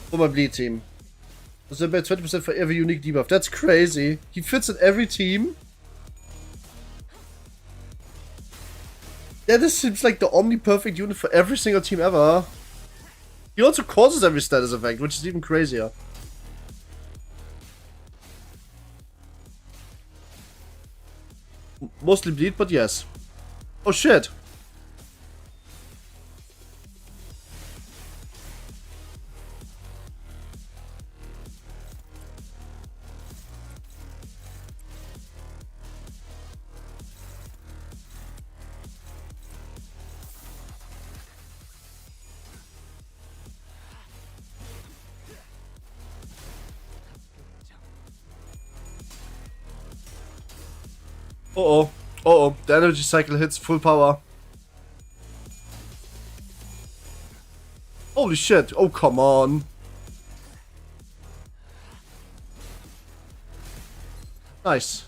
For my bleed team. There's about 20% for every unique debuff. That's crazy. He fits in every team. Yeah, this seems like the omni-perfect unit for every single team ever. He also causes every status effect, which is even crazier. Mostly bleed, but yes. Oh shit. Uh-oh. Uh-oh. The energy cycle hits full power. Holy shit. Oh, come on. Nice.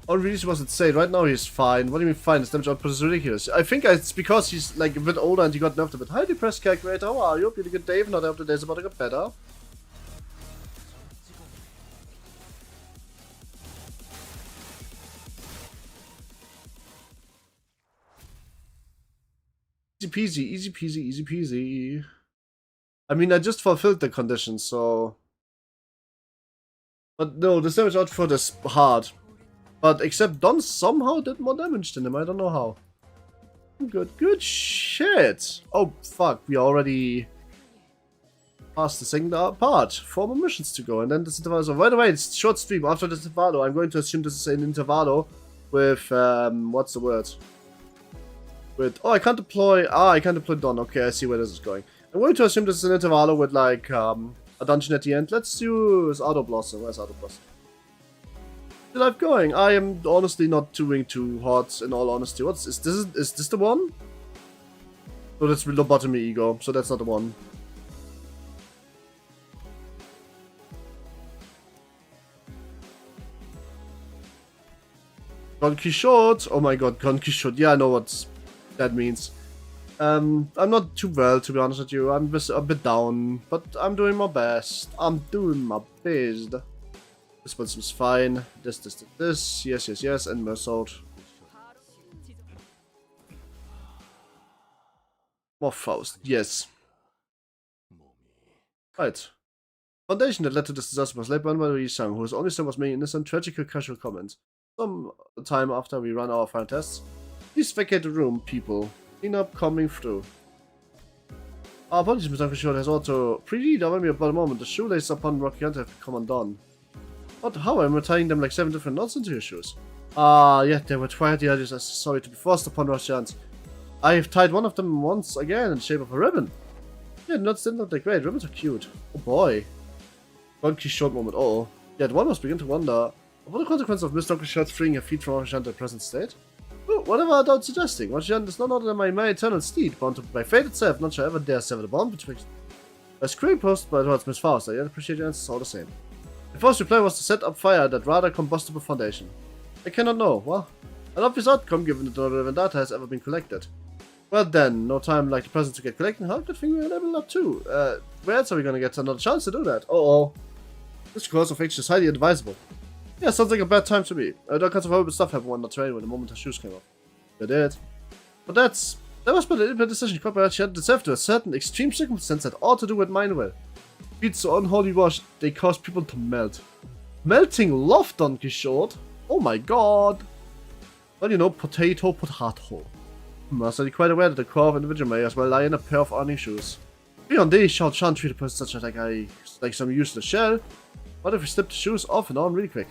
All really was insane. Right now he's fine. What do you mean fine? His damage output is ridiculous. I think it's because he's like a bit older and he got nerfed a bit. Hi, depressed calculator. How are you? Pretty good, Dave. Not after days about to get better. Easy peasy, easy peasy, easy peasy. I mean, I just fulfilled the condition, so... But no, the damage output is hard. But except Don somehow did more damage than him, I don't know how. Good, good shit! Oh, fuck, we already... passed the second part. 4 more missions to go, and then this Intervallo. So, by the way, it's short stream. After this Intervallo, I'm going to assume this is an Intervallo with, what's the word? With, oh, I can't deploy, I can't deploy Dawn. Okay, I see where this is going. I'm going to assume this is an Intervallo with, like, a dungeon at the end. Let's use Auto Blossom. Where's Auto Blossom? Still life going. I am honestly not doing too hot, in all honesty. Is this the one? No, that's lobotomy ego, so that's not the one. Don Quixote. Oh my god, Don Quixote. Yeah, I know what that means. I'm not too well, to be honest with you. I'm just a bit down, but I'm doing my best. I'm doing my best. This one seems fine. This. Yes, yes, yes, and Mersault. More Faust. Yes. Right. Foundation that led to this disaster was led by Marie Sang, whose only son was making innocent, tragical, casual comments. Some time after we run our final tests. Please vacate the room, people. Clean up coming through. Our apologies, Mr. Short has also pre-read me about a moment. The shoelace upon Rocky Hunter have come undone. But how am I tying them like 7 different knots into your shoes? Yeah, they were tried the others. Sorry to be forced upon Rocky Hunter. I have tied one of them once again in the shape of a ribbon. Yeah, the knots didn't look that great. Ribbons are cute. Oh boy. Don Quixote moment. Uh oh. Yet one must begin to wonder, what the consequence of Miss Don Quixote freeing her feet from Rocky present state? Oh, whatever I doubt suggesting. Rocky is none other than my eternal steed, bound to by fate itself. Not sure I ever dare sever the bond betwixt. A scream posted by towards Miss Faust. I yet appreciate your answers all the same. The first reply was to set up fire that rather combustible foundation. I cannot know. Well, an obvious outcome given that no relevant data has ever been collected. Well then, no time like the present to get collected. How good thing we're level up too. Where else are we gonna get another chance to do that? Uh-oh. This course of action is highly advisable. Yeah, sounds like a bad time to me. All kinds of horrible stuff happened on the train when the moment her shoes came off. They did. But that was but a decision quite by she had itself to a certain extreme circumstance that ought to do with mine will. Beats so unholy wash, they cause people to melt. Melting love, Don Quixote? Oh my god. Well, you know, potato. Must be quite aware that the core of individual may as well lie in a pair of ironing shoes. Beyond this, shall shan't treat a person such like some useless shell. What if we slip the shoes off and on really quick?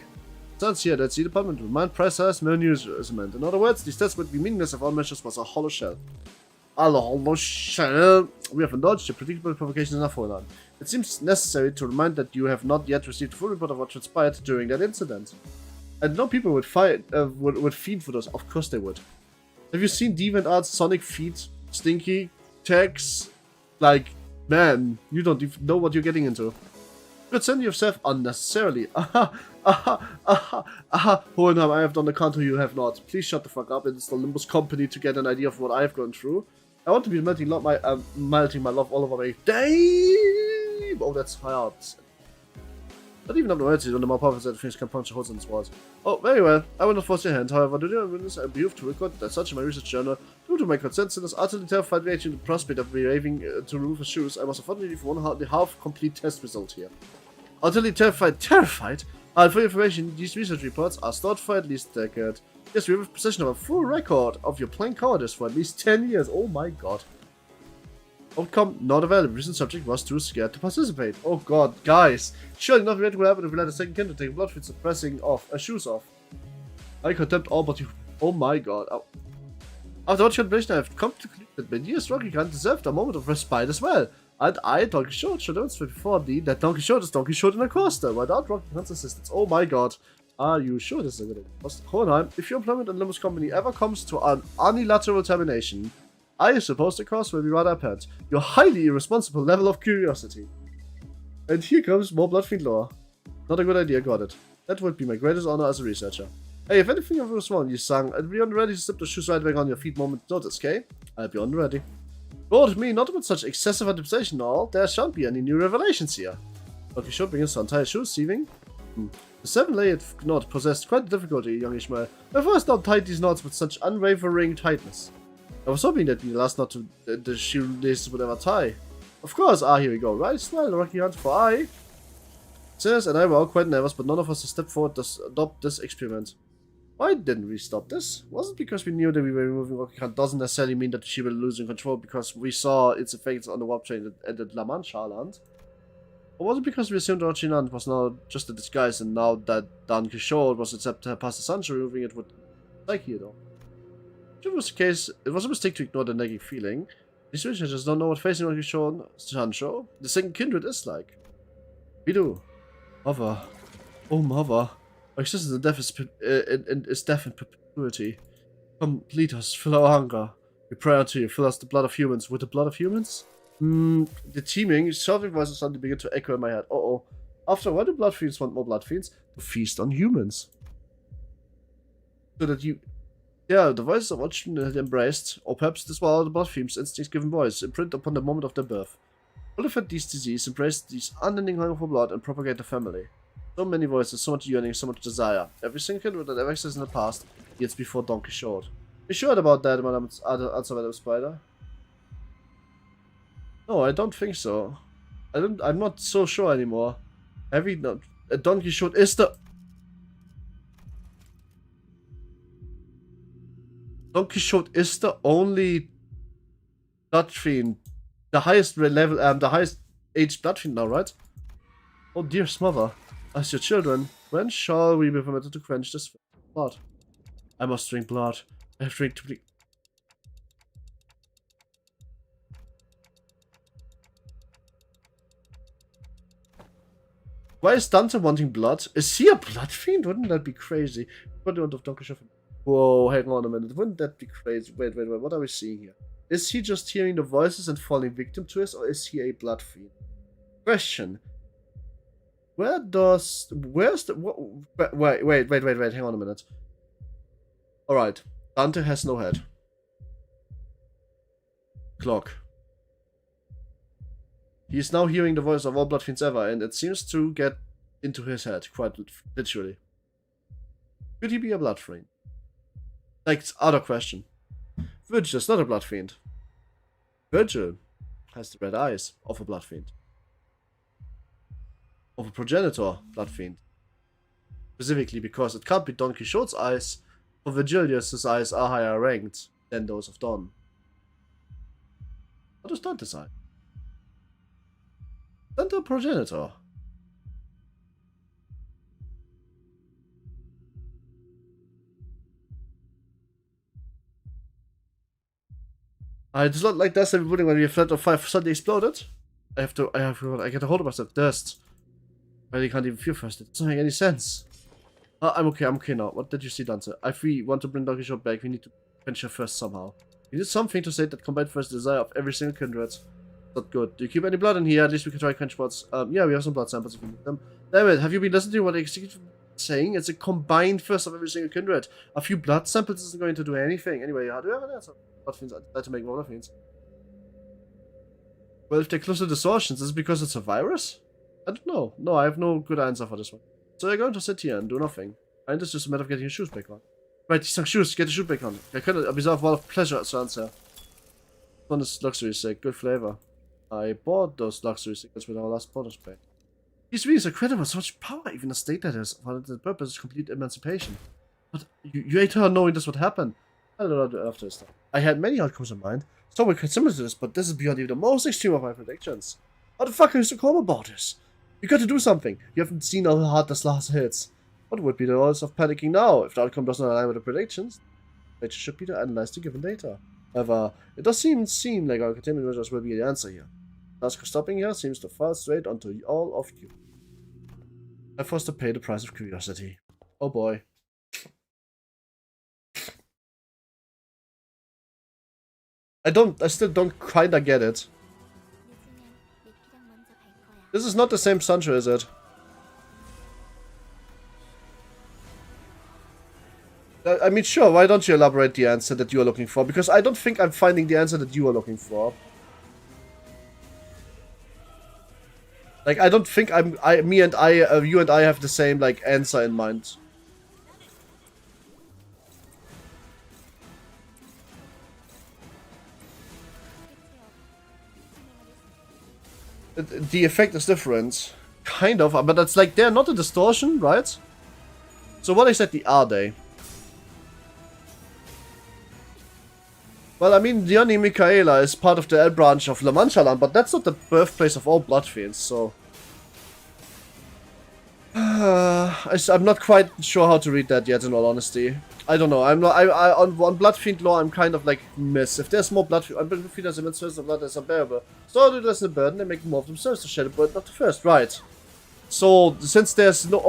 It says here that the department will mind price has no amusement. In other words, these tests would be meaningless if all measures was a hollow shell. A hollow shell. We have indulged the predictable provocations in our foreland. It seems necessary to remind that you have not yet received a full report of what transpired during that incident. And no people would feed for those. Of course they would. Have you seen DeviantArt's Sonic feet? Stinky tags? Like, man, you don't even know what you're getting into. You could send yourself unnecessarily. Hohenheim, I have done the counter, you have not. Please shut the fuck up. It is the Limbus Company to get an idea of what I have gone through. I want to be melting my love all over me. Damn! Oh, that's hard. Not even up the words when the more powerful side of things can punch holes in this walls. Oh, very well. I will not force your hand. However, do you witness I behove to record that such in my research journal, due to my consent, is utterly terrified reaction to the prospect of behaving to remove his shoes, I must unfortunately leave one half complete test result here. Utterly terrified? For your information, these research reports are stored for at least a decade. Yes, we have possession of a full record of your plain cowardice for at least 10 years. Oh my god. Outcome not available. Recent subject was too scared to participate. Oh god, guys. Surely nothing great will happen if we let a second kid take blood feeds pressing off shoes off. I contempt all but you. Oh my god. Oh. After what contemplation I have come to conclude that my dear Rocky Khan deserved a moment of respite as well. And I, Donkey Short, should demonstrate before thee that Donkey Short is Donkey Short in a coaster without Rocky Khan's assistance. Oh my god. Are you sure this is a good idea? Hohenheim, if your employment in Limbus Company ever comes to an unilateral termination, I suppose the cost will be rather apparent. Your highly irresponsible level of curiosity. And here comes more Bloodfiend lore. Not a good idea, got it. That would be my greatest honor as a researcher. Hey, if anything of was wrong, you sang, I'd be on ready to slip the shoes right back on your feet moment notice, okay? I'll be on ready. Lord me, not with such excessive anticipation all, there shan't be any new revelations here. But we should bring us to untie shoes, thieving? The 7-layered knot possessed quite difficulty, young Ishmael. I first not tied these knots with such unwavering tightness. I was hoping that the last knot to the shoelaces would ever tie. Of course, here we go. Right, smile, Rocky Hunt for I. Sirs and I were all quite nervous, but none of us has stepped forward to adopt this experiment. Why didn't we stop this? Was it because we knew that we were removing Rocky Hunt doesn't necessarily mean that she will lose control because we saw its effects on the warp train at the La Mancha land? Or was it because we assumed that Rochinan was now just a disguise and now that Don Quixote was accepted past the century, removing it would like here though? If it was the case, it was a mistake to ignore the nagging feeling. These researchers don't know what facing Don Quixote, Sancho, the second kindred is like. We do. Mother. Oh mother. Our existence in death is death in perpetuity. Come, lead us, fill our hunger. We pray unto you, fill us the blood of humans. With the blood of humans? The teeming, shouting voices suddenly begin to echo in my head. Uh-oh. After why do blood fiends want more blood fiends? To feast on humans. So that you... Yeah, the voices of what children had embraced, or perhaps this was the blood fiends' instincts given voice, imprint upon the moment of their birth. All have had these disease, embraced these unending hunger for blood, and propagate the family. So many voices, so much yearning, so much desire. Every single kid that ever existed in the past, yet before Don Quixote. You sure about that, Madam Spider? No, I don't think so. I'm not so sure anymore. Don Quixote is the... Don Quixote is the only blood fiend. The highest level, the highest age blood fiend now, right? Oh dear smother. As your children, when shall we be permitted to quench this blood? I must drink blood. I have drank too many... Why is Dante wanting blood? Is he a blood fiend? Wouldn't that be crazy? What of Don Quixote? Whoa, hang on a minute. Wouldn't that be crazy? Wait. What are we seeing here? Is he just hearing the voices and falling victim to us, or is he a blood fiend? Question. Where's the... Wait, hang on a minute. Alright. Dante has no head. Clock. He is now hearing the voice of all blood fiends ever, and it seems to get into his head, quite literally. Could he be a blood fiend? Next, other question. Virgil is not a blood fiend. Virgil has the red eyes of a blood fiend. Of a progenitor blood fiend. Specifically because it can't be Don Quixote's eyes, For Virgilius' eyes are higher ranked than those of Dawn. What does Dawn decide? Center progenitor. It's not like that's everybody when your flat of 5 suddenly exploded. I get a hold of myself. Dust. I really can't even feel first. It doesn't make any sense. I'm okay now. What did you see, Dante? If we want to bring Donkey Show back, we need to venture first somehow. You need something to say that combined first desire of every single kindred. Not good. Do you keep any blood in here? At least we can try quench spots. Yeah, we have some blood samples if we need them. Damn it, have you been listening to what the executive is saying? It's a combined first of every single kindred. A few blood samples isn't going to do anything. Anyway, do you have an answer? Blood fiends, I'd like to make more blood fiends. Well, if they're close to distortions, is it because it's a virus? I don't know. No, I have no good answer for this one. So you're going to sit here and do nothing. And it's just a matter of getting your shoes back on. Right, these are shoes, get the shoes back on. I couldn't observe a lot of pleasure at answer. One is luxury sake, good flavor. I bought those luxury cigarettes with our last bonus pay. These rings are credible, so much power, even a state that is. For the purpose is complete emancipation. But you ate her knowing this would happen. I don't know after this. I had many outcomes in mind. Some were quite similar to this, but this is beyond even the most extreme of my predictions. How the fuck are you so calm about this? You got to do something. You haven't seen how hard this last hits. What would be the odds of panicking now if the outcome doesn't align with the predictions? It should be to analyze the given data. However, it does seem like our containment measures will be the answer here. Task of stopping here seems to fall straight onto all of you. I forced to pay the price of curiosity. Oh boy. I still don't kinda get it. This is not the same Sancho, is it? I mean, sure, why don't you elaborate the answer that you are looking for? Because I don't think I'm finding the answer that you are looking for. Like, I don't think you and I have the same, like, answer in mind. The effect is different. Kind of, but it's like, they're not a distortion, right? So what exactly are they? Well, I mean, Dione Michaela is part of the L branch of La Mancha, but that's not the birthplace of all blood fiends, so... I'm not quite sure how to read that yet, in all honesty. I don't know. I'm not. On blood fiend lore, I'm kind of like miss. If there's more blood fiend as immense source of blood as unbearable, so do lessen the burden and make more of themselves to share the burden, not the first, right? So since there's no,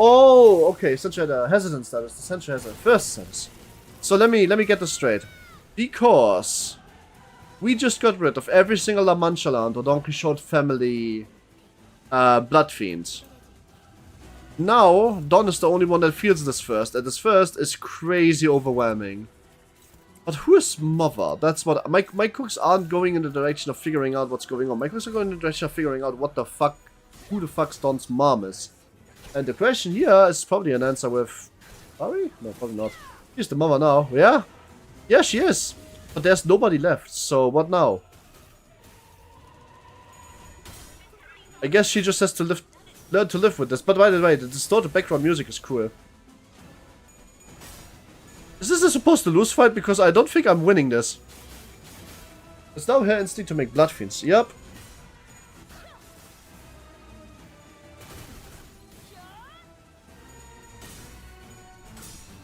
okay, since you had a hesitant status, the Sentry has a first status. So let me get this straight, because we just got rid of every single La Mancha land or Don Quixote family blood fiends. Now, Don is the only one that feels this first, and this first is crazy overwhelming. But who is Mother? That's what... My cooks aren't going in the direction of figuring out what's going on. My cooks are going in the direction of figuring out what the fuck... Who the fuck's Don's mom is. And the question here is probably an answer with... Are we? No, probably not. She's the mother now. Yeah? Yeah, she is. But there's nobody left, so what now? I guess she just has to learn to live with this. But by the way, the distorted background music is cool. Is this a supposed to lose fight? Because I don't think I'm winning this. It's now her instinct to make blood fiends. Yep.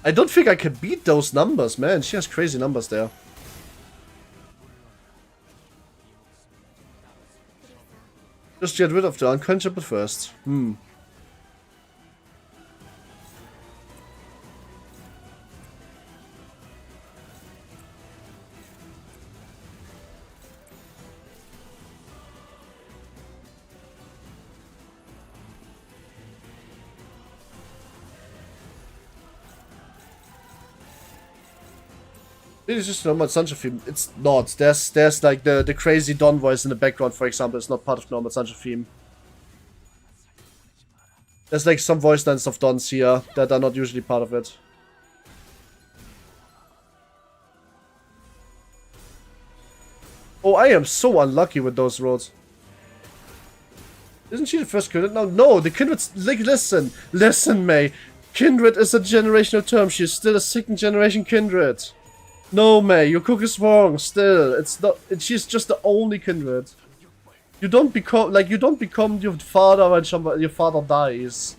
I don't think I can beat those numbers, man. She has crazy numbers there. Just get rid of the unquenchable first. It's just a normal Sancho theme. It's not. There's like the crazy Don voice in the background, for example. It's not part of normal Sancho theme. There's like some voice lines of Dons here that are not usually part of it. Oh, I am so unlucky with those roads. Isn't she the first kindred now? No, the kindred's like, listen, May. Kindred is a generational term. She's still a second generation kindred. No, May, your cook is wrong. Still, it's not. She's just the only kindred. You don't become your father when your father dies.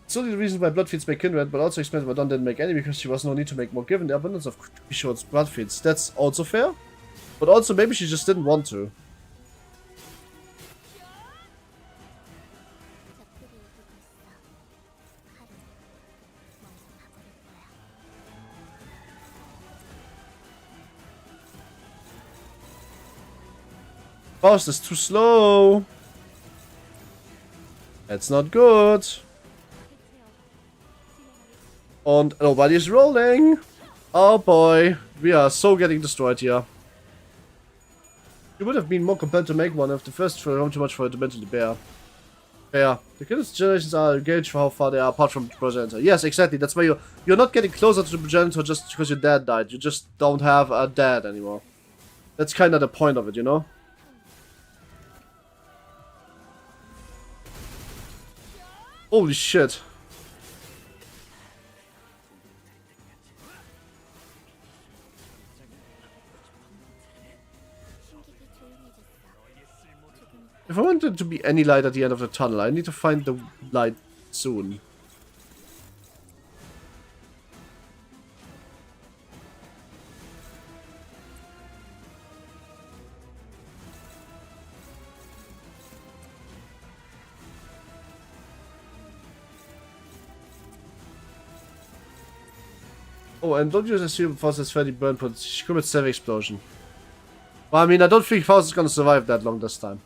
It's only the reason why blood feeds make kindred, but also explains why Dawn didn't make any because she was no need to make more given the abundance of Short's blood feeds. That's also fair, but also maybe she just didn't want to. Faust is too slow. That's not good. And nobody's rolling. Oh boy, we are so getting destroyed here. You would have been more compelled to make one if the first fell too much for it to mentally bear. Yeah, the kids' generations are engaged for how far they are apart from the progenitor. Yes, exactly. That's why you're not getting closer to the progenitor just because your dad died. You just don't have a dad anymore. That's kind of the point of it, you know? Holy shit. If I want it to be any light at the end of the tunnel, I need to find the light soon. Oh, and don't just assume Faust is fairly burned, but she commits 7 explosion. Well, I mean, I don't think Faust is gonna survive that long this time.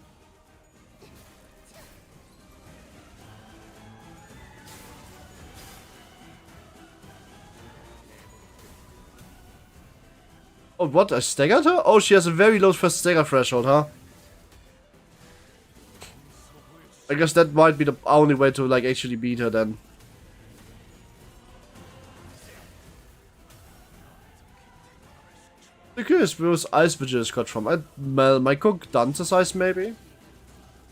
Oh, what? I staggered her? Oh, she has a very low first stagger threshold, huh? I guess that might be the only way to, like, actually beat her then. The curious where was ice vigils got from. My cook Dante's ice, maybe?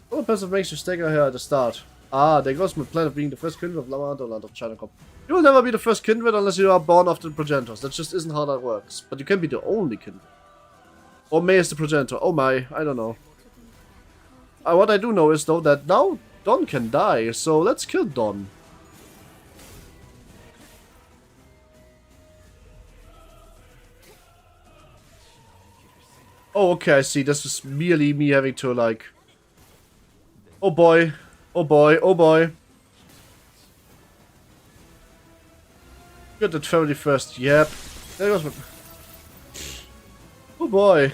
What a person makes you stagger here at the start. Ah, there goes my plan of being the first kindred of Lamandoland of China. You will never be the first kindred unless you are born after the progenitors. That just isn't how that works. But you can be the only kindred. Or May is the progenitor. Oh my, I don't know. What I do know is though that now Dawn can die, so let's kill Dawn. Oh, okay, I see. This is merely me having to, like... Oh boy. Oh boy. Oh boy. Got that family first. Yep. There goes my... Oh boy.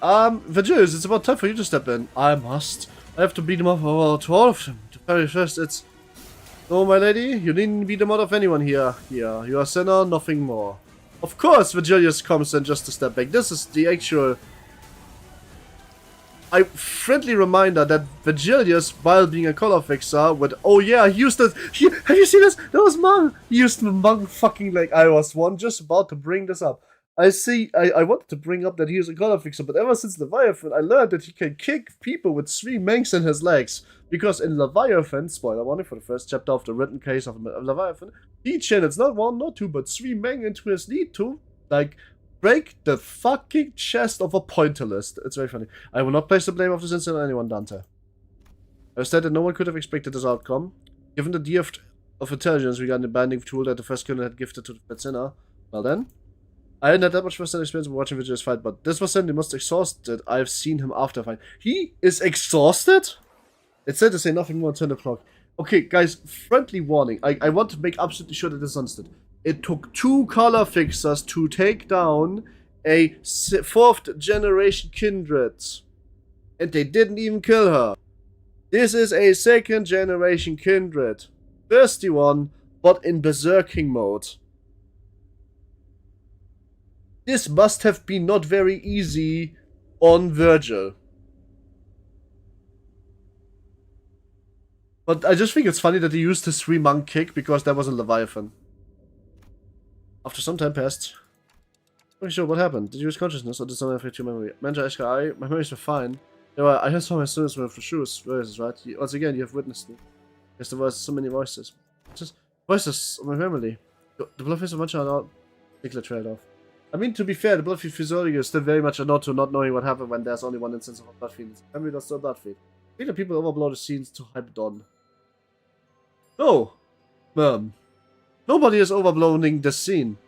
Virgilius, it's about time for you to step in. I must. I have to beat them up to all of them. The family first, it's... No, my lady, you needn't beat them out of anyone here. Here, you are a sinner, nothing more. Of course, Virgilius comes in just to step back. This is the actual... friendly reminder that Virgilius, while being a color fixer, would... Oh yeah, he used it... Have you seen this? That was Mung! He used the Mung fucking like I was one, just about to bring this up. I wanted to bring up that he is a color fixer, but ever since Leviathan, I learned that he can kick people with 3 mangs in his legs. Because in Leviathan, spoiler warning for the first chapter of the written case of Leviathan, he channels not 1, not 2, but 3 mang into his lead to, like, break the fucking chest of a pointillist. It's very funny. I will not place the blame of this incident on anyone, Dante. I said that no one could have expected this outcome. Given the gift of intelligence regarding the binding tool that the first killer had gifted to the pet sinner, well then... I hadn't had that much first-hand experience with watching Vigil's fight, but this was certainly the most exhausted I've seen him after a fight. He is exhausted? It said to say nothing more than 10 o'clock. Okay, guys, friendly warning. I want to make absolutely sure that this is understood. It took 2 color fixers to take down a 4th generation kindred. And they didn't even kill her. This is a 2nd generation kindred. Thirsty one, but in berserking mode. This must have been not very easy on Virgil. But I just think it's funny that he used his 3 monk kick because that was a Leviathan. After some time passed, Not sure what happened. Did you lose consciousness or did someone affect your memory? Manager Ashka, my memories were fine. I heard some of my students were for shoes. Voices, right? Once again, you have witnessed it. Yes, there was so many voices. Just voices of my family. The Bloodfiends of much are not particular trade-off. I mean, to be fair, the Bloodfiend physiology is still very much a nod to not knowing what happened when there's only one instance of a Bloodfiend. Family does still Bloodfiend. I think that people overblow the scenes to hype it on. No! Nobody is overblowing the scene.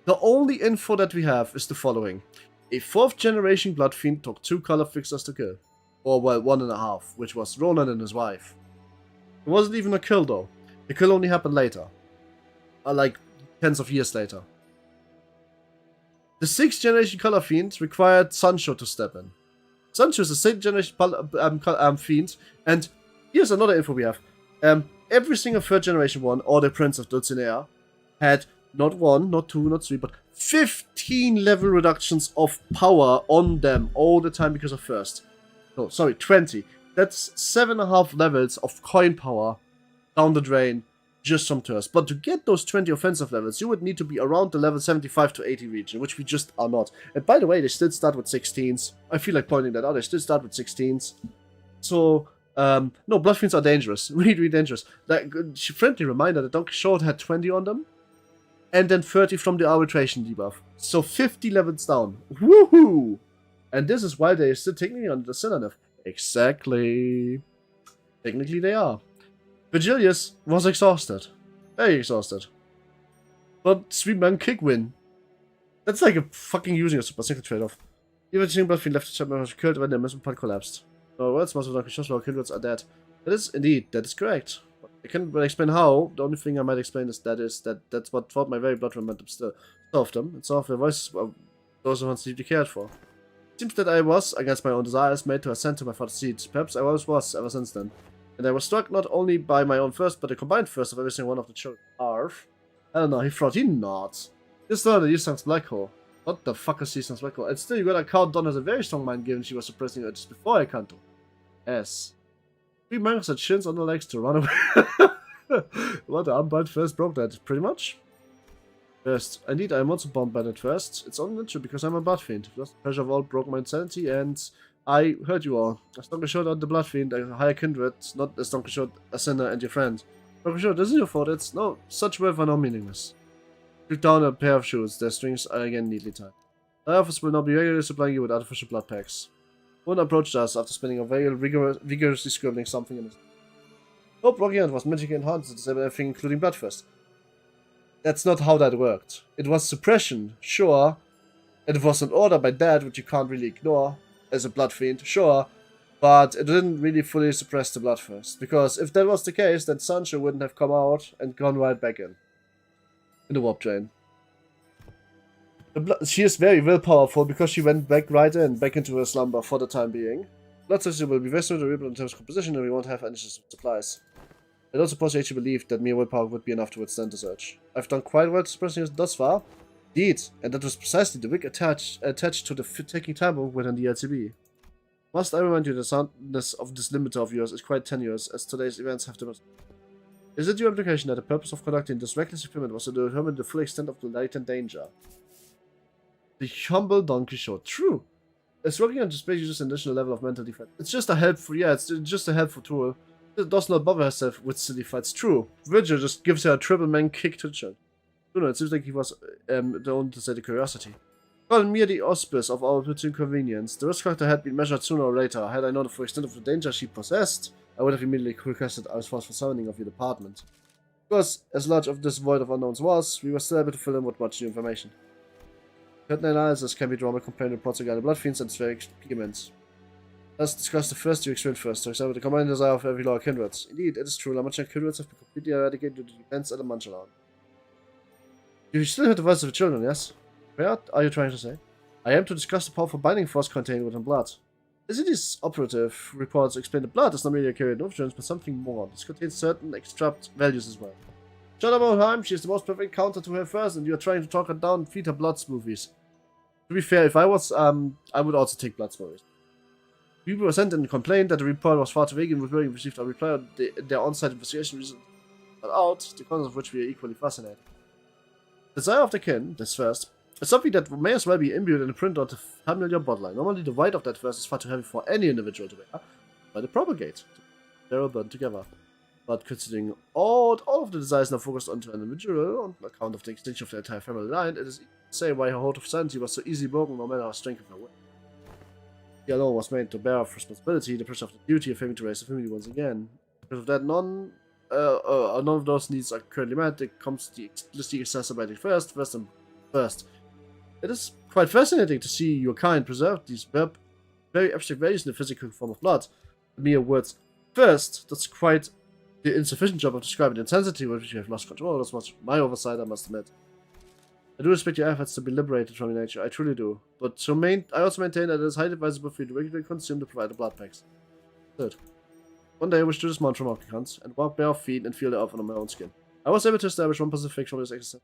The only info that we have is the following. A 4th generation Bloodfiend took 2 color fixers to kill. Or, well, 1.5, which was Ronan and his wife. It wasn't even a kill though. The kill only happened later. Like, tens of years later. The 6th generation Color Fiend required Sancho to step in. Sancho is the 6th generation Fiend, and here's another info we have. Every single 3rd generation one, or the Prince of Dulcinea, had not 1, not 2, not 3, but 15 level reductions of power on them all the time because of first. No, sorry, 20. That's 7.5 levels of coin power down the drain just from turns. But to get those 20 offensive levels, you would need to be around the level 75 to 80 region, which we just are not. And by the way, they still start with 16s. I feel like pointing that out. They still start with 16s. So, no, Bloodfiends are dangerous. Really, really dangerous. Like, friendly reminder that Don Quixote had 20 on them. And then 30 from the arbitration debuff. So 50 levels down. Woohoo! And this is why they are still technically under the Synonym. Exactly. Technically they are. Virgilius was exhausted. Very exhausted. But 3-man kick win. That's like a fucking using a super single trade-off. Even the Bloodfiend left the champion was killed when their mission point collapsed. No words, most of the shots while kindreds are dead. That is correct. I can't really explain how. The only thing I might explain is that's what fought my very blood momentum still. Some of them, and some of their voices were those ones deeply cared for. It seems that I was, against my own desires, made to ascend to my father's seat. Perhaps I always was ever since then. And I was struck not only by my own first, but the combined first of every single one of the children. Arf. I don't know, he thought he not. This learned the Eastern's black hole. What the fuck is Eastern's black hole? And still you gotta count Dawn as a very strong mind given she was suppressing it just before I canto. Yes. 3 monks had shins on the legs to run away. What the unbound first broke that, pretty much. First, indeed I am also bound by that first. It's only natural because I'm a Bloodfiend. Lost the pressure of all, broke my insanity, and I heard you all. As Don Quixote on the Bloodfiend, a higher kindred, not as Don Quixote, a sinner and your friend. Don Quixote, this is your fault, it's no, such words are no meaningless. Took down a pair of shoes, their strings are again neatly tied. The office will now be regularly supplying you with artificial blood packs. One approached us after spending a very vigorously scribbling something in his... Hope Rogiant was magically enhanced to disable everything including Bloodthirst. That's not how that worked. It was suppression, sure. It was an order by Dad, which you can't really ignore as a Bloodfiend, sure. But it didn't really fully suppress the Bloodthirst. Because if that was the case, then Sancho wouldn't have come out and gone right back in the warp drain. She is very powerful because she went back into her slumber for the time being. Bloodthirst will be very variable in terms of composition and we won't have any supplies. I don't suppose you actually believed that mere willpower would be enough to withstand the surge. I've done quite well suppressing it thus far. Indeed, and that was precisely the wig attached to the taking time bomb within the LCB. Must I remind you the soundness of this limiter of yours is quite tenuous, as today's events have demonstrated. Is it your implication that the purpose of conducting this reckless experiment was to determine the full extent of the latent danger? The humble Don Quixote. True. It's working on just basically just an additional level of mental defense. It's just a helpful, it's just a helpful tool. It does not bother herself with silly fights. True. Virgil just gives her a triple man kick to the chin. No, it seems like he was the only to say the curiosity. Well, mere the auspice of our platoon convenience. The risk factor had been measured sooner or later. Had I known the full extent of the danger she possessed, I would have immediately requested our force for summoning of your department. Because, as large of this void of unknowns was, we were still able to fill in with much new information. Certain analysis can be drawn by comparing reports regarding Bloodfiends and its various experiments. Let's discuss the first you experienced first, for example, the combined desire of every lower kindreds. Indeed, it is true, Lamanchalan kindreds have been completely eradicated due to the events at Lamanchalan. You still heard the voices of the children, yes? What are you trying to say? I am to discuss the powerful binding force contained within blood. The city's operative reports explain that blood is not merely a carrier of nutrients, but something more. This contains certain extract values as well. Shut up, Oldheim, she is the most perfect counter to her first, and you are trying to talk her down and feed her blood smoothies. To be fair, if I was, I would also take blood smoothies. People were sent and complained that the report was far too vague and would really received a reply on their on-site investigation results out, the contents of which we are equally fascinated. The desire of the kin, this first, something that may as well be imbued in the print of the familiar bloodline. Normally, the weight of that verse is far too heavy for any individual to bear, but it propagates. They're all burnt together. But considering all of the desires now focused onto an individual, on account of the extinction of the entire family line, it is easy to say why her hold of sanity was so easily broken, no matter how strength of her will. She alone was made to bear of responsibility, the pressure of the duty of having to raise the family once again. Because of that, none of those needs are currently met. It comes to the explicitly exacerbating first. It is quite fascinating to see your kind preserve these very abstract values in the physical form of blood. The mere words first, that's quite the insufficient job of describing the intensity with which you have lost control. That's much my oversight, I must admit. I do respect your efforts to be liberated from your nature, I truly do. But I also maintain that it is highly advisable for you to regularly consume to provide the blood packs. Third. One day I wish to dismount from occupants and walk bare feet and feel the earth on my own skin. I was able to establish one positive fix from this exercise.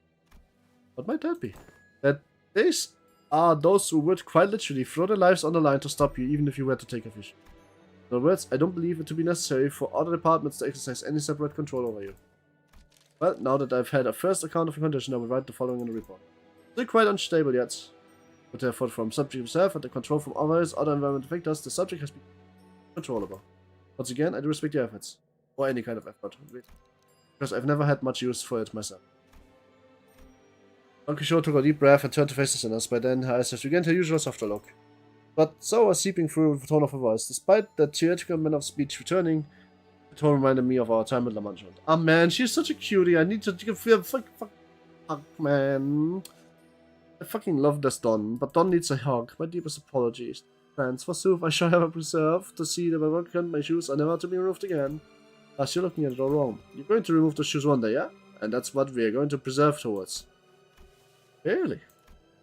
What might that be? That these are those who would quite literally throw their lives on the line to stop you, even if you were to take a fish. In other words, I don't believe it to be necessary for other departments to exercise any separate control over you. Well, now that I've had a first account of your condition, I will write the following in the report. Still quite unstable yet, but therefore from subject himself and the control from others, other environmental factors, the subject has been controllable. Once again, I do respect your efforts, or any kind of effort, because I've never had much use for it myself. Don Quixote took a deep breath and turned to face the sinners. By then, her eyes had regained her usual softer look. But so was seeping through with the tone of her voice. Despite the theatrical manner of speech returning, the tone reminded me of our time with La Mancha. Ah man, she's such a cutie. I need to give her fuck, man. I fucking love this Don, but Don needs a hug. My deepest apologies. Friends, forsooth, I shall have a preserve to see that my work and my shoes are never to be removed again. As you're looking at it all wrong. You're going to remove the shoes one day, yeah? And that's what we are going to preserve towards. Really?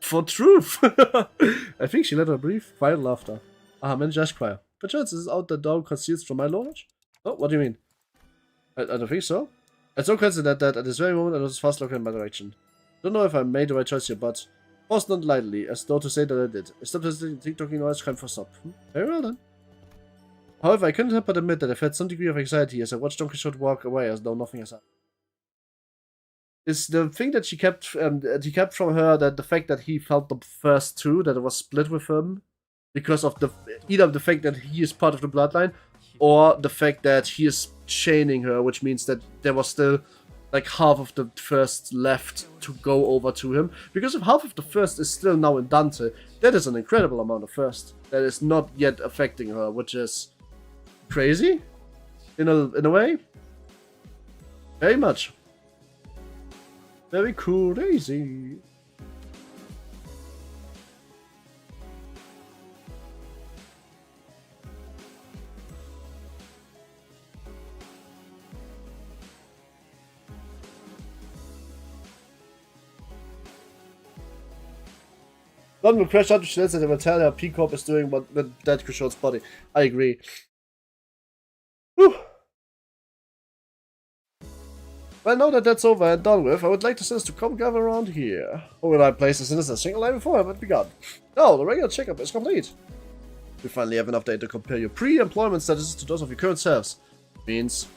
For truth! I think she let her breathe. Quiet laughter. Ah, man, just quiet. Perchance this is out the door conceals from my knowledge? Oh, what do you mean? I don't think so. It's so coincident that at this very moment I was fast looking in my direction. Don't know if I made the right choice here, but paused not lightly, as though to say that I did. I stopped as the tick-tocking noise came for stop. Very well then. However, I couldn't help but admit that I felt some degree of anxiety as I watched Don Quixote walk away as though nothing has happened. Is the thing that he kept from her, that the fact that he felt the first two, that it was split with him, because of either the fact that he is part of the bloodline, or the fact that he is chaining her, which means that there was still like half of the first left to go over to him. Because if half of the first is still now in Dante, that is an incredible amount of first that is not yet affecting her, which is crazy in a way. Very much. Very cool, Daisy. Don will crash out to Schnitz and they will tell her P-Corp is doing what with Dead Quixote's body. I agree. Whew. Well, now that that's over and done with, I would like the sinners to come gather around here. Or will I place the sinners in a single line before I have begun? No, the regular checkup is complete. We finally have enough data to compare your pre-employment statuses to those of your current selves. Means,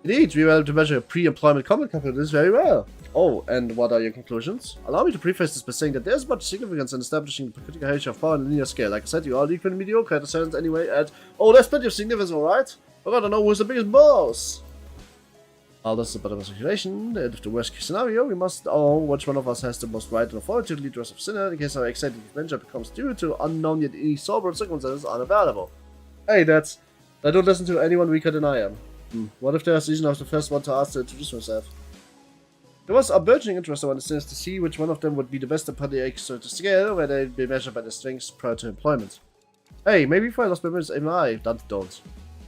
indeed, we were able to measure your pre-employment combat capabilities very well. Oh, and what are your conclusions? Allow me to preface this by saying that there's much significance in establishing the critical hierarchy of power on a linear scale. Like I said, you are equally mediocre at the sense anyway at... Oh, there's plenty of significance, alright? I gotta know who's the biggest boss. All this is a bit of a speculation. If the worst case scenario, we must know which one of us has the most right and authority to lead the rest of Sinner in case our exciting adventure becomes due to unknown yet sober circumstances unavailable. Hey, I don't listen to anyone weaker than I am. What if there's reason I was the first one to ask to introduce myself? There was a burgeoning interest among the sinners to see which one of them would be the best upon the exercise scale, where they'd be measured by their strengths prior to employment. Hey, maybe if I lost my minutes, even I don't.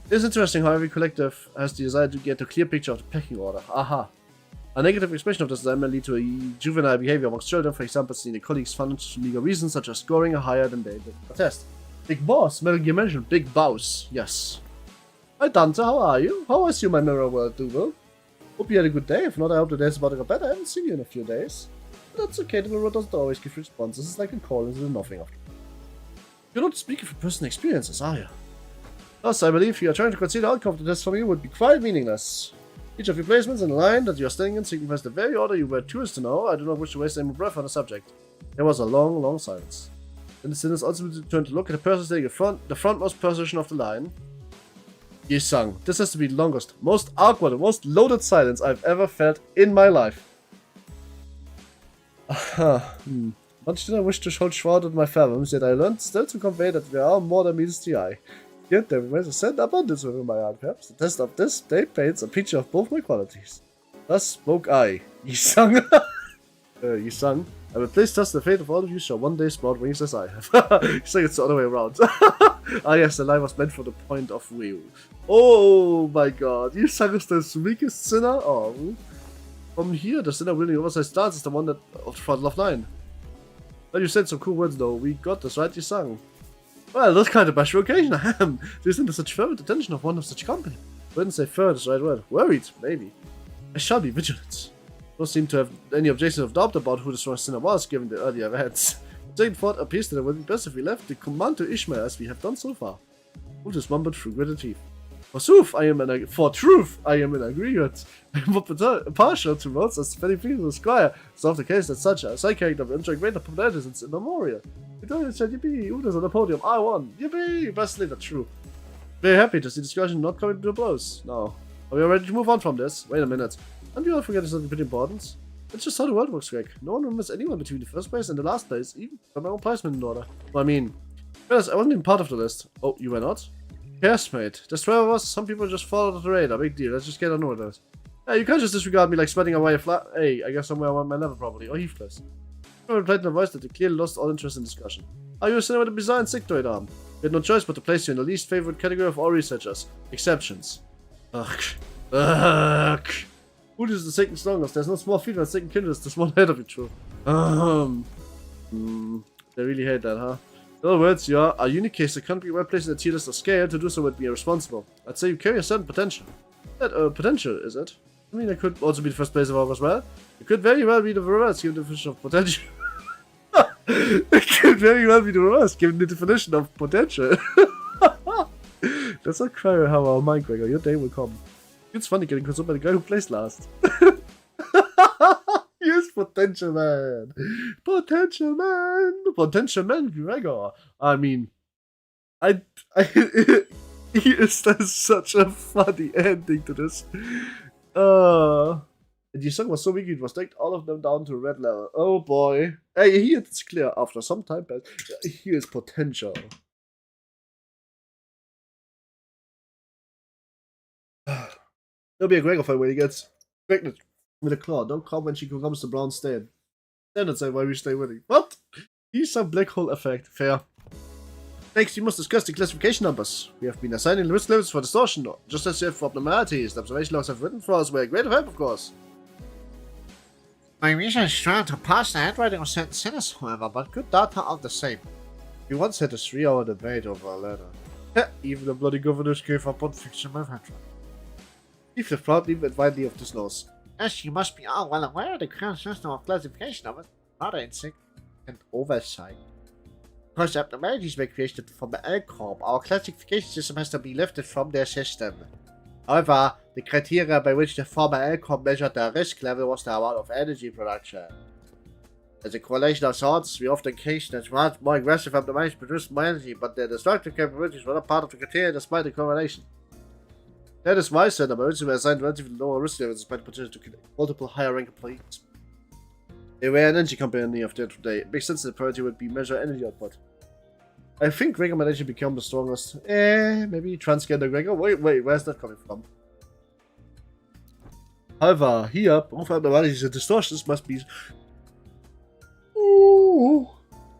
It is interesting how every collective has the desire to get a clear picture of the pecking order. Aha. A negative expression of this desire may lead to a juvenile behavior amongst children, for example, seeing the colleagues funneled for legal reasons such as scoring higher than they did a test. Big boss, Metal Gear mentioned Big Boss, yes. Hi Dante, how are you? How is you, my mirror world duo? Hope you had a good day. If not, I hope the days about to get better. I haven't seen you in a few days. But that's okay, the mirror doesn't always give responses. It's like a call into the nothing after. You're not speaking from personal experiences, are you? Thus, I believe you are trying to consider the outcome of the test from you would be quite meaningless. Each of your placements in the line that you are staying in signifies the very order you were curious to know. I do not wish to waste any more breath on the subject. There was a long, long silence. Then the sinners ultimately turned to look at the person sitting in the frontmost position of the line. He sung. This has to be the longest, most awkward, and most loaded silence I've ever felt in my life. Much did I wish to hold shroud with my fathoms, yet I learned still to convey that there are more than meets the eye. Yet there remains a certain abundance within my heart. Perhaps the test of this day paints a picture of both my qualities. Thus spoke I. He sung. He sung. I will please trust the fate of all of you shall one day sprout wings as I have. He's saying it's the other way around. Ah yes, the line was meant for the point of view. Oh my god, you sung as the weakest sinner? Oh. From here, the sinner winning oversized stance is the one that of the front left line. Well, you said some cool words though. We got this right, you sung. Well, that's kind of bashful occasion I am. Do you think there's such fervent attention of one of such company? I wouldn't say fervent is the right word. Worried, maybe. I shall be vigilant. Don't seem to have any objections of doubt about who the strong sinner was, given the earlier events. The second thought appears that it would be best if we left the command to Ishmael as we have done so far. Brutus mumbled through gritted teeth. For truth, I am in agreement. I am more partial to roads as many people squire. It's often the case that such a side character will enjoy greater popularity since immemorial. You don't say yippee, Uda's on the podium, I won. Yippee, best leader, true. Very happy to see discussion not coming to blows. Now, are we ready to move on from this? Wait a minute. And you all forget something pretty important. It's just how the world works, Greg. No one remembers anyone between the first place and the last place, even from my own placement in order. Well, I mean, I wasn't even part of the list. Oh, you were not? Yes, mate. There's 12 of us, some people just follow the radar. Big deal, let's just get on with it. Hey, you can't just disregard me like spreading away a flat. Hey, I guess somewhere around my level probably. Or Heathcliff's. I replied in a voice that clearly lost all interest in discussion. Are you a sinner with a bizarre insectoid arm? We had no choice but to place you in the least favorite category of all researchers. Exceptions. Ugh. Ugh. Who is the second strongest? There's no small feet on second kindred, there's one head of it, true. They really hate that, huh? In other words, you are a unique case that can't be well placed in a tier list or scale. To do so would be irresponsible. I'd say you carry a certain potential. That potential, is it? I mean, I could also be the first place of all as well. It could very well be the reverse, given the definition of potential. It could very well be the reverse, given the definition of potential. Let's not cry how our mind, Gregor. Your day will come. It's funny getting consumed by the guy who placed last. Yes, potential man. Potential man. Potential man, Gregor. I mean, there's such a funny ending to this. And your song was so weak it was taken all of them down to a red level. Oh boy. Hey, here it's clear after some time, but here is potential. There'll be a Gregor fight where he gets pregnant with a claw. Don't come when she comes to brown stain. Then it's like why we stay winning. What? He's some black hole effect. Fair. Next, we must discuss the classification numbers. We have been assigning risk levels for distortion, just as you have for abnormalities. The observation logs have written for us were a great help, of course. My research is trying to pass the handwriting of certain sinners, however, but good data are the same. We once had a 3-hour debate over a letter. Even the bloody governors gave up on fiction my handwriting. Heathcliff proudly went widely of this loss. Yes, you must be all well aware the current system of classification of it is rather insignificant oversight. Because the abnormalities were created from the L Corp, our classification system has to be lifted from their system. However, the criteria by which the former L Corp measured their risk level was the amount of energy production. As a correlation of sorts, we often case that more aggressive abnormalities produce more energy, but their destructive capabilities were not part of the criteria despite the correlation. That is why certain abnormalities were assigned relatively lower risk levels despite the potential to kill multiple higher rank employees. They were an energy company of the end of the day. It makes sense that the priority would be measure energy output. I think Gregor might actually become the strongest. Maybe transgender Gregor? Wait, where's that coming from? However, here, both abnormalities and distortions must be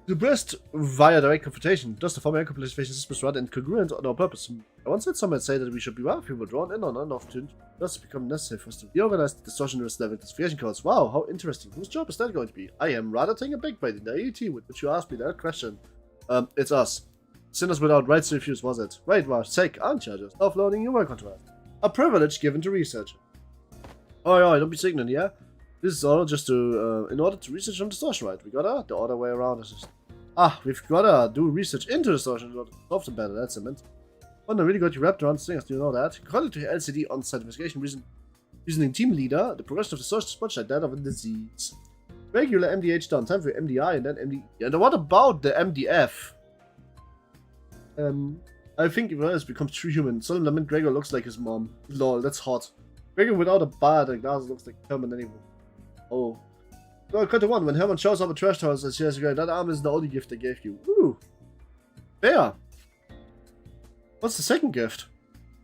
suppressed via direct confrontation. Thus, the former classification system is rather incongruent on our purpose. I once heard someone say that we should be aware of people drawn in on an opportunity. Thus, it become necessary for us to reorganize the distortion risk level classification codes. Wow, how interesting. Whose job is that going to be? I am rather taking a big bite in the AET with which you asked me that question. It's us. Sinners without rights to refuse, was it? Right, well, sake, aren't you? Just offloading your work onto us. A privilege given to research. Oh, don't be signaling, yeah? This is all just to, in order to research on distortion, right? We gotta, the other way around is just... we've gotta do research into distortion in order to solve the battle, that's immense. One that really got you wrapped around things, do you know that? According to the LCD on scientification reasoning team leader, the progression of distortion is much like that of a disease. Regular MDH done. Time for MDI and then MD. And what about the MDF? I think Ivan becomes true human. Solemn Lament Gregor looks like his mom. Lol, that's hot. Gregor without a beard and glasses looks like Herman anyway. Oh. No, cut to one. When Herman shows up a trash house and says, that arm is the only gift I gave you. Woo! Fair! What's the second gift?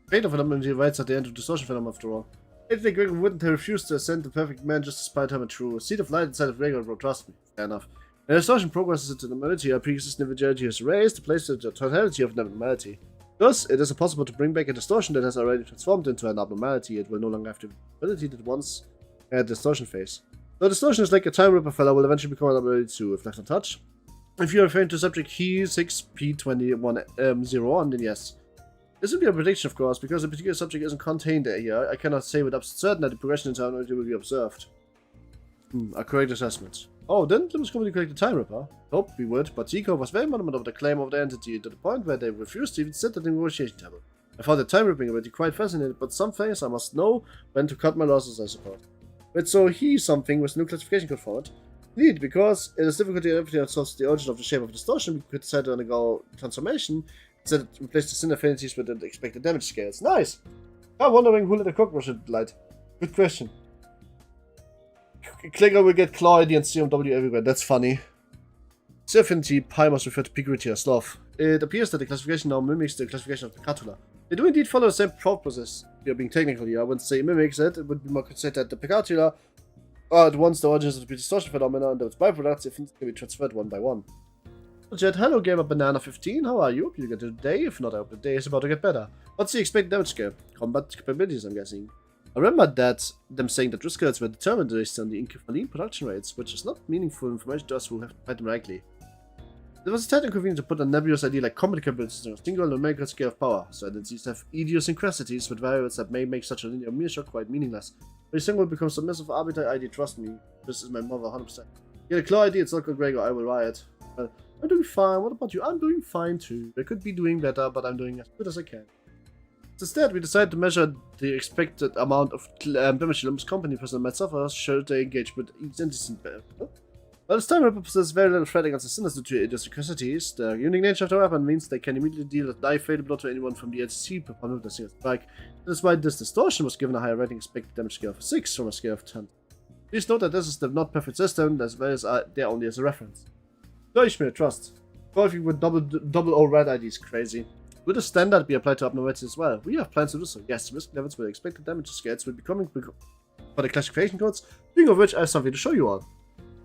Fate of an writes at the end of the distortion film after all. I think Gregor wouldn't have refused to ascend the perfect man just to spite Herman true. A seed of light inside of Gregor, bro, trust me. Fair enough. When the distortion progresses into normality, our pre-existing individuality is raised to place the totality of normality. Thus, it is impossible to bring back a distortion that has already transformed into an abnormality. It will no longer have the ability that once had a distortion phase. The distortion is like a time ripper fella will eventually become an abnormality too, if left untouched. If you are referring to subject key 6P2101, then yes. This would be a prediction, of course, because a particular subject isn't contained here. I cannot say with absolute certainty that the progression into abnormality will be observed. A correct assessment. Oh, didn't LIMBUS COMPANY correct the time ripper? Hope we would, but Zico was very adamant of the claim of the entity to the point where they refused to even sit at the negotiation table. I found the time ripping ability quite fascinating, but some things I must know when to cut my losses, I suppose. But so he something with new classification code for it. Indeed, because it is difficult to identify the origin of the shape of distortion, we could decide to undergo transformation, instead of replace the sin affinities with the expected damage scales. Nice! I'm wondering who let the cockroach light. Good question. Clicker will get claw ID and CMW everywhere. That's funny. Affinity, pi must refer to pigridity or sloth. It appears that the classification now mimics the classification of the Pecatula. They do indeed follow the same thought process. We are being technical here. I wouldn't say mimics it. It would be more considered that the Pecatula are at once the origins of the distortion phenomena and its byproducts. The affinities can be transferred one by one. Jet, hello gamer banana 15. How are you? Hope you get to the day. If not, I hope the day is about to get better. What's the expected damage scale? Combat capabilities, I'm guessing. I remember that them saying that risk scales were determined based on the incephaline production rates, which is not meaningful information to us who have tried them rightly. It was a tad inconvenient to put a nebulous idea like combat capabilities on a single numerical scale of power, so identities have idiosyncrasies with variables that may make such a linear measure quite meaningless. But a single becomes submissive arbitrary ID, trust me. This is my mother 100%. Get a claw ID, it's not good, Gregor, I will riot. I'm doing fine, what about you? I'm doing fine too. I could be doing better, but I'm doing as good as I can. Instead, we decided to measure the expected amount of damage the LIMBUS COMPANY personnel might suffer should they engage with indecent behavior. While this time weapon possesses very little threat against the sinister to idiosyncrasies, the unique nature of the weapon means they can immediately deal a die fatal blow to anyone from the LCC upon with a single strike. That is why this distortion was given a higher rating expected damage scale of 6 from a scale of 10. Please note that this is the not perfect system, as well as there only as a reference. Deutschmier, trust. Golfing with double O red ID is crazy. Will the standard be applied to abnormalities as well? We have plans to do so. Yes, risk levels with expected damage scales will be coming for the classification codes, speaking of which I have something to show you all.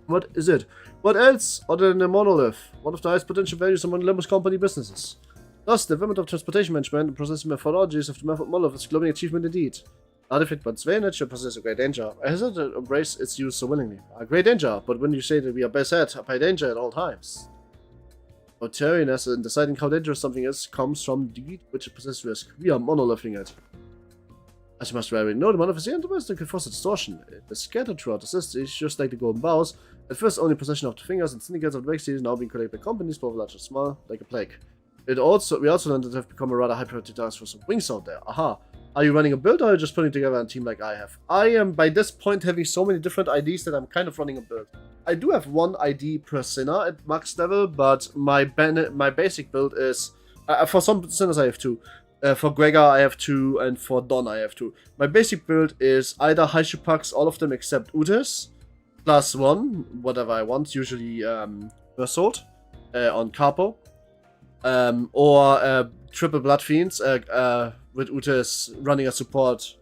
What is it? What else other than a monolith? One of the highest potential values among LIMBUS COMPANY businesses. Thus, the development of transportation management and processing methodologies of the monolith is a global achievement indeed. Artifact by its very nature possesses a great danger. I hesitate to embrace its use so willingly. A great danger, but when you say that we are beset by danger at all times. Arbitrariness in deciding how dangerous something is comes from the deed which it possesses risk. We are monolithing it. As you must already know, the monolith is the enterprise that can force a distortion. It is scattered throughout the system, just like the golden bows. At first only possession of the fingers and syndicates of the backseating now being collected by companies, both large and small, like a plague. We also learned that they have become a rather high priority task for some wings out there. Aha! Are you running a build or are you just putting together a team like I have? I am by this point having so many different IDs that I'm kind of running a build. I do have one ID per sinner at max level, but my basic build is... for some sinners I have 2. For Gregor I have 2, and for Don I have 2. My basic build is either Haishipax, all of them except Utis, plus 1, whatever I want, usually Assault on Capo, or Triple Blood Fiends with Utis running a support,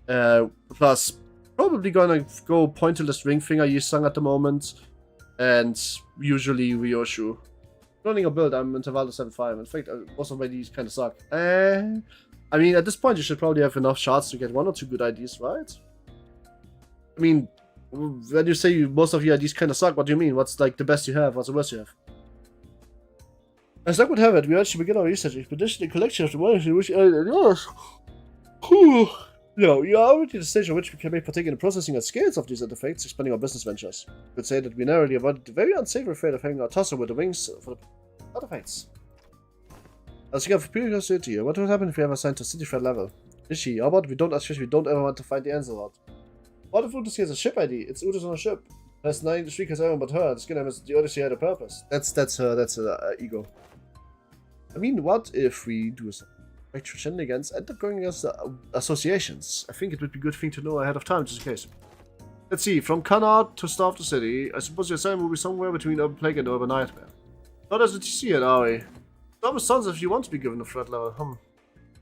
plus probably gonna go Pointless Ring Finger Yisung at the moment, and usually Ryoshu. Running a build, I'm Intervallo 7.5. In fact, most of my IDs kind of suck. I mean, at this point, you should probably have enough shots to get 1 or 2 good IDs, right? I mean, when you say most of your IDs kind of suck, what do you mean? What's like the best you have? What's the worst you have? As luck would have it, we actually begin our research expedition in collection of the ones in which yes. No, you are already at the stage in which we can make partake in the processing at scales of these artifacts, expanding our business ventures. You could say that we narrowly avoided the very unsavory fate of having our tussle with the wings for the artifacts. As you have curiosity, what would happen if we ever signed to city threat level? Ishi, how about we don't ever want to find the answer out? What if Utis has a ship ID? It's Utis on a ship. Has 9 streak has everyone but her. The skin has the Odyssey had a purpose. That's her ego. I mean, what if we do something like shenanigans end up going against associations? I think it would be a good thing to know ahead of time, just in case. Let's see, from Canard to Starve the City, I suppose your assignment will be somewhere between Urban Plague and Urban Nightmare. Not as you see it, are we? It sounds as if you want to be given a threat level,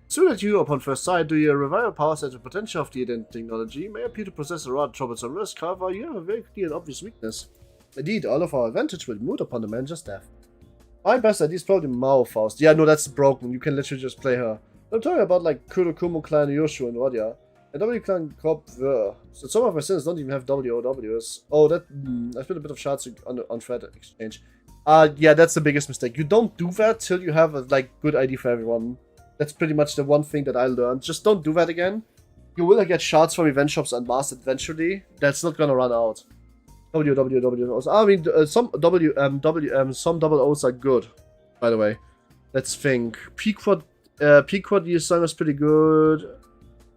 Soon at you, upon first sight, do your revival powers and the potential of the identity technology may appear to possess a rather troublesome risk, however, you have a very clear and obvious weakness. Indeed, all of our advantage will be moot upon the manager's death. My best idea is probably Maofaust. Yeah, no, that's broken. You can literally just play her. I'm talking about like Kurokumo Clan, Yoshu, and Rodia. And W Clan Corp were. So some of my sins don't even have WOWs. Oh, that. I spent a bit of shots on thread exchange. Yeah, that's the biggest mistake. You don't do that till you have a like good ID for everyone. That's pretty much the one thing that I learned. Just don't do that again. You will get shards from event shops unmasked eventually. That's not gonna run out. WWWs. I mean, some double O's are good, by the way. Let's think. Pequod Yusung is pretty good.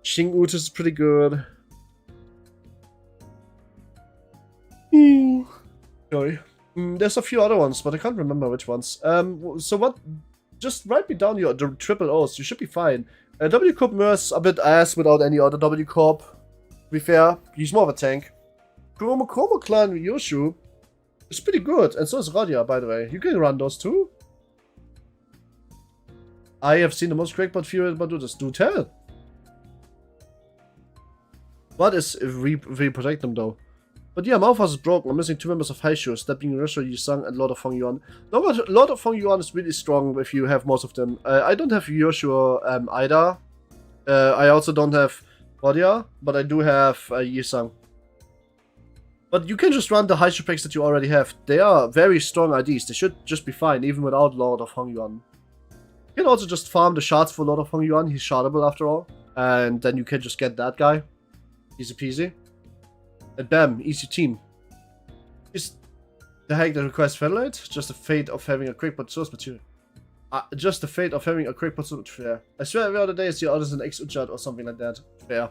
Xing Utis is pretty good. Sorry. There's a few other ones, but I can't remember which ones. So what? Just write me down the triple O's. You should be fine. W Corp Mer's a bit ass without any other W Corp. To be fair, he's more of a tank. Kuromo Clan Yoshu is pretty good, and so is Rodia, by the way. You can run those too. I have seen the most crackpot fury about do this. Do tell. What is if we protect them though? But yeah, Malphas is broken. I'm missing 2 members of Haishu, that being Risho Yusung and Lord of Feng Yuan. No, but Lord of Feng Yuan is really strong if you have most of them. I don't have Yoshu either. I also don't have Rodia, but I do have Yusung. But you can just run the Haishu packs that you already have. They are very strong IDs. They should just be fine, even without Lord of Feng Yuan. You can also just farm the shards for Lord of Feng Yuan. He's shardable after all. And then you can just get that guy. Easy peasy. And bam, easy team. Is the hack that requires Featherlight? Just the fate of having a crackpot source material. Just the fate of having a crackpot source material. I swear every other day is the others an ex-Uchat or something like that. Fair.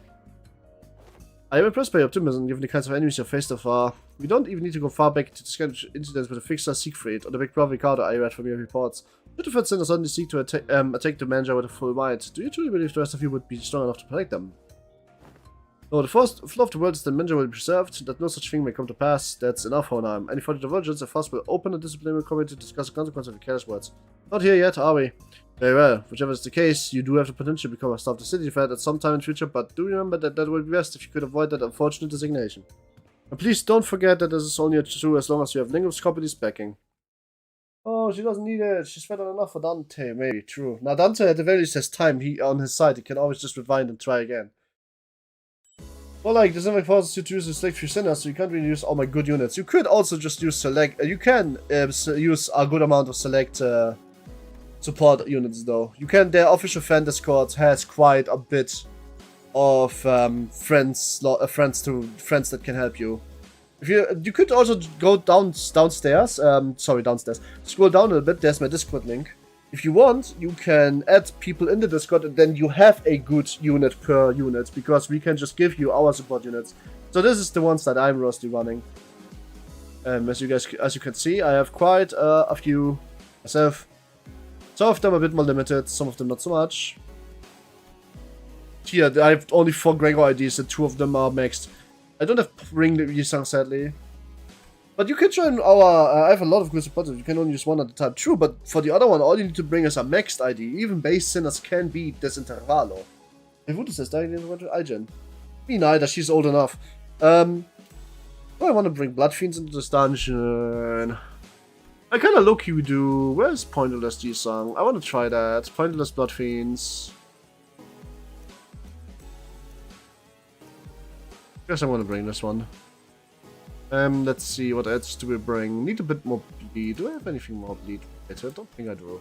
I am impressed by your optimism, given the kinds of enemies you have faced so far. We don't even need to go far back to discuss incidents with the Fixer Siegfried or the Big Brother Ricardo I read from your reports. Should the Fed Center suddenly seek to attack the manager with a full might, do you truly believe the rest of you would be strong enough to protect them? No, the first flow of the world is the manager will be preserved, that no such thing may come to pass. That's enough, Honheim. Any further divergence, the Fast will open a disciplinary committee to discuss the consequences of your careless words. Not here yet, are we? Very well. Whichever is the case, you do have the potential to become a staff of the city Fed at some time in the future, but do remember that that would be best if you could avoid that unfortunate designation. And please don't forget that this is only true as long as you have LIMBUS Company's backing. Oh, she doesn't need it. She's better enough for Dante. Maybe, true. Now, Dante at the very least has time on his side. He can always just rewind and try again. Well, like, this never forces you to use the select few sinners, so you can't really use all my good units. You could also just use select. You can use a good amount of select support units, though. You can. Their official fan Discord has quite a bit of friends that can help you. If you could also go downstairs. Downstairs. Scroll down a little bit. There's my Discord link. If you want, you can add people in the Discord, and then you have a good unit per unit, because we can just give you our support units. So this is the ones that I'm mostly running. As you can see, I have quite a few myself. Some of them are a bit more limited, some of them not so much. Here, I have only 4 Gregor IDs, and 2 of them are maxed. I don't have Ring Yisang, sadly. But you can join our... I have a lot of good supporters. You can only use one at a time. True, but for the other one, all you need to bring is a maxed ID. Even base sinners can beat this Intervallo. What is this? Igen. Me neither, she's old enough. I want to bring Blood Fiends into this dungeon. I kind of low-key do... Where's Pointless G-Song? I want to try that. Pointless Blood Fiends. Guess I'm going to bring this one. Let's see, what else do we bring? Need a bit more bleed. Do I have anything more bleed? I don't think I do.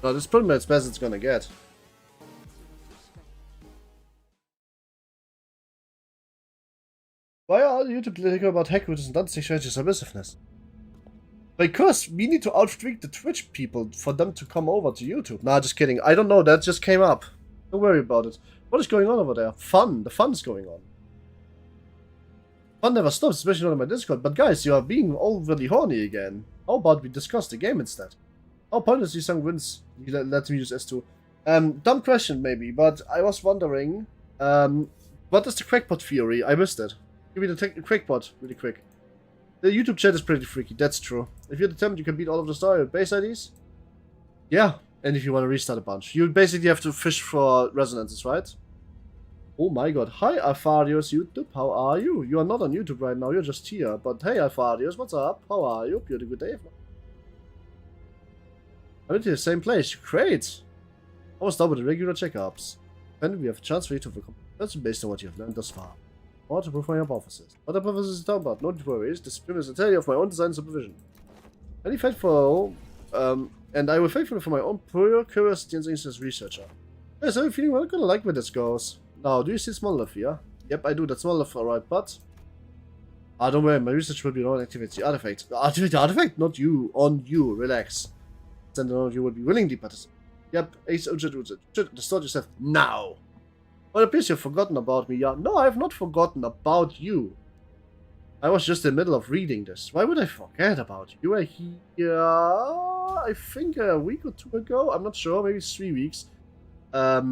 No, this is pretty much as best it's gonna get. Why are you political about hack routers and non-sexual submissiveness? Because we need to outstreak the Twitch people for them to come over to YouTube. Nah, just kidding. I don't know, that just came up. Don't worry about it. What is going on over there? Fun. The fun's going on. Fun never stops, especially not on my Discord. But guys, you are being overly horny again. How about we discuss the game instead? How pointless you sung wins. Let me use S2. Dumb question maybe, but I was wondering, what is the crackpot theory? I missed it. Give me the crackpot really quick. The YouTube chat is pretty freaky, that's true. If you're determined you can beat all of the story with base IDs? Yeah, and if you want to restart a bunch. You basically have to fish for resonances, right? Oh my god. Hi Alfarius YouTube, how are you? You are not on YouTube right now, you're just here. But hey Alfarius, what's up? How are you? Hope you had a good day. I'm in the same place, great! Almost done with the regular checkups. Then we have a chance for you to overcome that's based on what you have learned thus far. Or to prove my hypothesis. What hypothesis is down about? No worries, this is a tale of my own design and supervision. Any faithful, and I will faithfully for my own pure curiosity and as researcher. Yes, I have a feeling we're gonna like where this goes. Now, do you see small love here? Yep, I do, that's small love, alright, but... don't worry, my research will be on activity artifact. Activity artifact? Not you, on you, relax. Then you will be willingly participate. Yep, Ace distort yourself now. Well, it appears you've forgotten about me, yeah. No, I have not forgotten about you. I was just in the middle of reading this. Why would I forget about you? You were here, I think a week or 2 ago. I'm not sure, maybe 3 weeks. I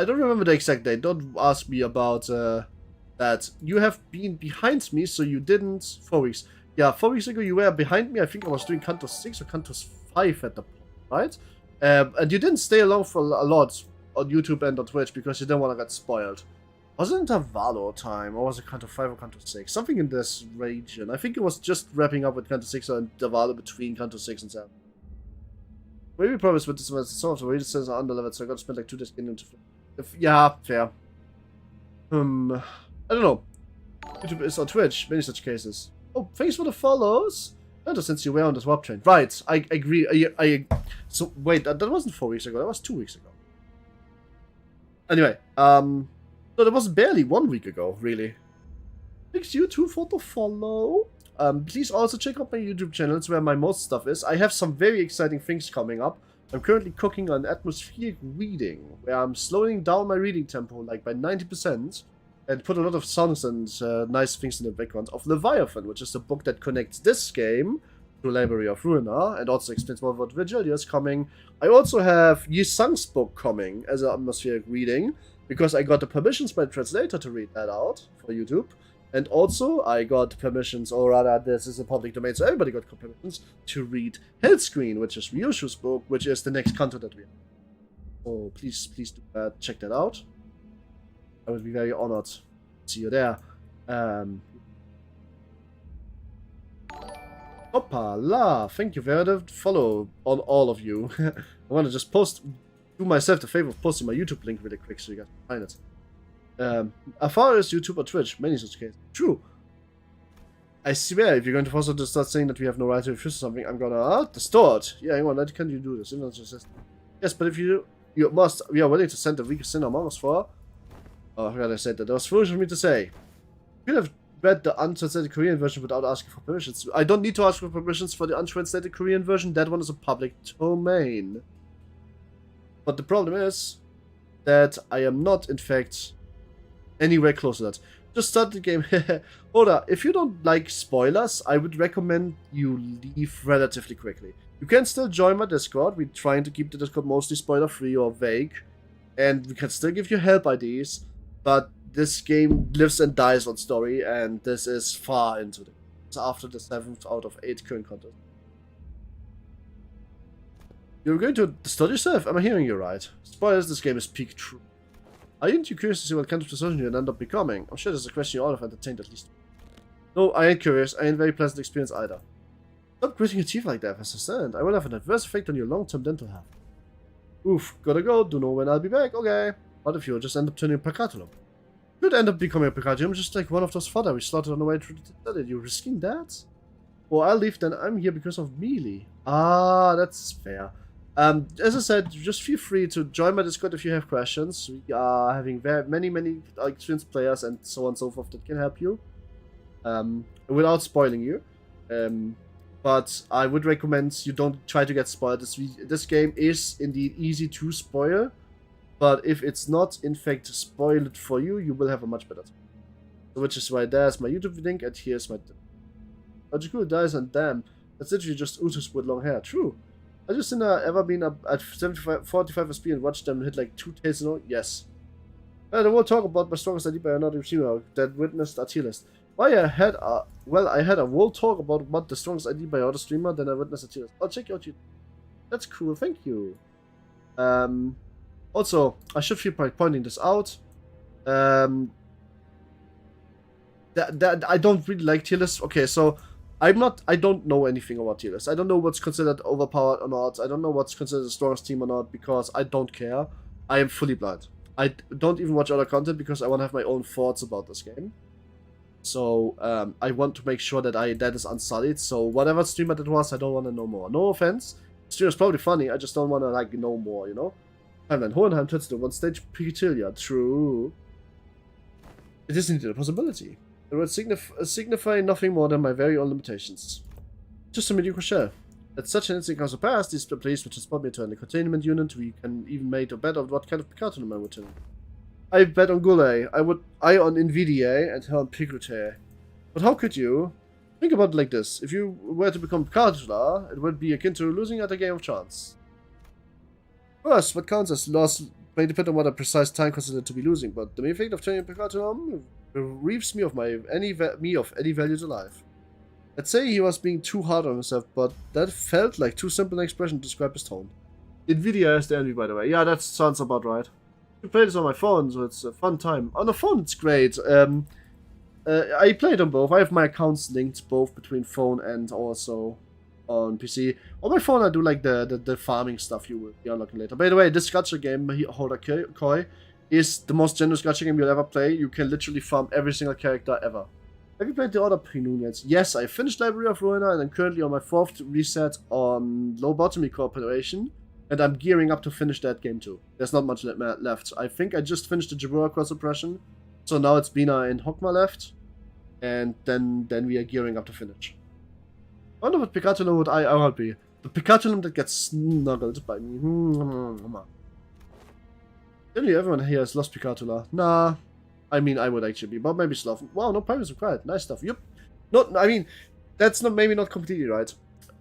don't remember the exact date. Don't ask me about that. You have been behind me, so you didn't... 4 weeks. Yeah, 4 weeks ago you were behind me. I think I was doing Canto 6 or Canto 5 at the point, right? And you didn't stay along for a lot on YouTube and on Twitch because you didn't want to get spoiled. Was it Intervallo time, or was it Canto 5 or Canto 6? Something in this region. I think it was just wrapping up with Canto 6 or Intervallo between Canto 6 and 7. Maybe promise with this was some of the readers are underleveled, so I got to spend like 2 days getting into... Yeah, fair. I don't know. YouTube is on Twitch, many such cases. Oh, thanks for the follows. And since you were on the swap train. Right, I agree. So, wait, that wasn't 4 weeks ago, that was 2 weeks ago. Anyway, so that was barely 1 week ago, really. Thanks you too for the follow. Please also check out my YouTube channel, it's where my most stuff is. I have some very exciting things coming up. I'm currently cooking on atmospheric reading, where I'm slowing down my reading tempo, like by 90%, and put a lot of songs and nice things in the background of Leviathan, which is the book that connects this game to Library of Ruina, and also explains more about Virgilia is coming. I also have Yi Sang's book coming as an atmospheric reading, because I got the permissions by the translator to read that out for YouTube. And also, I got permissions, or rather, this is a public domain, so everybody got permissions to read Hellscreen, which is Ryoshu's book, which is the next Kanto that we have. So please do check that out. I would be very honored to see you there. Hoppala! Thank you for the follow on all of you. I want to just do myself the favor of posting my YouTube link really quick so you guys can find it. As far as YouTube or Twitch, many such cases. True. I swear, if you're going to force us to start saying that we have no right to refuse something, I'm gonna distort. Yeah, hang on, how can you do this? Yes, but if you must, we are willing to send the weakest sinner among us for. Oh, I forgot I said that. That was foolish for me to say. You could have read the untranslated Korean version without asking for permissions. I don't need to ask for permissions for the untranslated Korean version. That one is a public domain. But the problem is that I am not, in fact, anywhere close to that. Just start the game. Oda, if you don't like spoilers, I would recommend you leave relatively quickly. You can still join my Discord. We're trying to keep the Discord mostly spoiler-free or vague. And we can still give you help IDs. But this game lives and dies on story, and this is far into it. It's after the 7th out of 8 current content. You're going to distort yourself? Am I hearing you right? Spoilers, this game is peak true. Aren't you curious to see what kind of decision you'll end up becoming? I'm sure there's a question you all have entertained at least. No, I ain't curious. I ain't very pleasant experience either. Stop gritting your teeth like that, Assistant. I will have an adverse effect on your long-term dental health. Oof, gotta go. Don't know when I'll be back. Okay. What if you just end up turning a Pecatulum? You'd end up becoming a Pecatulum, just like one of those fodder we slaughtered on the way through the study. You're risking that? Well, I'll leave then. I'm here because of Melee. Ah, that's fair. As I said, just feel free to join my Discord if you have questions. We are having many experienced players and so on and so forth that can help you. Without spoiling you. But I would recommend you don't try to get spoiled. This game is indeed easy to spoil. But if it's not, in fact, spoiled for you, you will have a much better time. which is why there's my YouTube link, and here's my logical dies, and damn, that's literally just Utus with long hair. True. I just ever been up at 45 SP and watched them hit like 2 tails in a row? Yes. I will talk about my strongest ID by another streamer that witnessed a tier list. Why I had a whole talk about what the strongest ID by other streamer, then I witnessed a tier list. I'll check out you. That's cool, thank you. Also, I should feel like pointing this out. I don't really like tier lists. Okay, so I don't know anything about tier lists. I don't know what's considered overpowered or not. I don't know what's considered the strongest team or not, because I don't care. I am fully blind. I don't even watch other content because I want to have my own thoughts about this game. So, I want to make sure that that is unsullied. So, whatever streamer that was, I don't want to know more. No offense. The streamer is probably funny. I just don't want to, like, know more, you know? Timeline. Hohenheim touched the one stage Pigatilia. True. It is indeed a possibility. It would signify nothing more than my very own limitations. Just a mediocre shell. At such an instant comes to pass, these police would transport me to a containment unit. We can even make a bet of what kind of Picato I would turn. I bet on Goulet. I on Nvidia and her on Pigate. But how could you? Think about it like this. If you were to become Picato, it would be akin to losing at a game of chance. First, what counts as loss may depend on what a precise time considered to be losing, but the mere fact of turning Picato bereaves me of any value to life. Let's say he was being too hard on himself, but that felt like too simple an expression to describe his tone. Nvidia is the envy, by the way. Yeah, that sounds about right. I play this on my phone, so it's a fun time. On the phone, it's great. I play it on both. I have my accounts linked both between phone and also on PC. On my phone, I do like the farming stuff you will be unlocking later. By the way, this gacha game, Holder Koi, is the most generous gacha game you'll ever play. You can literally farm every single character ever. Have you played the other Pinun yet? Yes, I finished Library of Ruina, and I'm currently on my 4th reset on Lobotomy Corporation, and I'm gearing up to finish that game too. There's not much left. I think I just finished the Jabura Cross Suppression, so now it's Bina and Hokma left, and then we are gearing up to finish. I wonder what Picatulum would I would be. The Picatulum that gets snuggled by me. Nearly everyone here has lost Picatula. Nah. I mean, I would actually be, but maybe Sloth. Wow, no pirates required. Nice stuff. Yep. I mean, that's maybe not completely right.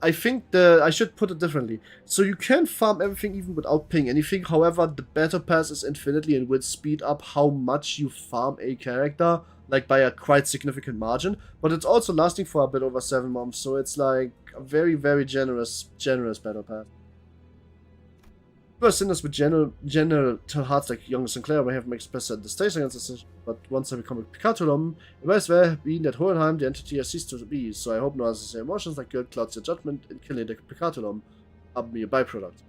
I think I should put it differently. So you can farm everything even without paying anything. However, the battle pass is infinitely and will speed up how much you farm a character, like by a quite significant margin. But it's also lasting for a bit over 7 months, so it's like a very, very generous battle pass. First sinners with general hearts like young Sinclair may have mixed best at the stage against this, but once I become a Picatulum, it might as well be that Hohenheim, the entity, has ceased to be, so I hope no other emotions like guilt clouds your judgment in killing the Picatulum are be a byproduct.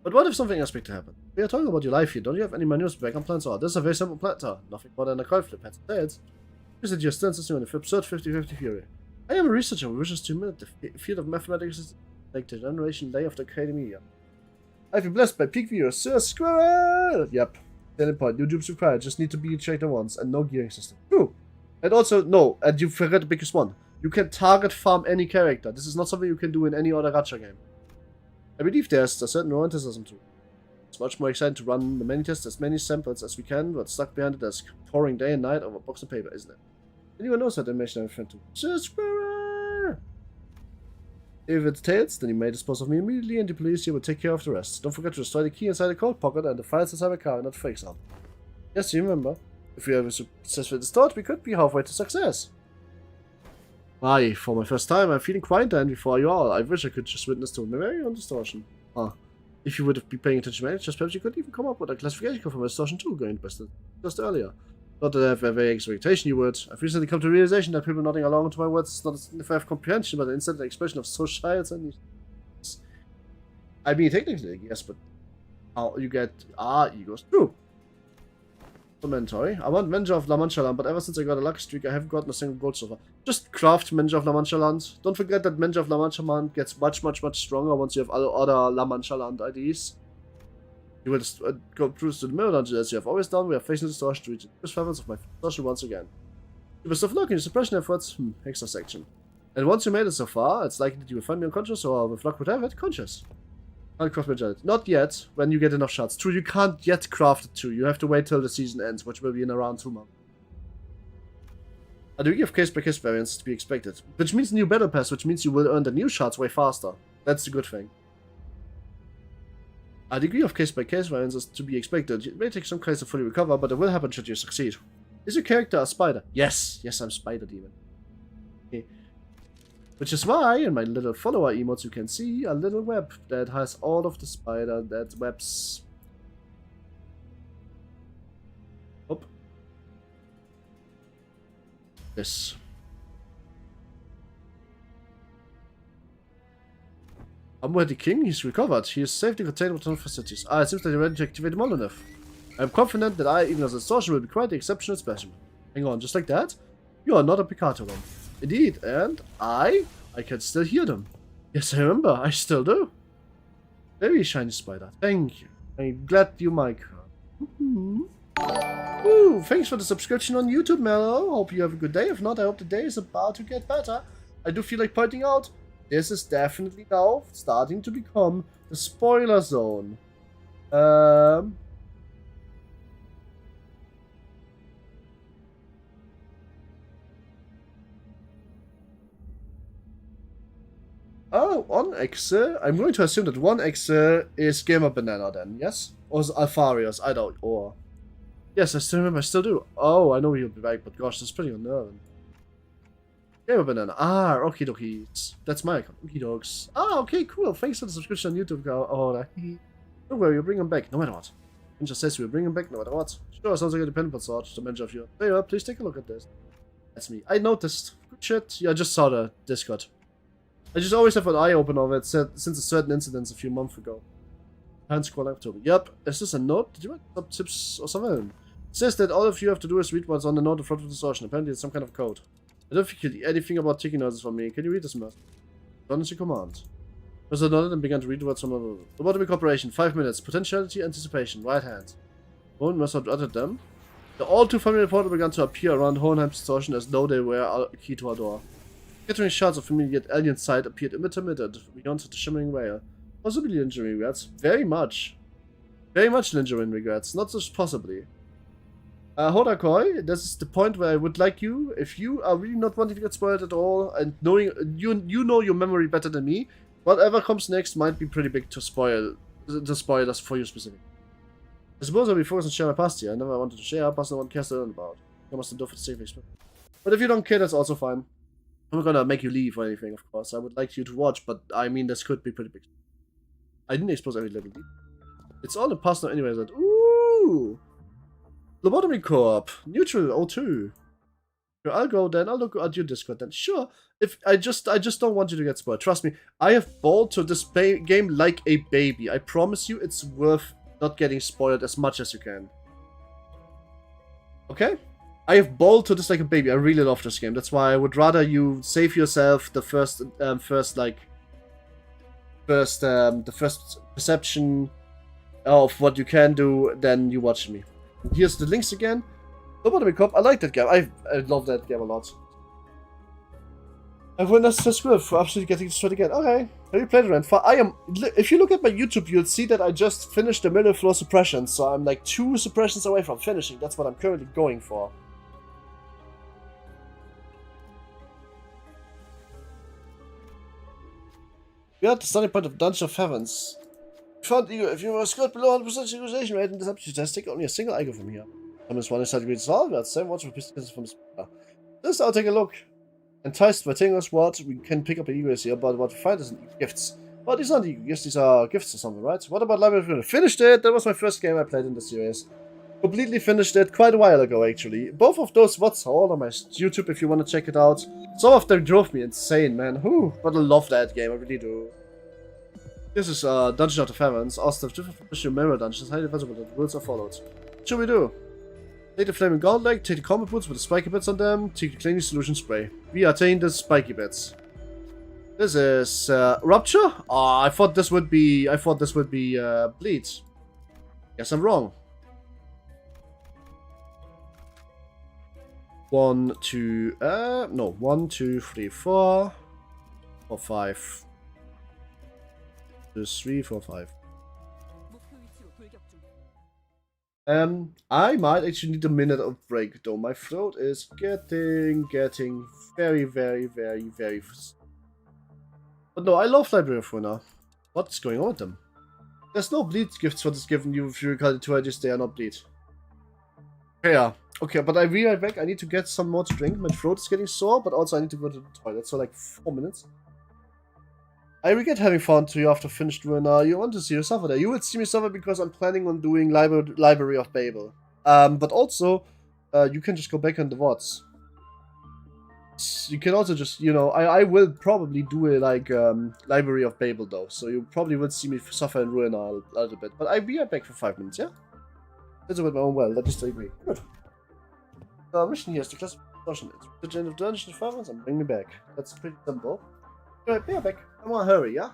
But what if something expected to happen? We are talking about your life here, don't you have any manuals backup plans? Oh, this is a very simple plan, nothing more than a coin flip, heads and tails. Is that you're still insisting on the absurd 50-50 theory? I am a researcher who wishes to admit the field of mathematics like the generation lay of the academia. I've been blessed by peak viewers, Sir Squirrel! Yep. Selling point, new dupes required, just need to be checked at once, and no gearing system. True. And also, no, and you forgot the biggest one. You can target farm any character. This is not something you can do in any other gacha game. I believe there's a certain romanticism too. It's much more exciting to run the many tests, as many samples as we can, but stuck behind the desk, pouring day and night over a box of paper, isn't it? Anyone knows that animation I'm referring to? Sir Squirrel! If it's tails, then you may dispose of me immediately, and the police here will take care of the rest. Don't forget to destroy the key inside the coat pocket and the files inside my car, and not fakes out. Yes, you remember. If we have a successful start, we could be halfway to success. Why, for my first time, I'm feeling quite down before you all. I wish I could just witness to my very own distortion. If you would have been paying attention to just perhaps you could even come up with a classification for my distortion too, going just earlier. Not that I have a very expectation you would. I've recently come to the realization that people nodding along to my words is not a signifier of comprehension, but instead an expression of social and I mean, technically, yes, but how you get egos. True. Inventory. I want Manager of La Mancha Land, but ever since I got a lucky streak, I haven't gotten a single gold so far. Just craft Manager of La Mancha Land. Don't forget that Manager of La Mancha Land gets much stronger once you have other La Mancha Land IDs. You will go through to the middle dungeon as you have always done. We are facing the distortion to reach the first fragments of my distortion once again. You best of luck in your suppression efforts. Extra section. And once you made it so far, it's likely that you will find me unconscious, or with luck would have it, conscious. Can't craft Manager. Not yet, when you get enough shots. True, you can't yet craft it too. You have to wait till the season ends, which will be in around 2 months. A degree of case-by-case variance is to be expected, which means new battle pass, which means you will earn the new shards way faster. That's the good thing. A degree of case-by-case variance is to be expected. It may take some cases to fully recover, but it will happen should you succeed. Is your character a spider? Yes, yes, I'm Spider Demon. Okay. Which is why in my little follower emotes you can see a little web that has all of the spider that webs. Up. This. I'm with the king, he's recovered. He is safely contained within facilities. Ah, it seems that you're ready to activate Molotov. I'm confident that I, even as a sorcerer, will be quite the exceptional specimen. Hang on, just like that? You are not a Picato one. Indeed, and I can still hear them. Yes, I remember, I still do. Very shiny spider, thank you. I'm glad you like her. Ooh, thanks for the subscription on YouTube, Mello. Hope you have a good day. If not, I hope the day is about to get better. I do feel like pointing out, this is definitely now starting to become the spoiler zone. Oh, one exe. I'm going to assume that one exe is Gamer Banana then, yes? Or is Alfarius, I don't, or... Yes, I still remember, I still do. Oh, I know he'll be back, but gosh, that's pretty unnerving. Gamer Banana. Ah, okie dokies. That's my account. Okie dogs. Ah, okay, cool. Thanks for the subscription on YouTube, girl. Oh, don't worry, we'll bring him back, no matter what. Ninja says we'll bring him back, no matter what. Sure, sounds like a dependable sort, the manager of you. Hey, please take a look at this. That's me. I noticed. Good shit. Yeah, I just saw the Discord. I just always have an eye open of it since a certain incident a few months ago. Hand scroll October. Yep. Is this a note? Did you write some tips or something? It says that all of you have to do is read what's on the note in front of this ocean. Apparently it's some kind of code. I don't think anything about taking notes from me. Can you read this message? Done as your command. Mr. nodded and began to read words from the lobotomy corporation. 5 minutes. Potentiality, anticipation. Right hand. One must have uttered them. The all too familiar portal began to appear around Hohenheim's ocean as though they were a key to our door. Glittering shards of familiar yet alien sight appeared intermittent beyond the shimmering veil. Possibly lingering regrets. Very much. Very much lingering regrets. Not just possibly. Hodakoi, this is the point where I would like you, if you are really not wanting to get spoiled at all, and knowing you know your memory better than me, whatever comes next might be pretty big to spoil us for you specifically. I suppose I'll be focused on sharing my past here. I never wanted to share, plus no one cares to learn about. I must do for the same experience. But if you don't care, that's also fine. I'm not gonna make you leave or anything, of course. I would like you to watch, but I mean, this could be pretty big. I didn't expose every level deep. It's all in past now anyway, that. Ooh! Lobotomy Corp. Neutral 02. I'll go then. I'll look at your Discord then. Sure. If I just don't want you to get spoiled. Trust me. I have balled to this game like a baby. I promise you it's worth not getting spoiled as much as you can. Okay? I have balled to this like a baby. I really love this game. That's why I would rather you save yourself the first perception of what you can do than you watch me. Here's the links again. Lobotomy Corp. I like that game. I love that game a lot. Everyone that's subscribed for absolutely getting destroyed again. Okay. Have you played around? If you look at my YouTube, you'll see that I just finished the middle floor suppression, so I'm like 2 suppressions away from finishing. That's what I'm currently going for. We are at the starting point of Dungeon of Heavens. Found you. If you were scored below 100% synchronization rate in this aptitude test, take only a single icon from here. Thomas 1 is to be solved. That's 7 watch for pistols from this. Just I'll take a look. Enticed by Tinger's Ward, we can pick up an ego here, but what we find is gifts. But these aren't ego gifts, these are gifts or something, right? What about Library? Finished it! That was my first game I played in the series. Completely finished it quite a while ago, actually. Both of those VODs are all on my YouTube if you want to check it out. Some of them drove me insane, man. Whew, but I love that game, I really do. This is Dungeon of the Heavens. Ask of different mirror dungeons, highly visible that the rules are followed. What should we do? Take the flaming gauntlet, take the combat boots with the spiky bits on them, take the cleaning solution spray. We attain the spiky bits. This is Rupture? Oh, I thought this would be Bleed. Guess I'm wrong. 1, 2, 1, 2, 3, 4, 4, 5. 3, 4, 5. I might actually need a minute of break though. My throat is getting very, very, very, very. But no, I love Library of Ruina. What's going on with them? There's no bleed gifts for this given you if you recall the 2 ideas they are not bleed. Yeah. Okay, but I'll be right back. I need to get some more to drink. My throat is getting sore, but also I need to go to the toilet. So like 4 minutes. I regret having found to you after finished Ruina. You want to see you suffer there. You will see me suffer because I'm planning on doing Library of Babel. But also, you can just go back on the VODs. You can also just, you know, I will probably do a, like, Library of Babel, though. So you probably will see me suffer in Ruina a little bit. But I'll be right back for 5 minutes, yeah? That's with my own well. That is to agree. Good. The mission here is to classify discussion. It's the gen of dungeon environments and bring me back. That's pretty simple. Alright, be right back. I want to hurry, yeah?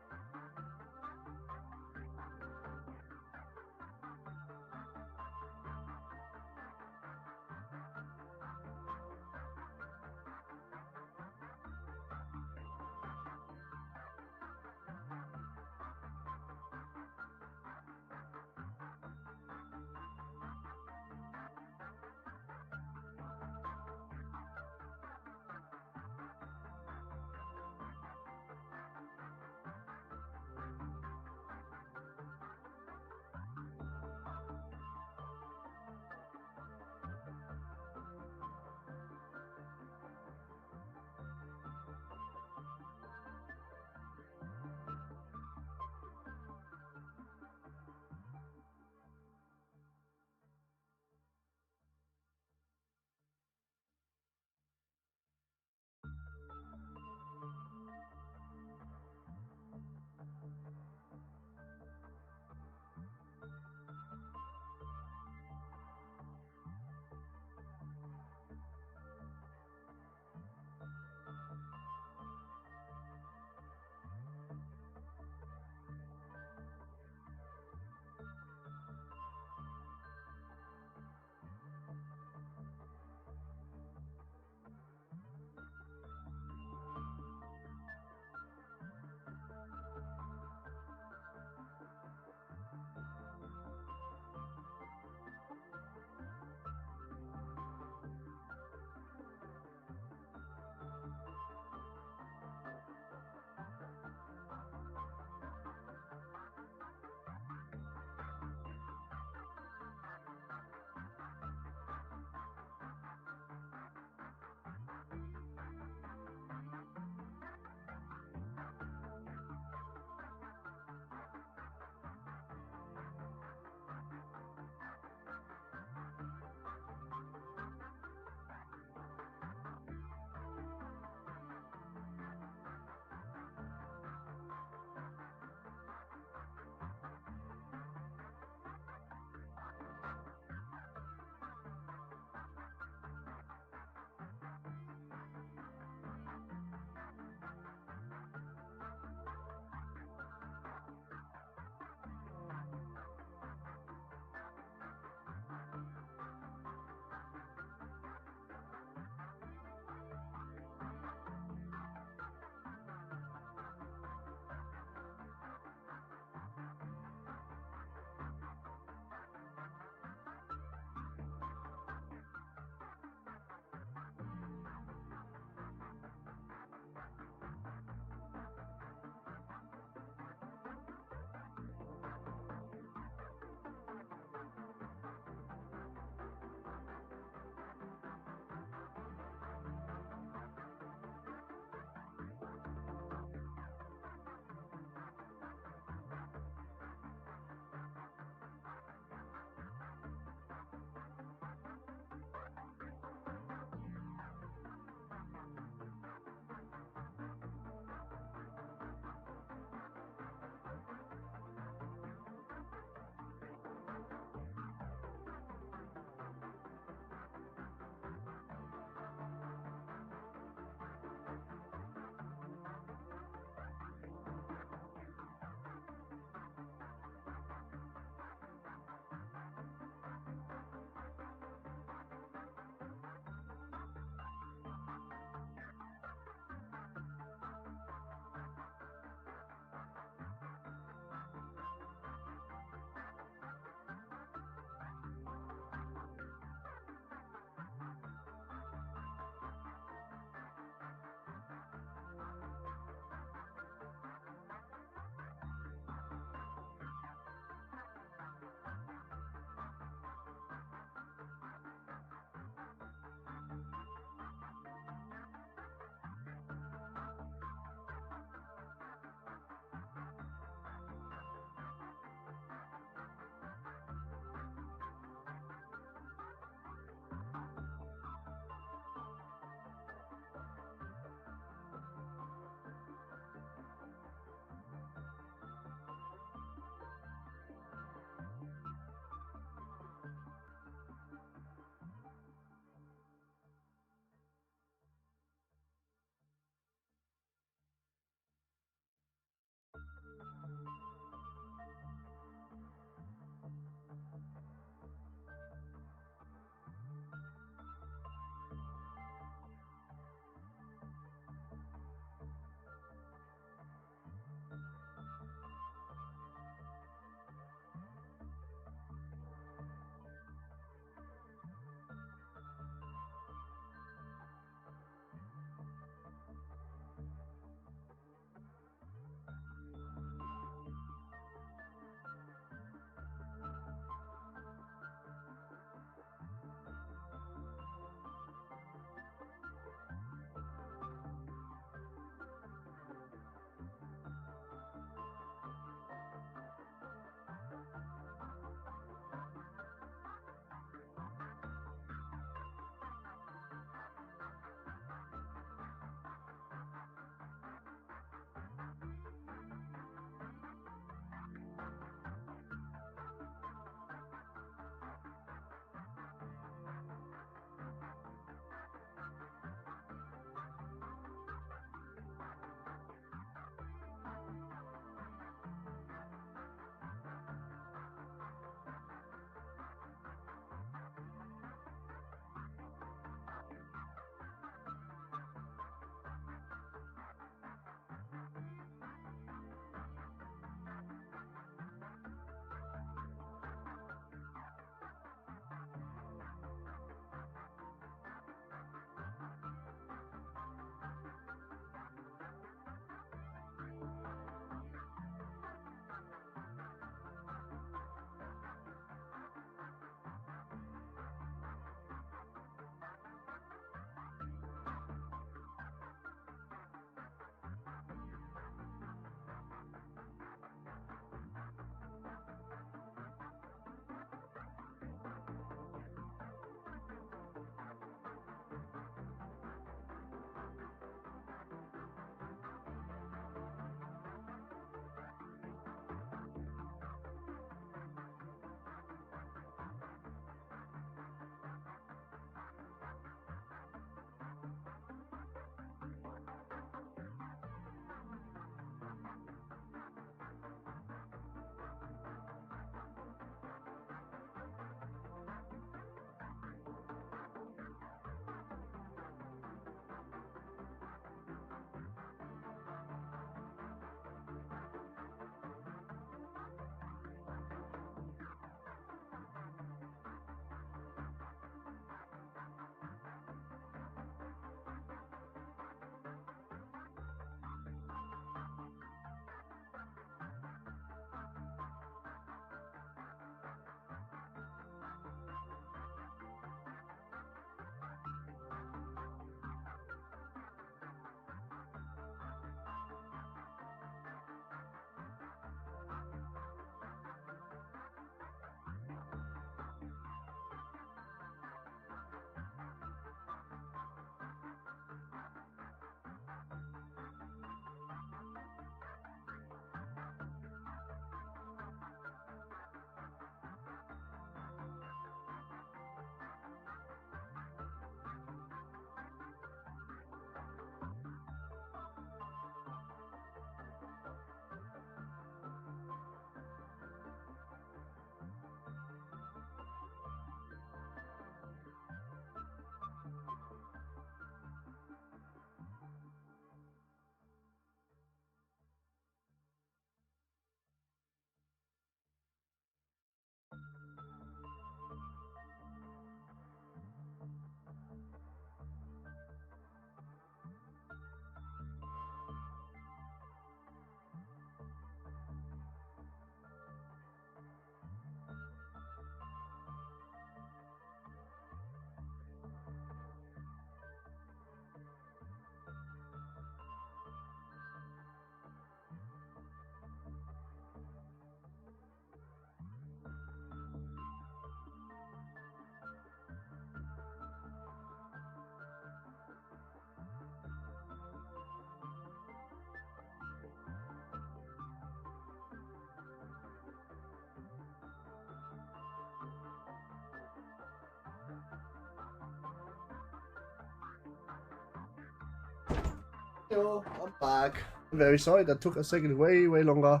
Yo, I'm back. I'm very sorry, that took a second way longer.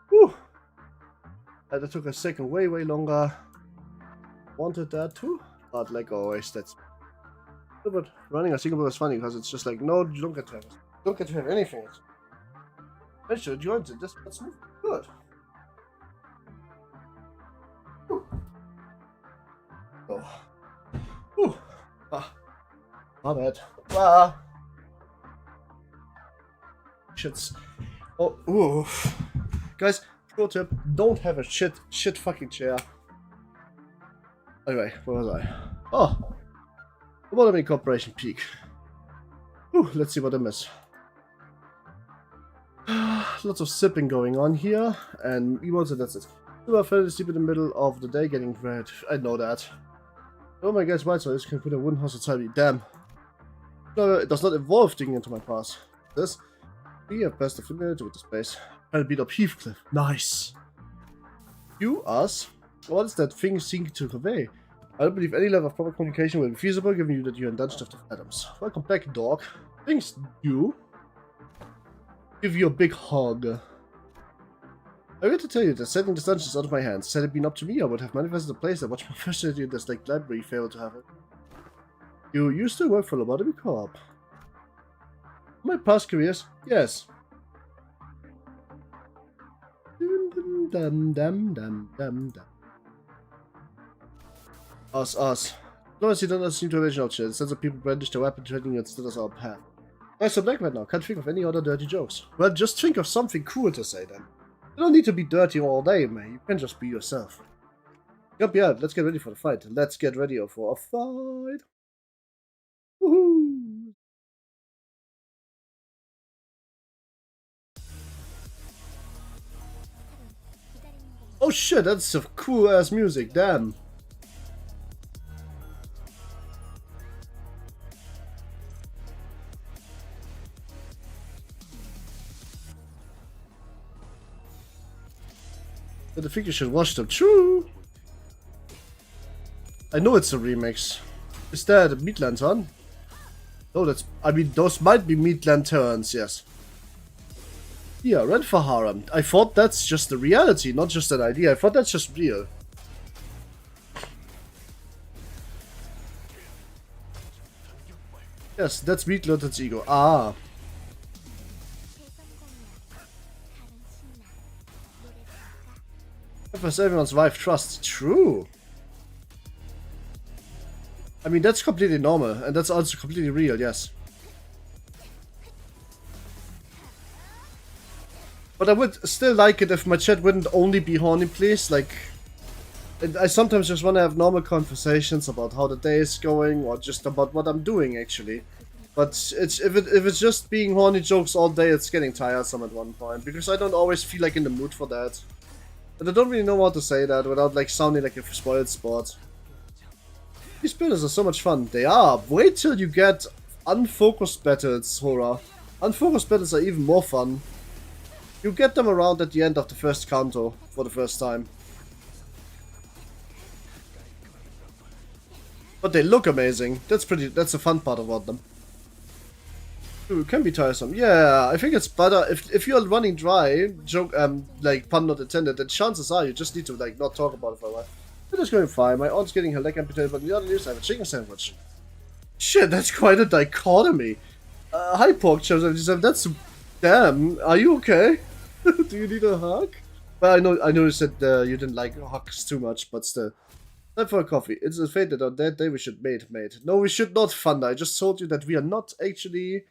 Whew. That took a second way longer. Wanted that too, but like always, that's... But running a single is funny because it's just like, no, you don't get to have it. You don't get to have anything. I should join it, just let's move. Good. Whew. Oh. Whew. Ah. My bad. Ah. Shits. Oh, ooh. Guys, pro tip, don't have a shit fucking chair. Anyway, where was I? Oh! Lobotomy Corporation peak. Whew, let's see what I miss. Lots of sipping going on here, and emotes, and that's it. We are fairly asleep in the middle of the day getting red. I know that. Oh my god, white so can put a wooden hospitality. Damn. No, it does not involve digging into my past. This. We have passed the familiarity with the space. Trying to beat up Heathcliff. Nice. You, us? What is that thing seeking to convey? I don't believe any level of proper communication will be feasible given you that you're in dungeon of the Adams. Welcome back, dog. Thanks, you. Give you a big hug. I want to tell you that setting this dungeon is out of my hands. Had it been up to me, I would have manifested a place that much more fascinating than this like library failed to have it. You used to work for Lobotomy Co-op. My past careers? Yes. Us. No, you don't seem to original shit. Instead of people brandish their weapon threatening you instead of our path. I'm so black right now. Can't think of any other dirty jokes. Well, just think of something cool to say then. You don't need to be dirty all day, man. You can just be yourself. Yup, yeah, let's get ready for the fight. Let's get ready for a fight. Woohoo! Oh shit, that's some cool ass music, damn. But I think you should watch them. True. I know it's a remix. Is that a meat lantern? No, that's... I mean, those might be meat lanterns, yes. Yeah, Red for Harem. I thought that's just the reality, not just an idea. I thought that's just real. Yes, that's meat lantern's ego. Ah. Because everyone's wife trusts. True. I mean, that's completely normal, and that's also completely real, yes. But I would still like it if my chat wouldn't only be horny, please. Like, I sometimes just want to have normal conversations about how the day is going, or just about what I'm doing, actually. But it's if it's just being horny jokes all day, it's getting tiresome at one point, because I don't always feel like in the mood for that. And I don't really know how to say that without like sounding like a spoiled sport. These battles are so much fun. They are. Wait till you get unfocused battles, Hora. Unfocused battles are even more fun. You get them around at the end of the first canto for the first time. But they look amazing. That's the fun part about them. Ooh, it can be tiresome. Yeah, I think it's better if you're running dry, joke like pun not intended, then chances are you just need to like not talk about it for a while. It is going fine. My aunt's getting her leg amputated, but in the other news I have a chicken sandwich. Shit, that's quite a dichotomy. Hi pork chops, that's damn, are you okay? Do you need a hug? Well, I know you said you didn't like hugs too much, but still. Time for a coffee. It's a fate that on that day we should mate. No, we should not, Thunder. I just told you that we are not actually...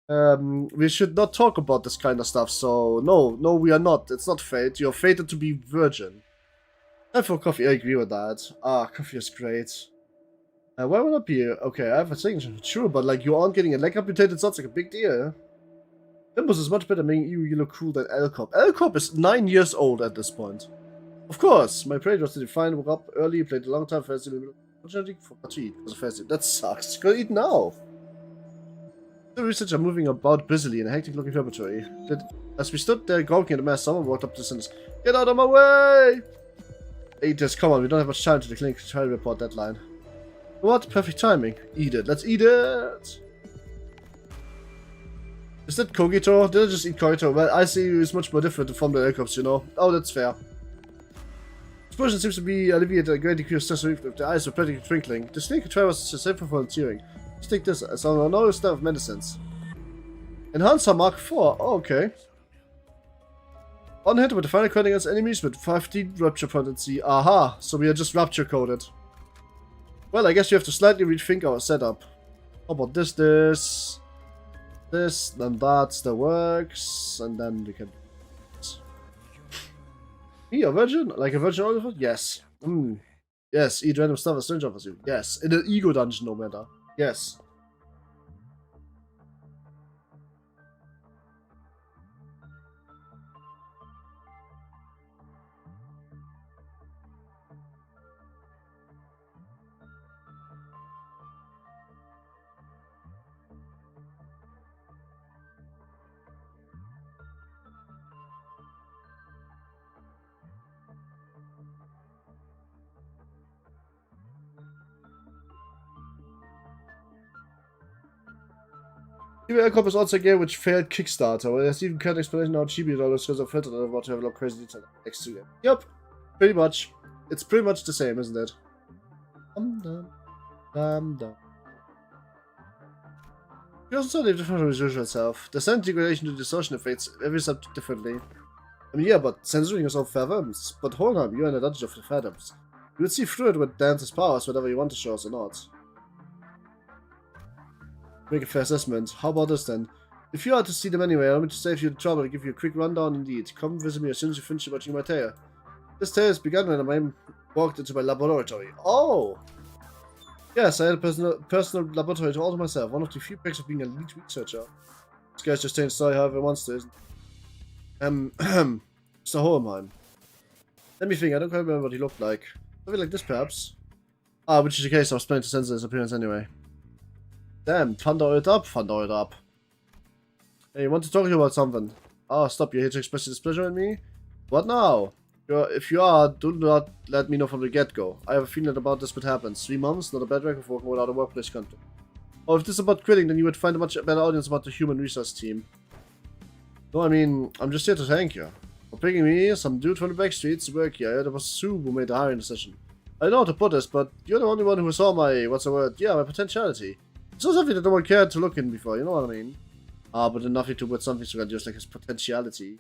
we should not talk about this kind of stuff, so no, we are not. It's not fate. You're fated to be virgin. Time for coffee. I agree with that. Ah, coffee is great. Why would I be? Okay, I have a signature. True, but like you aren't getting a leg amputated, sounds like a big deal. Limbus is much better making you look cool than L-Corp. L-Corp is 9 years old at this point. Of course, my parade was to define, woke up early, played a long time, festival, unfortunately forgot to eat because of festival. That sucks. Go eat now. The research are moving about busily in a hectic looking laboratory. As we stood there gawking at the mess, someone walked up to us. Get out of my way! Eat this, come on, we don't have much time to the clinic to try to report deadline. What? Perfect timing. Eat it. Let's eat it! Is that Kogito? Did I just eat Kogito? Well, I see you is much more different from the helicopters, you know. Oh, that's fair. Explosion seems to be alleviated a great degree of stress relief if the eyes are practically twinkling. The snake travels to safe for volunteering. Just take this as an another step of medicines. Enhancer Mark 4. Oh, okay. On hit with the final coding against enemies with 15 rupture potency. Aha! So we are just rupture coded. Well, I guess we have to slightly rethink our setup. How about this, then that works, and then we can... Me, a virgin? Like a virgin olive? Yes. Yes, eat random stuff as strange offers you. Yes. In an ego dungeon, no matter. Yes. Aircop is also a game which failed Kickstarter, where there's even current explanation how cheap it all is because of filtered and about to have a lot of crazy detail next to it. Yep, pretty much. It's pretty much the same, isn't it? Dum. You also live different from his usual self. The scent degradation to distortion affects every subject differently. I mean, yeah, but censoring is all fathoms. But hold on, you're in a dungeon of the fathoms. You would see through it with Dance's powers, whatever you want to show us or not. Make a fair assessment. How about this then? If you are to see them anyway, allow me to save you the trouble and give you a quick rundown indeed. Come visit me as soon as you finish watching my tale. This tale has begun when I walked into my laboratory. Oh! Yes, I had a personal laboratory to all to myself. One of the few perks of being a lead researcher. This guy's just telling the story however he wants to, isn't it? Mr. Hohenheim. Let me think, I don't quite remember what he looked like. Something like this perhaps? Ah, which is the case, I was planning to censor his appearance anyway. Damn, thunder it up. Hey, you want to talk to you about something? Oh, stop, you're here to express your displeasure in me? What now? If you are, do not let me know from the get-go. I have a feeling about this would happen. 3 months, not a bad record for working without a workplace contract. Oh, if this is about quitting, then you would find a much better audience about the human resource team. No, I mean, I'm just here to thank you. For picking me, some dude from the back streets to work here. It was Sue who made the hiring decision. I don't know how to put this, but you're the only one who saw my, what's the word? Yeah, my potentiality. It's not something that no one cared to look in before, you know what I mean? But then nothing to put something so grandiose like his potentiality.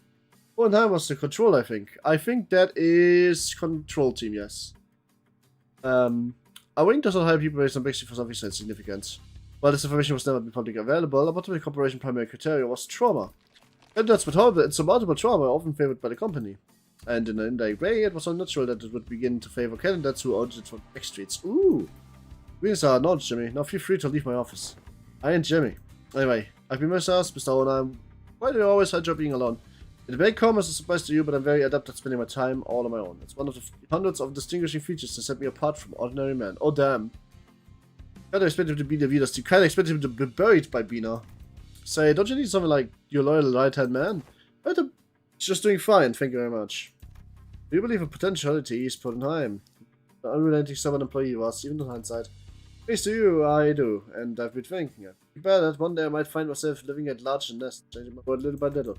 Oh, and that was the control, I think. I think that is control team, yes. I wouldn't does not hire people based on basically for something so insignificant. While this information was never be publicly available, about the corporation primary criteria was trauma. And that's what however, insurmountable trauma often favored by the company. And in an indirect way, it was unnatural that it would begin to favor candidates who audited from back streets. Ooh! Greetings are acknowledged, Jimmy. Now feel free to leave my office. I ain't Jimmy. Anyway, I've been myself, Mr. Owen. Why do you always hide your being alone? It may come as a surprise to you, but I'm very adept at spending my time all on my own. It's one of the hundreds of distinguishing features that set me apart from ordinary men. Oh damn. Kind of expect him to be the leader. You kind of expect him to be buried by Bina. Say, don't you need something like your loyal right-hand man? But I'm just doing fine, thank you very much. Do you believe in potentiality is put in time? The unrelenting stubborn employee was, even in hindsight. Thanks to you, I do, and I've been thinking it. Bad that one day I might find myself living at large and nest, changing my word little by little.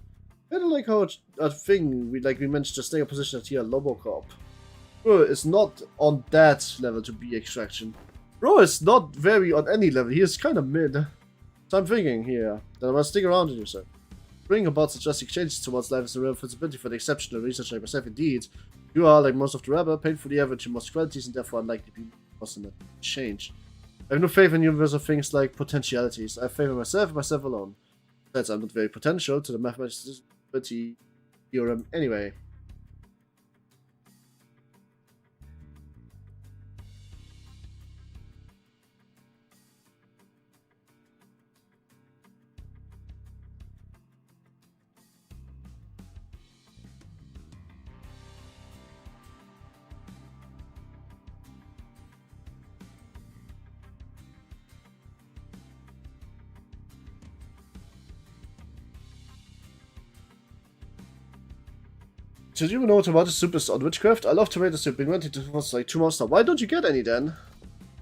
I don't like how a thing we managed to stay a position at here, Lobocop. Bro, it's not on that level to be extraction. Bro is not very on any level, he is kind of mid. So I'm thinking here that I must stick around with you, sir. Bringing about such drastic changes to one's life is a real responsibility for the exceptional researcher like myself. Indeed, you are, like most of the rebel, painfully average in most qualities and therefore unlikely to be possible to change. I have no faith in universal things like potentialities. I have faith in myself and myself alone. Besides, I'm not very potential to the mathematics theorem anyway. Did you know tomato soup is on witchcraft? I love tomato soup. Been wanting to for like 2 months now. Why don't you get any then?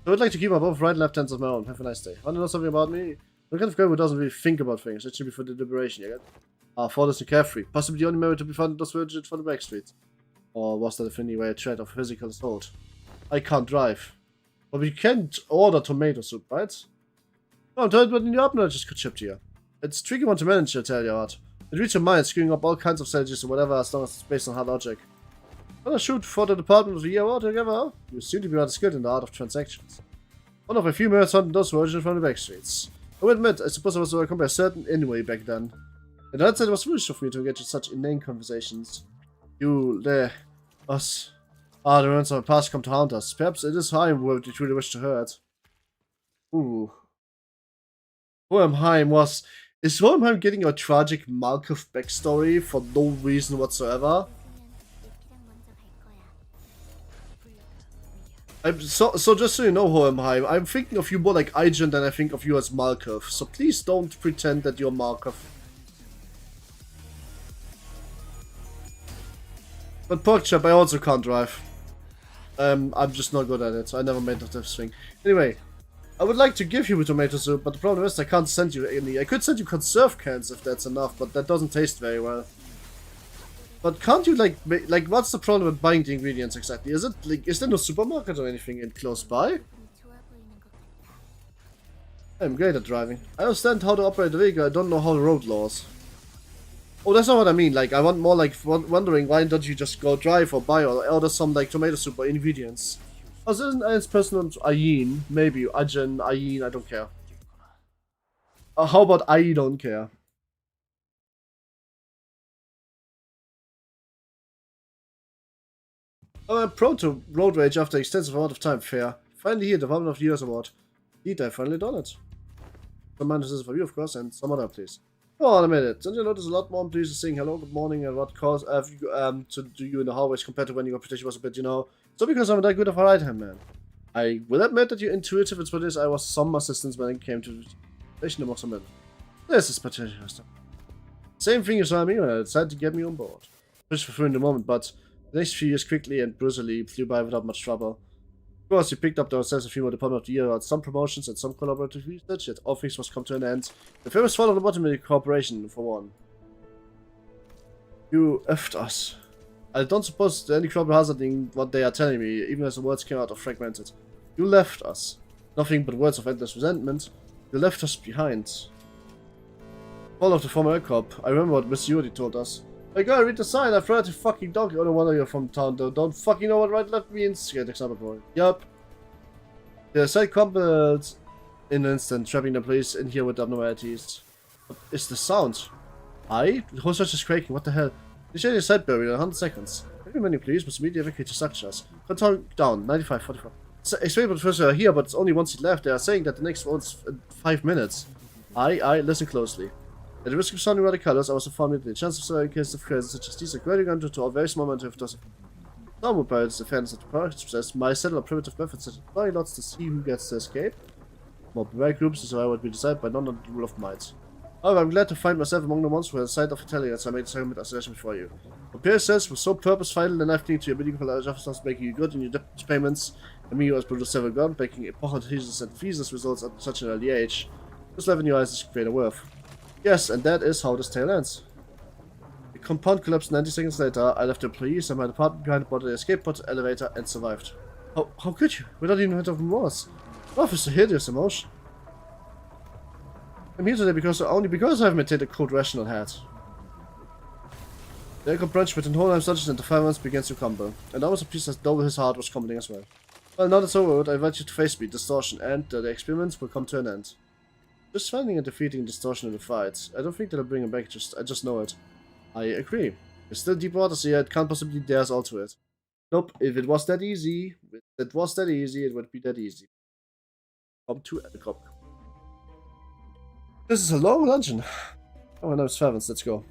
I would like to keep my both right and left hands of my own. Have a nice day. Want to know something about me? The kind of girl who doesn't really think about things. It should be for deliberation, you get? Thoughtless and carefree. Possibly the only memory to be found in those virgins for the back streets. Or was that a way a threat of physical assault? I can't drive. But we can't order tomato soup, right? No, I'm telling you what in the oven I just got shipped here. It's a tricky one to manage, I tell you what. It reads your mind, screwing up all kinds of strategies or whatever as long as it's based on hard logic. Well, shoot for the Department of the Year altogether. You seem to be rather skilled in the art of transactions. One of a few minutes hunting those versions from the back streets. I will admit, I suppose I was overcome by a certain anyway back then. And I'd say it was foolish of me to engage in such inane conversations. You, there, us. The ruins of the past come to haunt us. Perhaps it is Heim who you truly wish to hurt. Ooh. Hohenheim was... Is Hohenheim getting a tragic Markov backstory for no reason whatsoever? So just so you know, Hohenheim, I'm thinking of you more like Aigen than I think of you as Markov. So please don't pretend that you're Markov. But Porkchop, I also can't drive. I'm just not good at it. I never made this thing. Anyway, I would like to give you a tomato soup, but the problem is I can't send you any. I could send you conserve cans if that's enough, but that doesn't taste very well. But can't you like what's the problem with buying the ingredients exactly? Is it like, is there no supermarket or anything in close by? I'm great at driving. I understand how to operate the vehicle, I don't know how the road laws. Oh, that's not what I mean. Like, I want more like wondering why don't you just go drive or buy or order some like tomato soup or ingredients. As in personal Ayin, maybe Ajin, Ayin, I don't care. How about I don't care? I'm prone to road rage after extensive amount of time. Fair. Finally here, the Department of the Year's award. Indeed, I finally done it. Some minuses for you, of course, and some other, please. Go on a minute. Don't you notice a lot more pleased saying hello, good morning, and what cause to do you in the hallways compared to when your reputation was a bit, you know? So because I'm that good of a right hand man. I will admit that you're intuitive and for this I was some assistance when it came to station of minute. This is particular stuff. Same thing you saw me when I decided to get me on board. Pushed for through in the moment, but the next few years quickly and brutally flew by without much trouble. Of course, you picked up themselves a few more Department of the Year, some promotions and some collaborative research, yet all things must come to an end. The famous fall of the lobotomy corporation, for one. You effed us. I don't suppose any trouble hazarding what they are telling me, even as the words came out of fragmented. You left us. Nothing but words of endless resentment. You left us behind. Fall of the former cop. I remember what Miss Yuri told us. Hey girl, read the sign. I've read a fucking donkey. Oh, no wonder you're from town, though. Don't fucking know what right left means. Get example boy. Yup. The site crumbled in an instant, trapping the police in here with abnormalities. What is the sound? The whole church is quaking. What the hell? You should your site buried in 100 seconds. Very many police must immediately evacuate to structures. Control down. 95, 44. Explain what first are here, but it's only one seat left. They are saying that the next one's 5 minutes. Listen closely. At the risk of sounding rather colors, I was informed that the chance of surviving cases of crisis such as these are greater than to a very small amount of doses. Some would the defense of the products possess my set of primitive methods such as buying lots to see who gets to escape. More private groups is how I would be decided by none of the rule of might. However, I'm glad to find myself among the ones who had sight of fatality, so I made a segment of suggestion before you. Repair says was so purpose-vital and life-clinging to your medical officers making you good in your debt payments, and me who has produced several gun, making epochal thesis and thesis results at such an early age. This love in your eyes is greater worth. Yes, and that is how this tale ends. The compound collapsed 90 seconds later. I left the employees and my department behind aboard the escape pod elevator and survived. How could you? Without even a hint of remorse. Love is a hideous emotion. I'm here today only because I have maintained a cold rational head. The echo branch between Hohenheim's dungeons and the firearms begins to crumble, and almost a piece as though his heart was crumbling as well. Well, now that's over, I invite you to face me, Distortion, and the experiments will come to an end. Just finding and defeating Distortion in the fight. I don't think that'll bring him back, I just know it. I agree. There's still deep waters here, it can't possibly dares alter it. Nope, if it was that easy, it would be that easy. Come to Elcop. This is a long dungeon. Oh, my name is Fervens, let's go.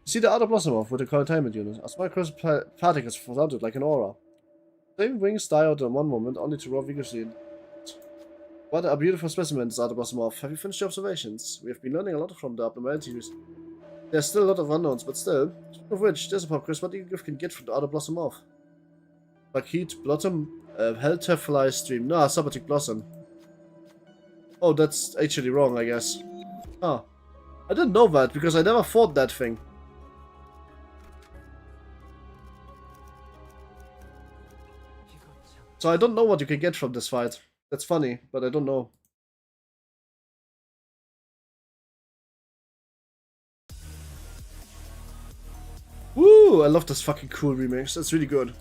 You see the other blossom off with the containment unit. A small crystal particles surrounded like an aura. Same wings die out in one moment, only to roar vigorously. What a beautiful specimen this other blossom off. Have you finished your observations? We have been learning a lot from the abnormalities. There's still a lot of unknowns, but still. Speaking of which, there's a pop quiz. What do you can get from the other blossom off? Bakit, Blossom, Hell Tefli Stream. No, Sabatic Blossom. Oh, that's actually wrong, I guess. Ah. I didn't know that, because I never fought that thing. So I don't know what you can get from this fight. That's funny, but I don't know. Woo! I love this fucking cool remix. That's really good.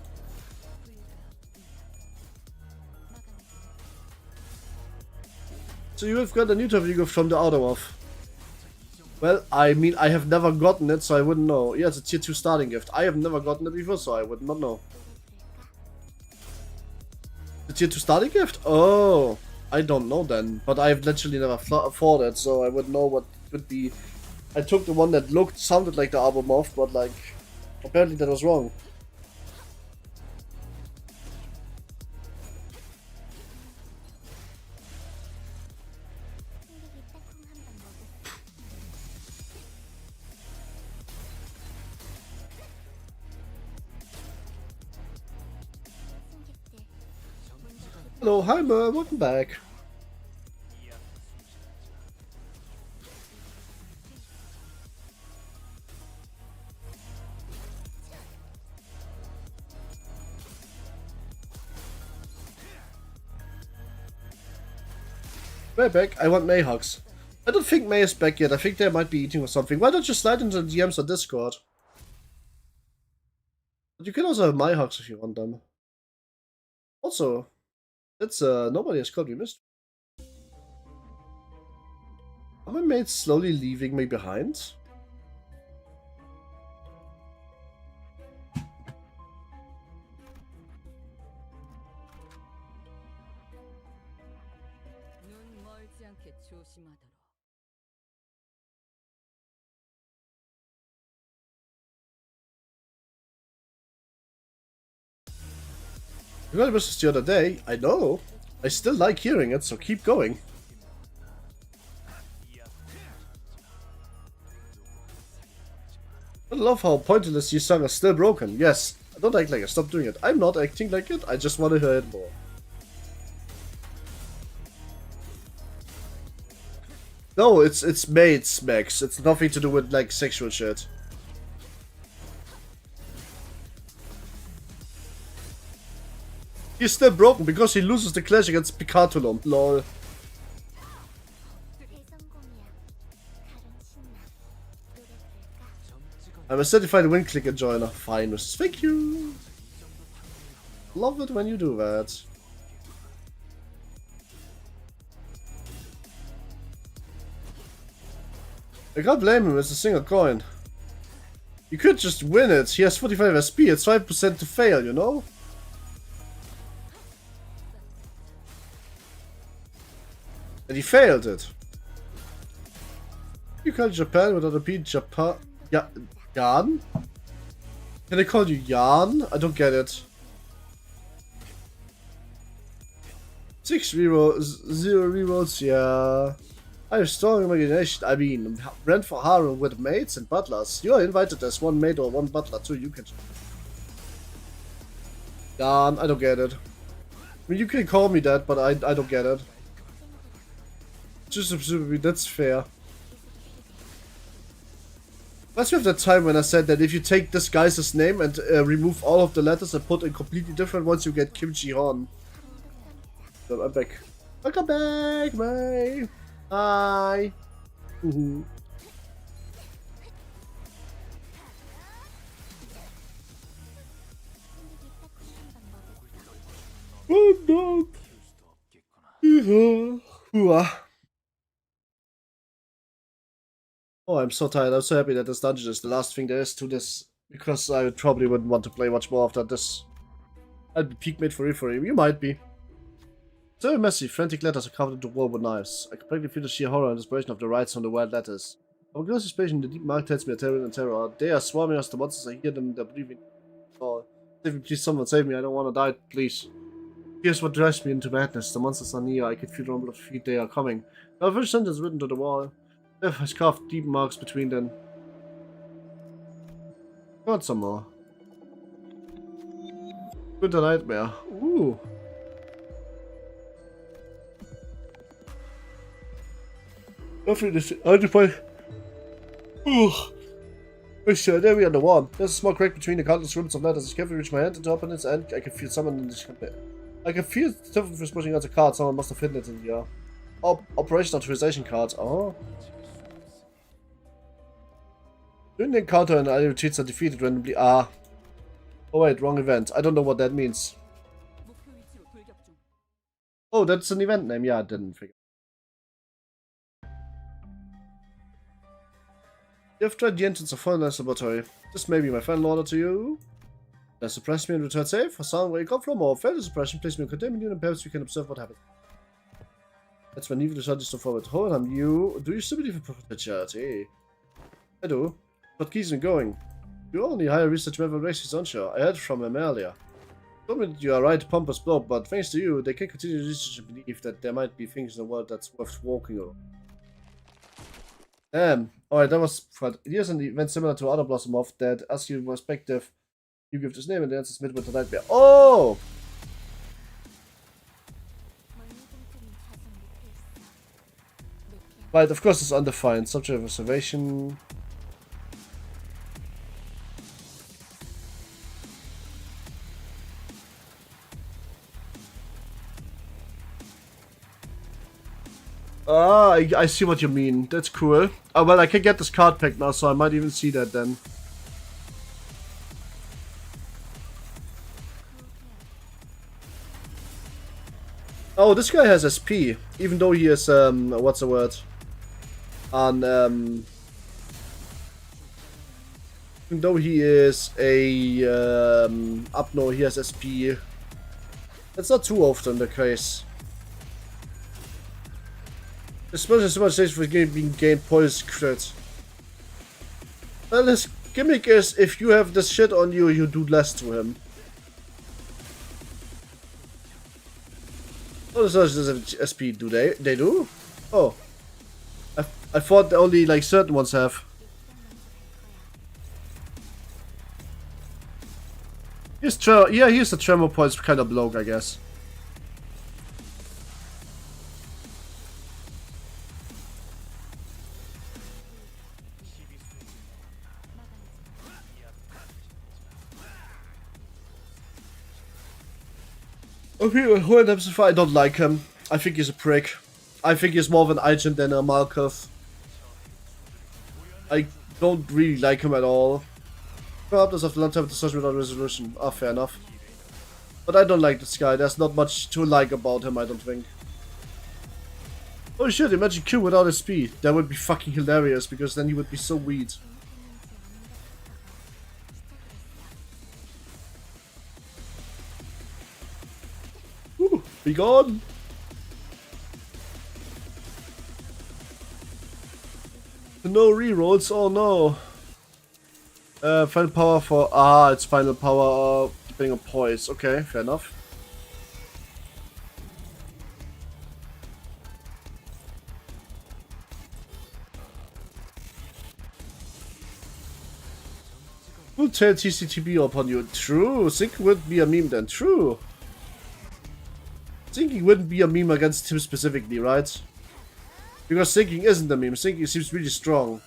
So you have got a new Intervallo from the outer off. Well, I mean, I have never gotten it, so I wouldn't know. Yeah, it's a tier 2 starting gift. I have never gotten it before, so I would not know. The tier 2 starting gift? Oh, I don't know then. But I've literally never fought it, so I would know what would be. I took the one that sounded like the Arbomorph, but like, apparently that was wrong. Hello, hi Mer, welcome back. Right back, I want Mayhugs. I don't think May is back yet, I think they might be eating or something. Why don't you slide into the DMs on Discord? But you can also have Mayhugs if you want them. Also, that's nobody has called me missed. Are my mates slowly leaving me behind? You got this the other day, I know. I still like hearing it, so keep going. I love how pointless your song is still broken. Yes, I don't act like it. Stop doing it. I'm not acting like it. I just want to hear it more. No, it's mates, Max. It's nothing to do with like sexual shit. He's still broken because he loses the clash against Picatulum. Lol. I'm a certified win clicker joiner. Fine, Mrs. Thank you. Love it when you do that. I can't blame him, it's a single coin. You could just win it. He has 45 SP, it's 5% to fail, you know? And he failed it. You call Japan without a P, Japan. Jan? Can I call you Jan? I don't get it. 6 rerolls, 0 rerolls, yeah. I have strong imagination. I mean, rent for harem with maids and butlers. You are invited as one maid or one butler too. You can. Jan, I don't get it. I mean, you can call me that, but I don't get it. Just absolutely, that's fair. Reminds me of that time when I said that if you take this guy's name and remove all of the letters and put in completely different ones, you get Kimchi Hon. So I'm back. Welcome back, May. Hi. Oh no. Oh, I'm so tired. I'm so happy that this dungeon is the last thing there is to this. Because I probably wouldn't want to play much more after this. I'd be peak made for you. You might be. It's very messy. Frantic letters are covered into woven knives. I completely feel the sheer horror and desperation of the writes on the wild letters. Our closest patient in the deep mark tells me a terror and terror. They are swarming us. The monsters. I hear them. They're breathing. Oh, save me, please. Someone save me. I don't want to die. Please. Here's what drives me into madness. The monsters are near. I can feel the rumble of feet. They are coming. Our first sentence written to the wall. Death has carved deep marks between them. Got some more. Good nightmare. Ooh. Definitely, 100%. There we are, the one. There's a small crack between the countless ribbons of letters. I carefully reach my hand into opponent's end. I can feel someone in this campaign. I can feel the difference pushing out a card. Someone must have hidden it in here. Operation authorization card. Oh. During the encounter, an ally retreats are defeated randomly. Ah. Oh wait, wrong event. I don't know what that means. Oh, that's an event name. Yeah, I didn't figure. You have tried the entrance of Foreigners Laboratory. This may be my final order to you. Suppress me and return safe. Hassan, where you come from, or fail the suppression, place me in containment unit, and perhaps we can observe what happens. That's when even the shot is so forward. Hold on, you. Do you still believe in perpetuity? I do. But keeps me going. You only hire research member races onshore. I heard from him earlier. He told me that you are right, pompous bloke, but thanks to you, they can continue to research and believe that there might be things in the world that's worth walking over. Alright, that was fun. Here's an event similar to other Blossom Off that asks you respective. You give this name and the answer is Midwinter Nightmare. Oh! Right, of course it's undefined. Subject of observation. Ah, I see what you mean. That's cool. Oh, well, I can get this card pack now, so I might even see that then. Oh, this guy has SP, even though he is, what's the word? Even though he is a, no, he has SP. That's not too often the case. Especially so much stage for being gained poise crit. Well, his gimmick is if you have this shit on you, you do less to him. Oh, so does SP do they do? Oh. I thought only like certain ones have. He's the tremor points kind of bloke, I guess. I don't like him. I think he's a prick. I think he's more of an agent than a Malkuth. I don't really like him at all. Perhaps after a long time discussion without resolution. Ah, fair enough. But I don't like this guy. There's not much to like about him, I don't think. Oh shit, imagine Q without his speed. That would be fucking hilarious, because then he would be so weak. Be gone! No rerolls, oh no! Final power for... Ah, it's final power depending on poise. Okay, fair enough. Who tell TCTB upon you? True, think would be a meme then. True. Thinking wouldn't be a meme against him specifically, right? Because thinking isn't a meme. Thinking seems really strong.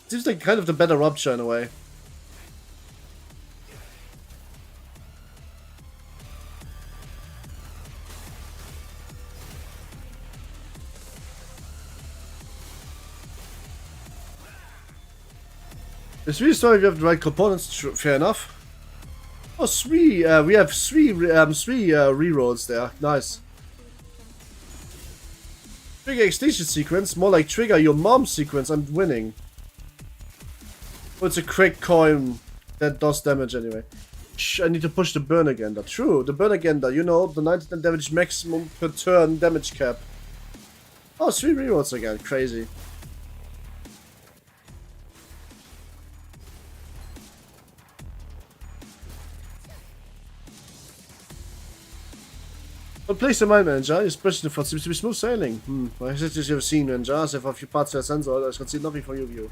Seems like kind of the better rupture in a way. It's really strong if you have the right components. Fair enough. Oh, we have three rerolls there. Nice. Trigger extinction sequence, more like trigger your mom sequence. I'm winning. Oh, it's a cracked coin that does damage anyway. Shh, I need to push the burn agenda. True, the burn agenda. You know, the 99 damage maximum per turn damage cap. Oh, 3 rerolls again. Crazy. What place the mine manager is present for seems to be smooth sailing. I suggest you have seen manager, so for a few parts of the sensor, I can see nothing from your view.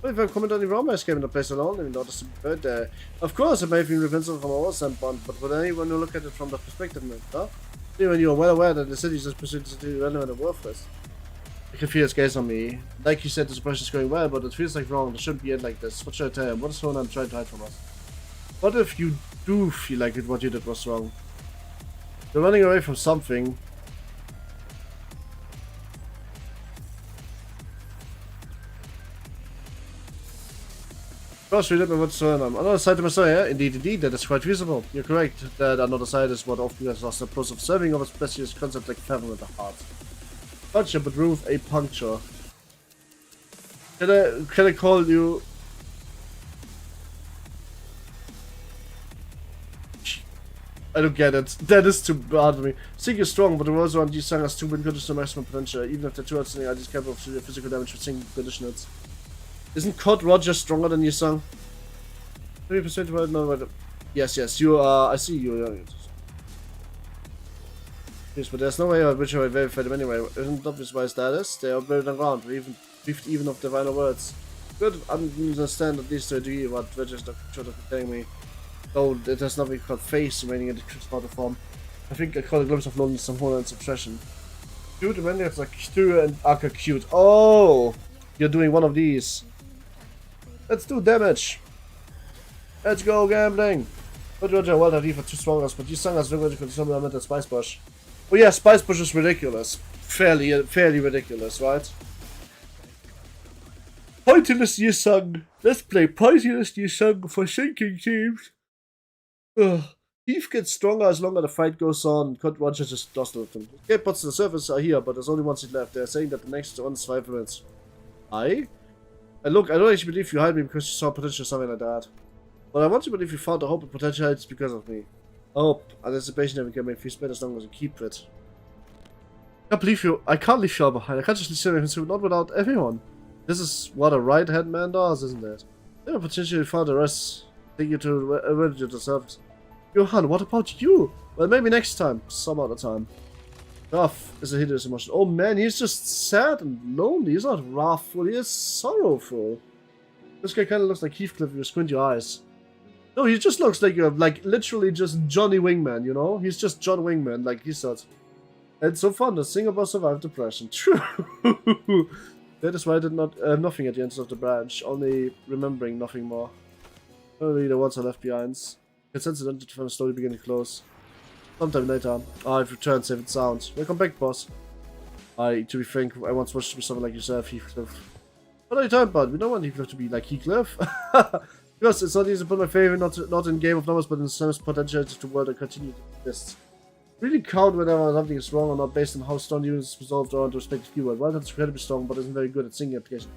But if I comment on the wrong, I came in the place alone, and noticed the bird there. Of course, it may have been repentant from our standpoint, but would anyone who look at it from the perspective, huh? Even you are well aware that the city is just pursued to be relevant and worthless. I can feel his gaze on me. Like he said, the suppression is going well, but it feels like wrong. It shouldn't be end like this. What should I tell him? What is Ronan trying to hide from us? What if you do feel like what you did was wrong? You're running away from something. Gosh, we didn't know what's going on. Another side to my story, yeah? Indeed, that is quite feasible. You're correct that another side is what often gets lost in the process of serving of a specialist concept like fathom with the heart. Puncture, but remove a puncture. Can I call you? I don't get it. That is too bad for me. Sing is strong, but the rules around these songs has 2 win conditions to maximum potential. Even if they're 2 outstanding, I just capable of physical damage with single conditions. Isn't Cod Roger stronger than you song? 30% right now. Yes, you are. I see you. Yes, but there's no way by which I would verify them anyway. Isn't it obvious why that is? They are buried around, even of the final words. Good, I understand at least to a degree what Register should have been telling me. Though it has nothing called face remaining in the smarter form. I think I caught a glimpse of loneliness, some horror and suppression. Cute, the many it's like Stu and Aka cute. Oh! You're doing one of these. Let's do damage. Let's go gambling. But Roger, well, that even 2 strongest, but you sung us very good some elemental Spice Bush. Oh yeah, Spice Bush is ridiculous. Fairly ridiculous, right? Pointless you sung. Let's play Pointless you sung for sinking teams. Ugh. Heath gets stronger as longer the fight goes on. Cut Roger just lost all of them. Okay, pots to the surface are here, but there's only one seat left. They're saying that the next one's 5 minutes. Look, I don't actually believe you hired me because you saw potential or something like that. But I want to believe you found the hope and potential it's because of me. Hope, anticipation that we can make feast better as long as you keep it. I can't leave you behind. I can't just leave you not without everyone. This is what a right-hand man does, isn't it? Never potentially found the rest. Take you to avenge the surface. Johan, what about you? Well, maybe next time. Some other time. Rough is a hideous emotion. Oh man, he's just sad and lonely. He's not wrathful, he is sorrowful. This guy kind of looks like Heathcliff if you squint your eyes. No, he just looks like literally just Johnny Wingman, you know? He's just John Wingman, like he said. It's so fun, the singer boss survived depression. True. That is why I did nothing at the end of the branch, only remembering nothing more. Only the ones I left behind. It's incidental from the story beginning to close. Sometime later, I've returned safe and sound. Welcome back, boss. To be frank, I once watched to be someone like yourself, Heathcliff. What are you talking about? We don't want Heathcliff to be like Heathcliff. Because it's not easy to put my favorite not in Game of Numbers, but in the same potential to the world that continue to exist. Really count whenever something is wrong or not based on how strong the unit is resolved or on the respective keyword. Well, that's incredibly strong, but isn't very good at singing application.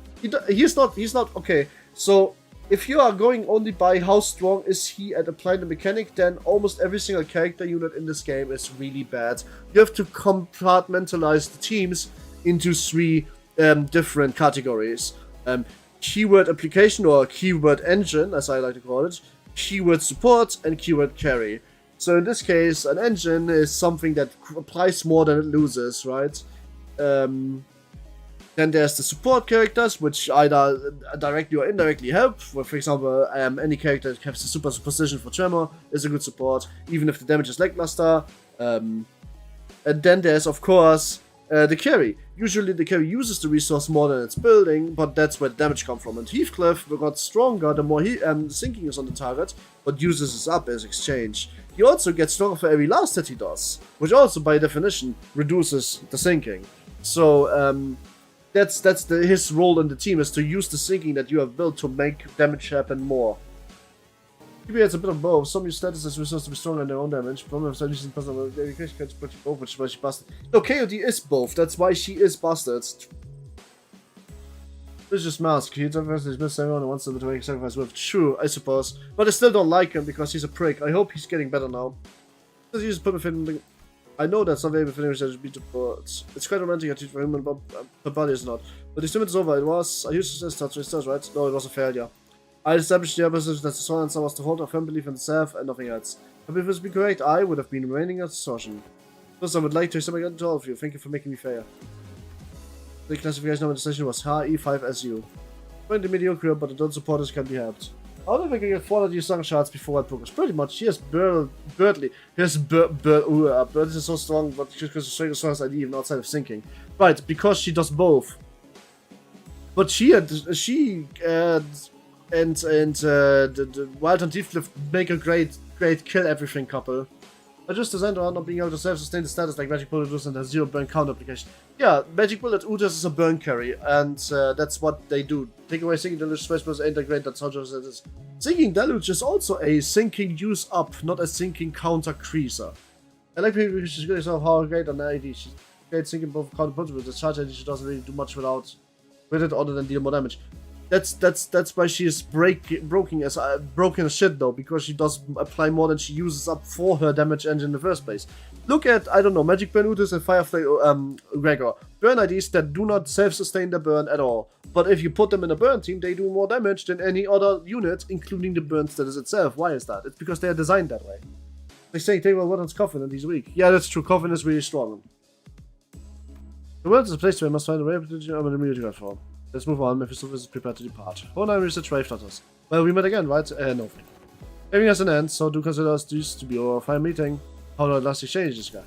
He's not, okay, so if you are going only by how strong is he at applying the mechanic, then almost every single character unit in this game is really bad. You have to compartmentalize the teams into 3 different categories. Keyword application, or keyword engine, as I like to call it, keyword support, and keyword carry. So in this case, an engine is something that applies more than it loses, right? Then there's the support characters, which either directly or indirectly help. For example, any character that has a super position for Tremor is a good support, even if the damage is lackluster. And then there's, of course, the carry. Usually the carry uses the resource more than it's building, but that's where the damage comes from. And Heathcliff got stronger the more sinking is on the target, but uses his up as exchange. He also gets stronger for every last hit he does, which also by definition reduces the sinking. So that's his role in the team, is to use the sinking that you have built to make damage happen more. Maybe it's a bit of both. Some use status as resource to be stronger in their own damage. Problem is using personal dedication can't put both, which is why she busted. No, KOD is both. That's why she is busted. Vicious Mask. He sacrifices missed everyone and wants them to make a sacrifice with. True, I suppose. But I still don't like him because he's a prick. I hope he's getting better now. I know that's not very befitting that should be but it's quite romantic I for him, but her body is not. But the experiment is over. I used to start to start, right? No, it was a failure. I established the opposite that the soul answer was to hold a firm belief in self and nothing else. But if it was be correct, I would have been remaining at distortion. First, I would like to extend my gratitude to all of you. Thank you for making me fair. The classification of the session was HE5SU. Find the mediocre, but the non-supporters can be helped. How did I get 400 song shots before I progress? Pretty much. He has Birdly. He has Bird is so strong, but because the strongest ID even outside of sinking. Right, because she does both. But the Wild and Deepcliff make a great kill everything couple. I just designed around not being able to self-sustain the status like Magic Bullet Uders and has 0 burn counter application. Yeah, Magic Bullet Uders is a burn carry, and that's what they do. Take away Sinking Deluge, Space Plus integrate, that's how just it is. Sinking Deluge is also a sinking use up, not a sinking counter creaser. I like people because she's good at how great on the ID. She's great sinking both counter punches with the charge ID, she doesn't really do much with it other than deal more damage. That's why she is broken as shit though, because she does apply more than she uses up for her damage engine in the first place. Look at, I don't know, Magic Burn Utis and Firefly Gregor. Burn IDs that do not self-sustain their burn at all. But if you put them in a burn team, they do more damage than any other unit, including the burn status itself. Why is that? It's because they are designed that way. They say take well Warden's Coffin and he's weak. Yeah, that's true. Coffin is really strong. The world is a place where I must find a way to I'm in the music form. Let's move on. Mephistopheles is prepared to depart. Oh, now research Wave Flutters. Well, we met again, right? No. Everything has an end, so do consider us this to be our final meeting. How do I last exchange this guy?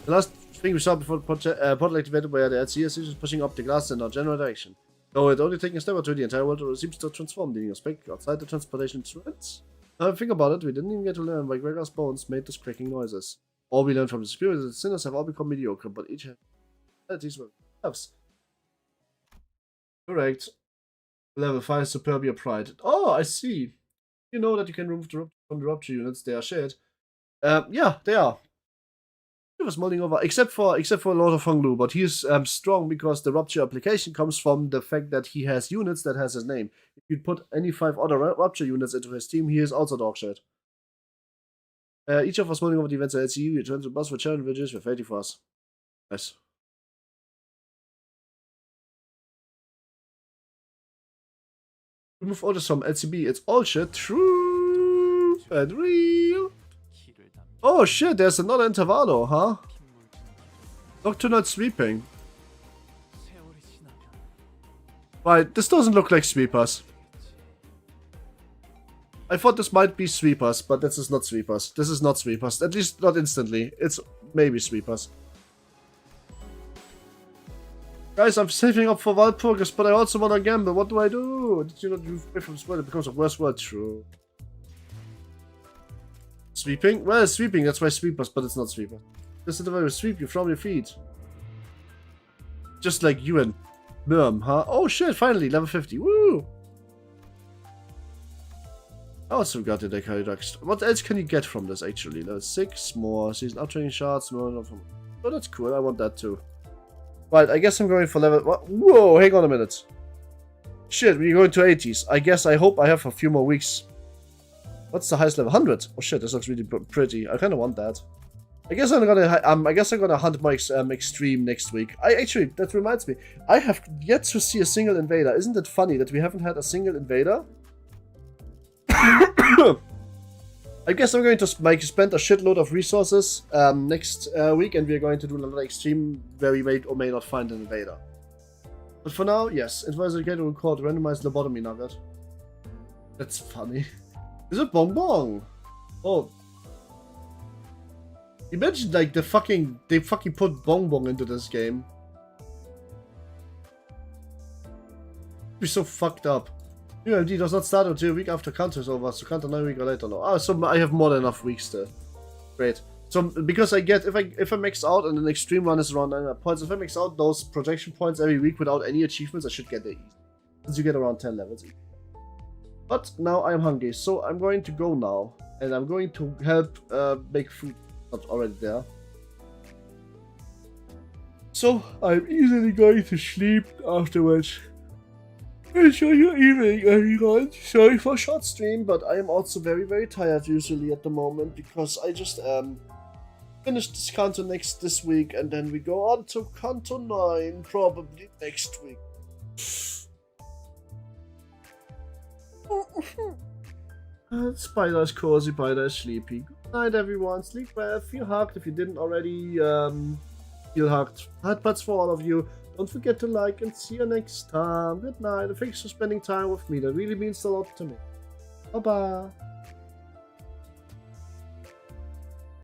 The last thing we saw before the portal activated were the LCS is pushing up the glass in our general direction. Though it only taking a step or two, the entire world seems to transform, leaving us back outside the transportation threads. Now I think about it, we didn't even get to learn why Gregor's bones made those cracking noises. All we learned from the experience is that sinners have all become mediocre, but each has these loves. Correct. Level 5 Superbia Pride. Oh, I see. You know that you can remove from the rupture units. They are shared. Yeah, they are. He was mulling over, except for Lord of Honglu, but he is strong because the rupture application comes from the fact that he has units that has his name. If you put any 5 other rupture units into his team, he is also dog shit. Each of us mulling over the events at LCU, you turn to bus for challenge villages with 80 for us. Nice. Remove orders from LCB, it's all shit. True and real. Oh shit, there's another Intervallo, huh? Nocturnal Sweeping. Right, this doesn't look like sweepers. I thought this might be sweepers, but this is not sweepers. This is not sweepers, at least not instantly. It's maybe sweepers. Guys, I'm saving up for wild progress, but I also want to gamble. What do I do? Did you not move away from this world? It becomes a worse world. True. Sweeping? Well, it's sweeping. That's why sweepers, but it's not sweeper. This is the way you sweep you from your feet. Just like you and Myrm, huh? Oh shit, finally, level 50. Woo! I also got the Decaduct. What else can you get from this, actually? Level 6, more season uptraining shots, more. Oh, that's cool. I want that too. Right, I guess I'm going for level... What? Whoa, hang on a minute. Shit, we're going to 80s. I hope I have a few more weeks. What's the highest level? 100? Oh shit, this looks really pretty. I kind of want that. I guess I'm gonna hunt my extreme next week. Actually, that reminds me. I have yet to see a single invader. Isn't it funny that we haven't had a single invader? I guess I'm going to spend a shitload of resources next week, and we're going to do another extreme where we may or may not find an invader. But for now, yes, Intervallo get to record randomized lobotomy nugget. That's funny. Is it Bong Bong? Oh. Imagine like they fucking put Bong Bong into this game. It'd be so fucked up. UMD does not start until a week after counter is over, so counter 9 weeks or later. No. Ah, so I have more than enough weeks still. Great. So because I get if I max out and an extreme run is around 900 points, if I max out those projection points every week without any achievements, I should get there easy. Since you get around 10 levels. But now I'm hungry, so I'm going to go now, and I'm going to help make food. Not already there. So I'm easily going to sleep afterwards. Enjoy your evening, everyone. Sorry for a short stream, but I am also very, very tired usually at the moment because I just finished this Canto this week, and then we go on to Canto 9 probably next week. Spider is cozy, Spider is sleepy. Good night, everyone. Sleep well. Feel hugged if you didn't already feel hugged. Heartpats for all of you. Don't forget to like and see you next time. Good night, and thanks for spending time with me. That really means a lot to me. Baba.